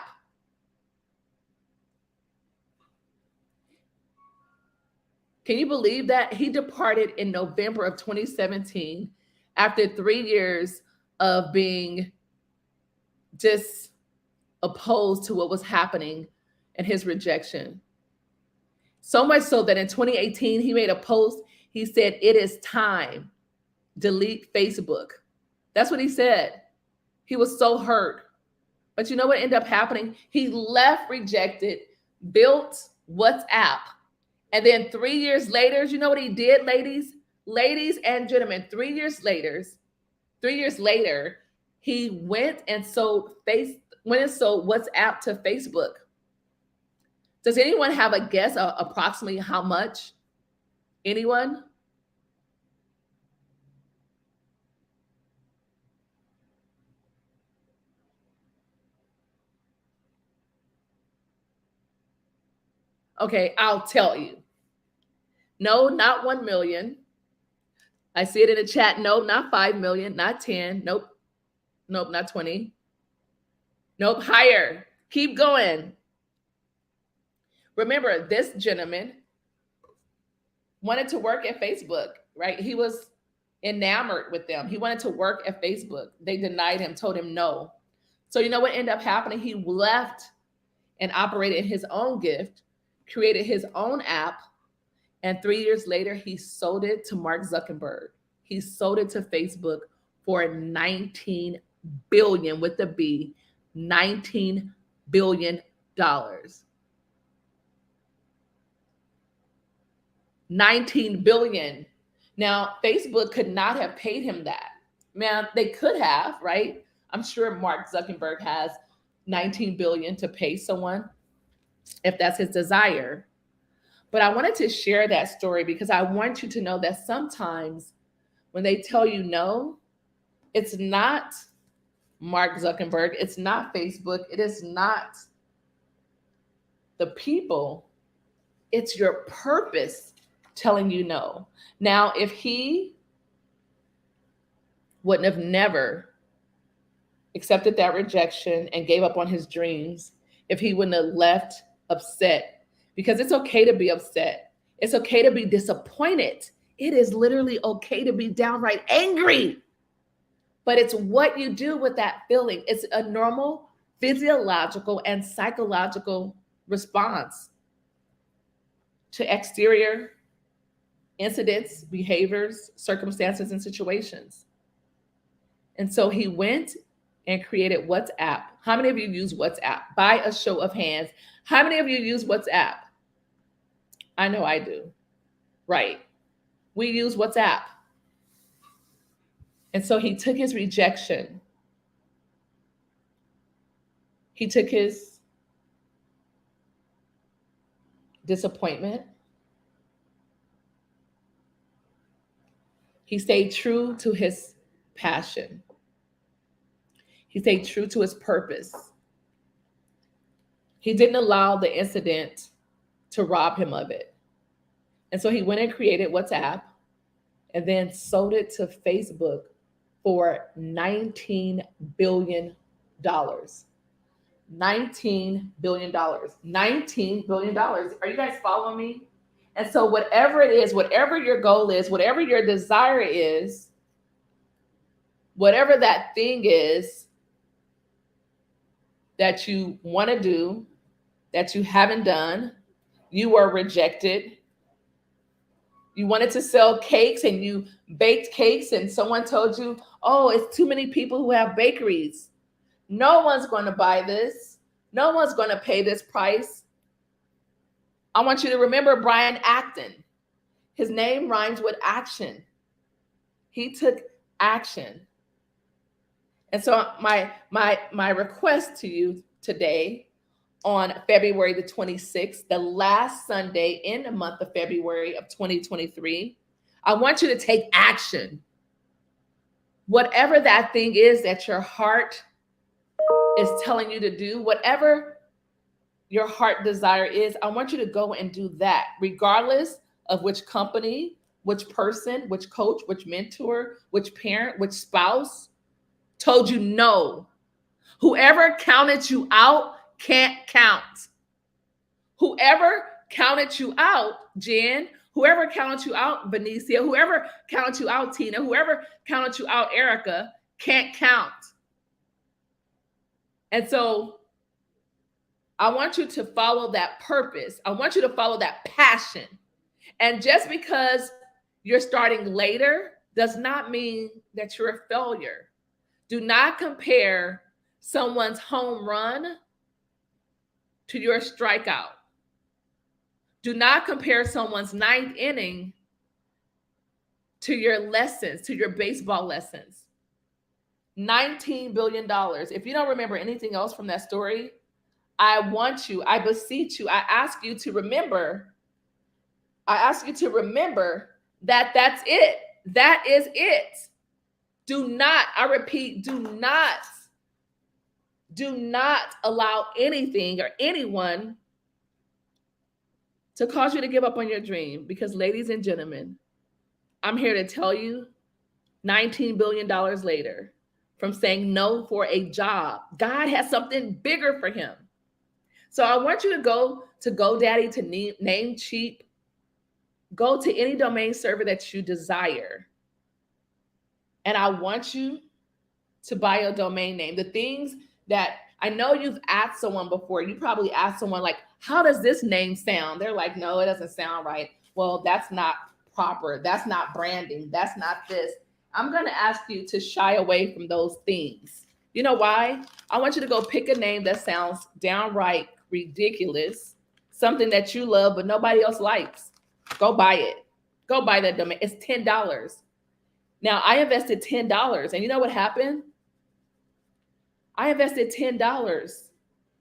Can you believe that? He departed in November of 2017 after 3 years of being just opposed to what was happening and his rejection. So much so that in 2018, he made a post. He said, "It is time. Delete Facebook." That's what he said. He was so hurt. But you know what ended up happening? He left rejected, built WhatsApp. And then 3 years later, you know what he did, ladies? Ladies and gentlemen, 3 years later, he went and sold WhatsApp to Facebook. Does anyone have a guess of approximately how much? Anyone? Okay, I'll tell you. No, not 1 million. I see it in the chat. No, not 5 million, not 10. Nope, not 20. Nope, higher. Keep going. Remember, this gentleman wanted to work at Facebook, right? He was enamored with them. He wanted to work at Facebook. They denied him, told him no. So you know what ended up happening? He left and operated his own gift, created his own app, and 3 years later, he sold it to Mark Zuckerberg. He sold it to Facebook for 19 billion with a B, $19 billion. 19 billion. Now, Facebook could not have paid him that. Man, they could have, right? I'm sure Mark Zuckerberg has 19 billion to pay someone if that's his desire. But I wanted to share that story because I want you to know that sometimes when they tell you no, it's not Mark Zuckerberg, it's not Facebook, it is not the people, it's your purpose telling you no. Now, if he wouldn't have never accepted that rejection and gave up on his dreams, if he wouldn't have left upset, because it's okay to be upset. It's okay to be disappointed. It is literally okay to be downright angry. But it's what you do with that feeling. It's a normal physiological and psychological response to exterior incidents, behaviors, circumstances, and situations. And so he went and created WhatsApp. How many of you use WhatsApp? By a show of hands, how many of you use WhatsApp? I know I do. Right. We use WhatsApp. And so he took his rejection. He took his disappointment. He stayed true to his passion. He stayed true to his purpose. He didn't allow the incident to rob him of it. And so he went and created WhatsApp and then sold it to Facebook for $19 billion. $19 billion. $19 billion. Are you guys following me? And so whatever it is, whatever your goal is, whatever your desire is, whatever that thing is, that you want to do that you haven't done. You were rejected. You wanted to sell cakes and you baked cakes and someone told you, oh, it's too many people who have bakeries. No one's going to buy this. No one's going to pay this price. I want you to remember Brian Acton. His name rhymes with action. He took action. And so my request to you today on February the 26th, the last Sunday in the month of February of 2023, I want you to take action. Whatever that thing is that your heart is telling you to do, whatever your heart desire is, I want you to go and do that, regardless of which company, which person, which coach, which mentor, which parent, which spouse told you no. Whoever counted you out can't count. Whoever counted you out, Jen, whoever counted you out, Benicia, whoever counted you out, Tina, whoever counted you out, Erica, can't count. And so I want you to follow that purpose. I want you to follow that passion. And just because you're starting later does not mean that you're a failure. Do not compare someone's home run to your strikeout. Do not compare someone's ninth inning to your lessons, to your baseball lessons. $19 billion. If you don't remember anything else from that story, I want you, I beseech you, I ask you to remember that that's it. That is it. Do not, I repeat, do not allow anything or anyone to cause you to give up on your dream. Because ladies and gentlemen, I'm here to tell you, $19 billion later, from saying no for a job, God has something bigger for him. So I want you to go to GoDaddy, to Namecheap, go to any domain server that you desire. And I want you to buy a domain name. The things that I know you've asked someone before, you probably asked someone like, how does this name sound? They're like, no, it doesn't sound right. Well, that's not proper. That's not branding. That's not this. I'm going to ask you to shy away from those things. You know why? I want you to go pick a name that sounds downright ridiculous, something that you love but nobody else likes. Go buy it. Go buy that domain. It's $10. Now, I invested $10, and you know what happened? I invested $10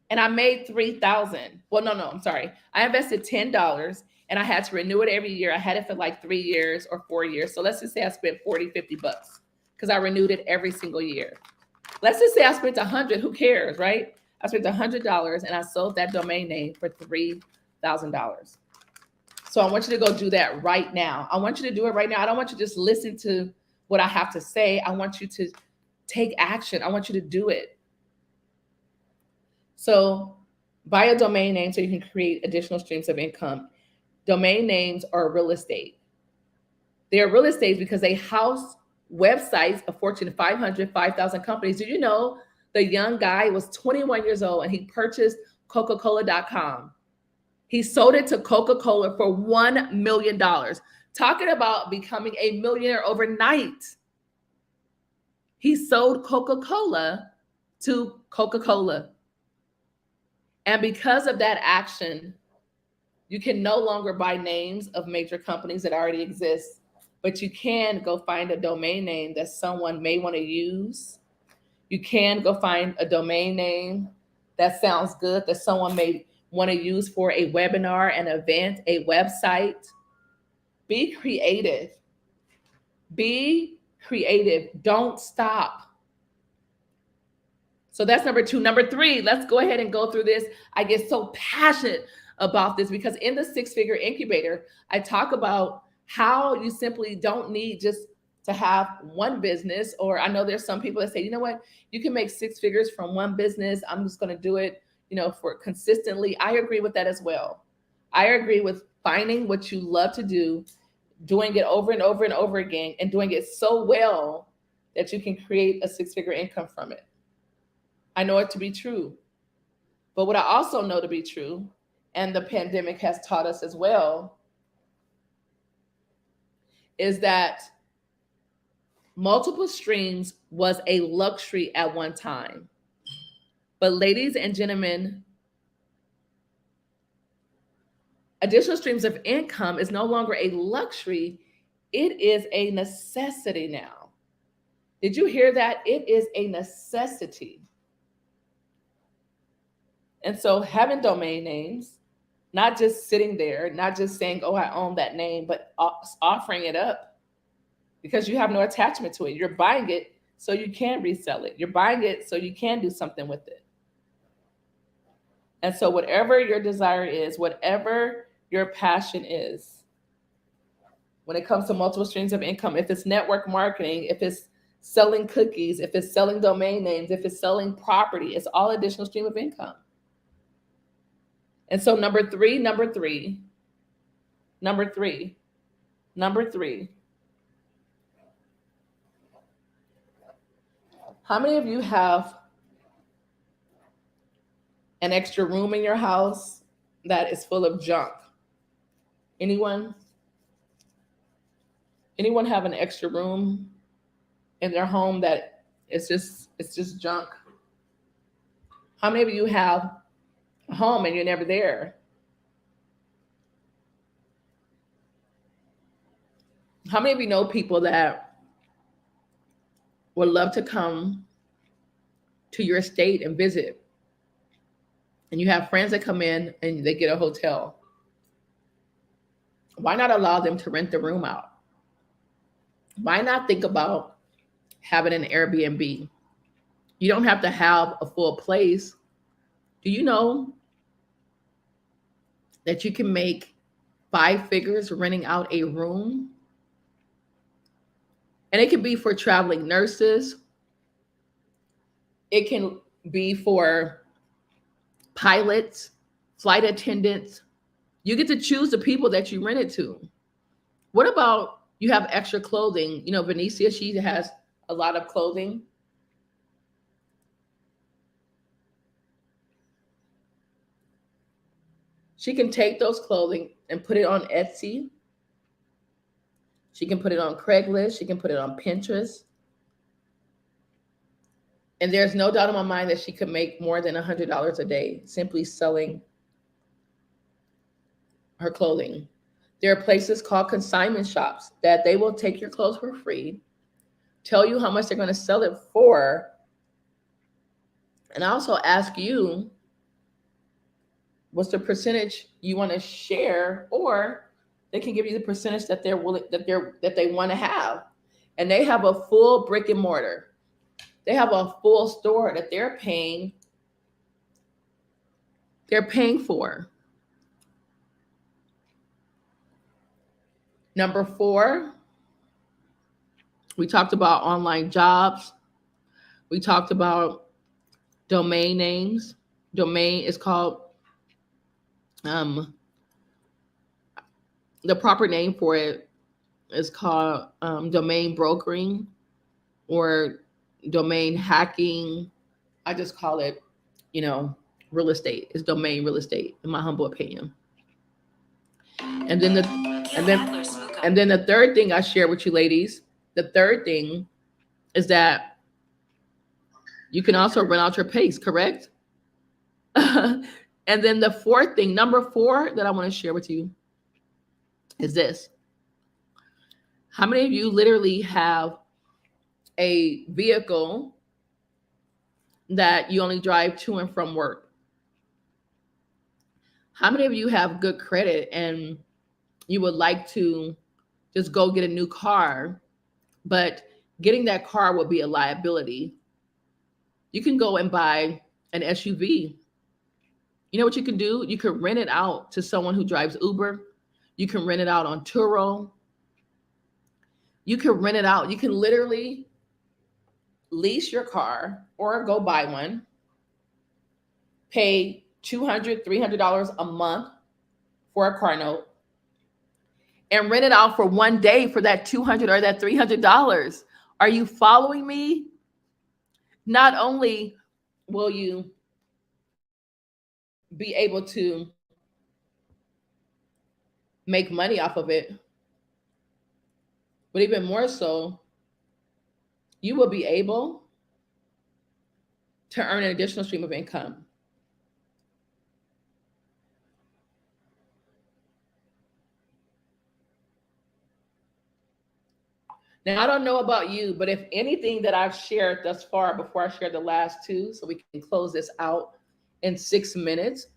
and I made $3,000. Well, no, I'm sorry. I invested $10 and I had to renew it every year. I had it for like 3 years or 4 years. So let's just say I spent $40, $50 because I renewed it every single year. Let's just say I spent $100. Who cares, right? I spent $100 and I sold that domain name for $3,000. So I want you to go do that right now. I want you to do it right now. I don't want you to just listen to what I have to say. I want you to take action. I want you to do it. So buy a domain name so you can create additional streams of income. Domain names are real estate. They are real estate because they house websites of Fortune 500, 5,000 companies. Do you know the young guy was 21 years old and he purchased Coca-Cola.com. He sold it to Coca-Cola for $1 million. Talking about becoming a millionaire overnight. He sold Coca-Cola to Coca-Cola. And because of that action, you can no longer buy names of major companies that already exist, but you can go find a domain name that someone may want to use. You can go find a domain name that sounds good, that someone may want to use for a webinar, an event, a website. Be creative. Be creative. Don't stop. So that's number 2. Number 3, let's go ahead and go through this. I get so passionate about this because in the 6-figure incubator, I talk about how you simply don't need just to have one business. Or I know there's some people that say, you know what, you can make 6 figures from one business. I'm just going to do it, for consistently. I agree with that as well. I agree with finding what you love to do, doing it over and over and over again, and doing it so well that you can create a 6-figure income from it. I know it to be true. But what I also know to be true, and the pandemic has taught us as well, is that multiple streams was a luxury at one time. But ladies and gentlemen, additional streams of income is no longer a luxury. It is a necessity now. Did you hear that? It is a necessity. And so having domain names, not just sitting there, not just saying, oh, I own that name, but offering it up because you have no attachment to it. You're buying it so you can resell it. You're buying it so you can do something with it. And so whatever your desire is, whatever your passion is, when it comes to multiple streams of income, if it's network marketing, if it's selling cookies, if it's selling domain names, if it's selling property, it's all additional stream of income. And so number three, how many of you have an extra room in your house that is full of junk? Anyone? Anyone have an extra room in their home that it's just junk? How many of you have a home and you're never there? How many of you know people that would love to come to your state and visit? And you have friends that come in and they get a hotel. Why not allow them to rent the room out? Why not think about having an Airbnb? You don't have to have a full place. Do you know that you can make 5 figures renting out a room? And it can be for traveling nurses. It can be for pilots, flight attendants. You get to choose the people that you rent it to. What about you have extra clothing? You know, Benicia, she has a lot of clothing. She can take those clothing and put it on Etsy. She can put it on Craigslist. She can put it on Pinterest. And there's no doubt in my mind that she could make more than $100 a day simply selling her clothing. There are places called consignment shops that they will take your clothes for free, tell you how much they're going to sell it for, and also ask you what's the percentage you want to share, or they can give you the percentage that they're willing, that they want to have. And they have a full brick and mortar. They have a full store that they're paying for. Number 4, we talked about online jobs. We talked about domain names. Domain is called, the proper name for it is called domain brokering or domain hacking. I just call it, real estate. It's domain real estate, in my humble opinion. And then the third thing I share with you ladies, the third thing is that you can also rent out your place, correct? And then the fourth thing, number 4, that I want to share with you is this. How many of you literally have a vehicle that you only drive to and from work? How many of you have good credit and you would like to just go get a new car, but getting that car will be a liability? You can go and buy an SUV. You know what you can do? You can rent it out to someone who drives Uber. You can rent it out on Turo. You can rent it out. You can literally lease your car or go buy one, pay $200, $300 a month for a car note, and rent it out for one day for that $200 or that $300. Are you following me? Not only will you be able to make money off of it, but even more so, you will be able to earn an additional stream of income. Now, I don't know about you, but if anything that I've shared thus far, before I share the last two, so we can close this out in 6 minutes,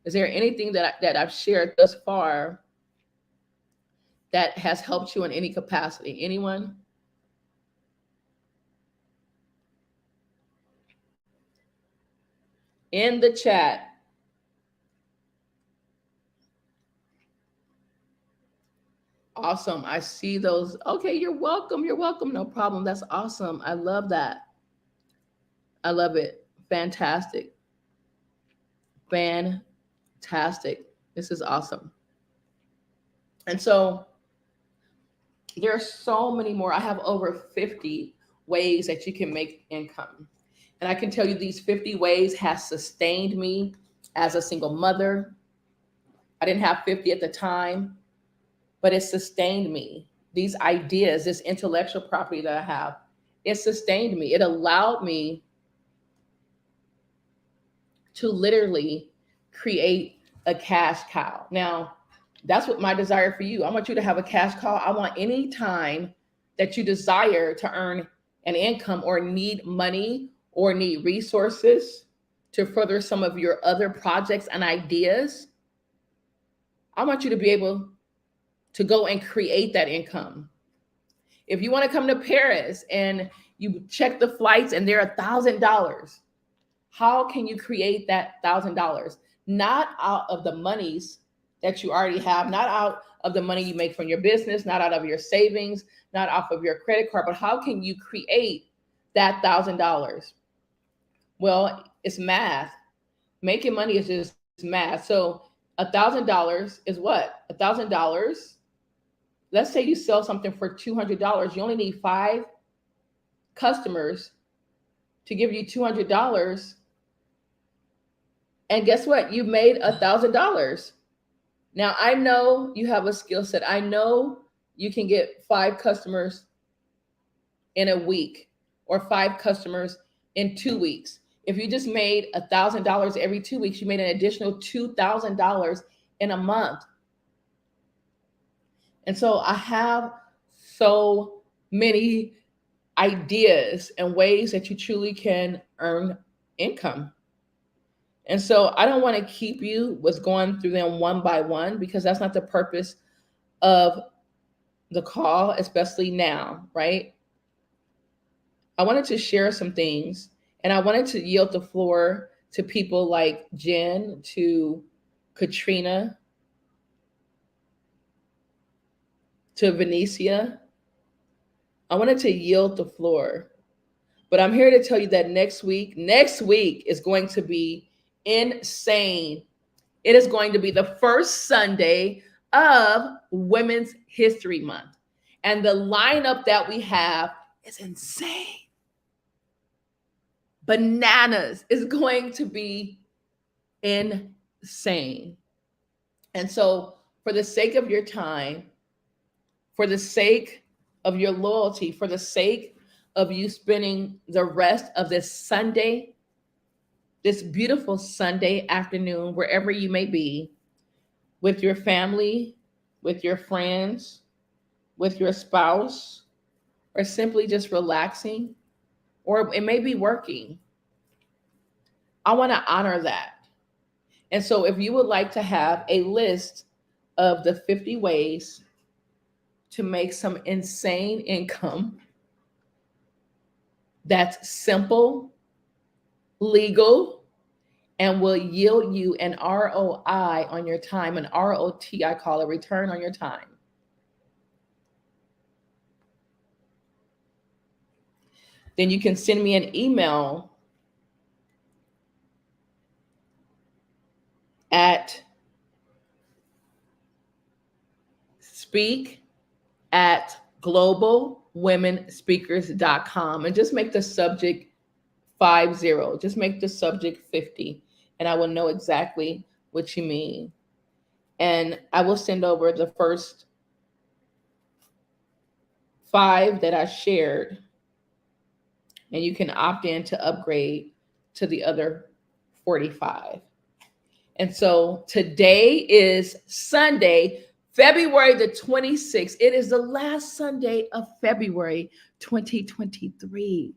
is there anything that I've shared thus far that has helped you in any capacity? Anyone? In the chat. Awesome. I see those. Okay, you're welcome. You're welcome. No problem. That's awesome. I love that. I love it. Fantastic. Fantastic. This is awesome. And so there are so many more. I have over 50 ways that you can make income. And I can tell you these 50 ways has sustained me as a single mother. I didn't have 50 at the time, but it sustained me. These ideas, this intellectual property that I have, it sustained me. It allowed me to literally create a cash cow. Now, that's what my desire for you. I want you to have a cash cow. I want any time that you desire to earn an income or need money or need resources to further some of your other projects and ideas, I want you to be able to go and create that income. If you want to come to Paris and you check the flights and they're $1,000, how can you create that $1,000? Not out of the monies that you already have, not out of the money you make from your business, not out of your savings, not off of your credit card, but how can you create that $1,000? Well, it's math. Making money is just math. So $1,000 is what? $1,000. Let's say you sell something for $200. You only need 5 customers to give you $200. And guess what? You made $1,000. Now, I know you have a skill set. I know you can get 5 customers in a week or 5 customers in 2 weeks. If you just made $1,000 every 2 weeks, you made an additional $2,000 in a month. And so I have so many ideas and ways that you truly can earn income. And so I don't want to keep you with going through them one by one, because that's not the purpose of the call, especially now, right? I wanted to share some things, and I wanted to yield the floor to people like Jen, to Katrina, to Venetia. I wanted to yield the floor, but I'm here to tell you that next week is going to be insane. It is going to be the first Sunday of Women's History Month. And the lineup that we have is insane. Bananas. Is going to be insane. And so, for the sake of your time, for the sake of your loyalty, for the sake of you spending the rest of this Sunday, this beautiful Sunday afternoon, wherever you may be, with your family, with your friends, with your spouse, or simply just relaxing, or it may be working, I want to honor that. And so if you would like to have a list of the 50 ways to make some insane income that's simple, legal, and will yield you an ROI on your time, an ROT, I call it, return on your time. Then you can send me an email at speak@globalwomenspeakers.com and just make the subject 50. Just make the subject 50. and I will know exactly what you mean. And I will send over the first 5 that I shared, and you can opt in to upgrade to the other 45. And so today is Sunday, February the 26th. It is the last Sunday of February 2023.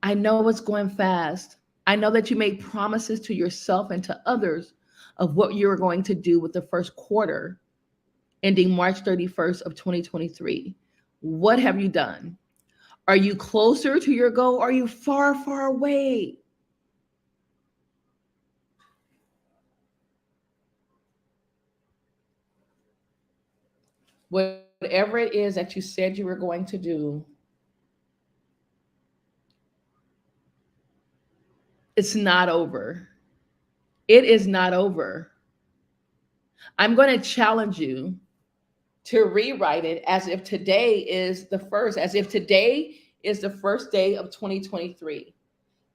I know it's going fast. I know that you made promises to yourself and to others of what you are going to do with the first quarter ending March 31st of 2023. What have you done? Are you closer to your goal? Are you far, far away? Whatever it is that you said you were going to do, it's not over. It is not over. I'm going to challenge you to rewrite it as if today is the first, as if today is the first day of 2023.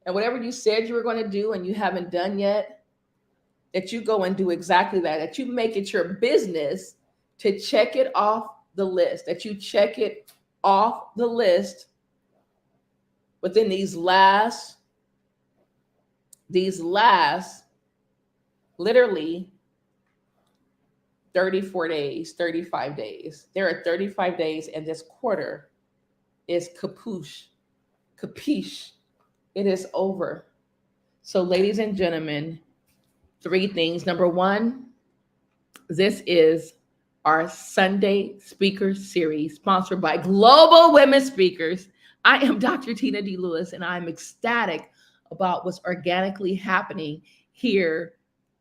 And whatever you said you were going to do and you haven't done yet, that you go and do exactly that, that you make it your business to check it off the list, that you check it off the list within these last literally 34 days, 35 days. There are 35 days, and this quarter is capiche. It is over. So, ladies and gentlemen, 3 things. Number 1, this is our Sunday Speaker Series sponsored by Global Women Speakers. I am Dr. Tina D. Lewis, and I'm ecstatic about what's organically happening here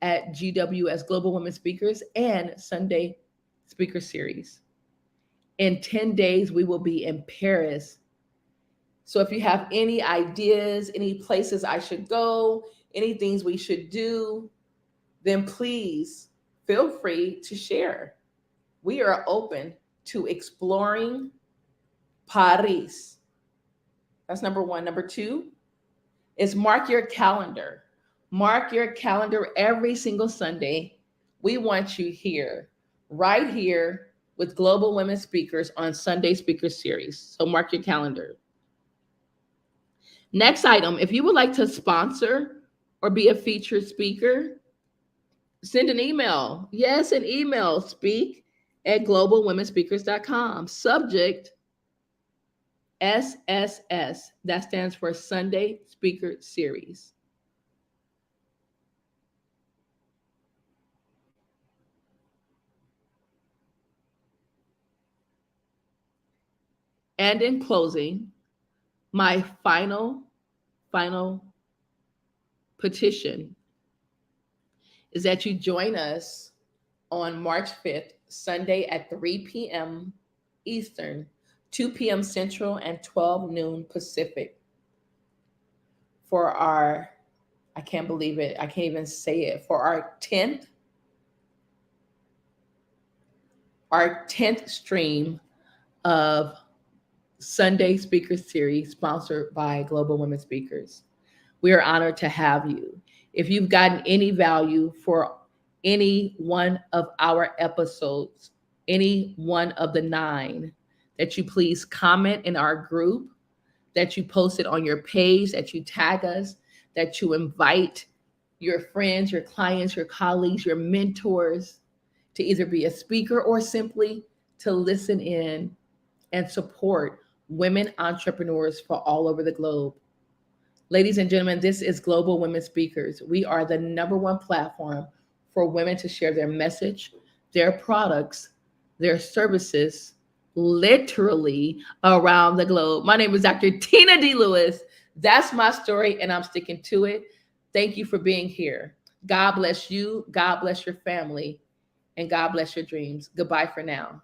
at GWS Global Women Speakers and Sunday Speaker Series. In 10 days, we will be in Paris. So if you have any ideas, any places I should go, any things we should do, then please feel free to share. We are open to exploring Paris. That's number 1. Number 2 is mark your calendar. Mark your calendar every single Sunday. We want you here, right here with Global Women Speakers on Sunday Speaker Series. So mark your calendar. Next item, if you would like to sponsor or be a featured speaker, send an email. Yes, an email, speak@globalwomenspeakers.com. Subject, SSS. That stands for Sunday Speaker Series. And in closing, my final petition is that you join us on March 5th, Sunday at 3 p.m. Eastern, 2 p.m. Central, and 12 noon Pacific for our, I can't believe it, I can't even say it, for our 10th stream of Sunday Speaker Series sponsored by Global Women Speakers. We are honored to have you. If you've gotten any value for any one of our episodes, any one of the 9, that you please comment in our group, that you post it on your page, that you tag us, that you invite your friends, your clients, your colleagues, your mentors to either be a speaker or simply to listen in and support women entrepreneurs for all over the globe. Ladies and gentlemen, this is Global Women Speakers. We are the #1 platform for women to share their message, their products, their services, literally around the globe. My name is Dr. Tina D. Lewis. That's my story, and I'm sticking to it. Thank you for being here. God bless you. God bless your family. And God bless your dreams. Goodbye for now.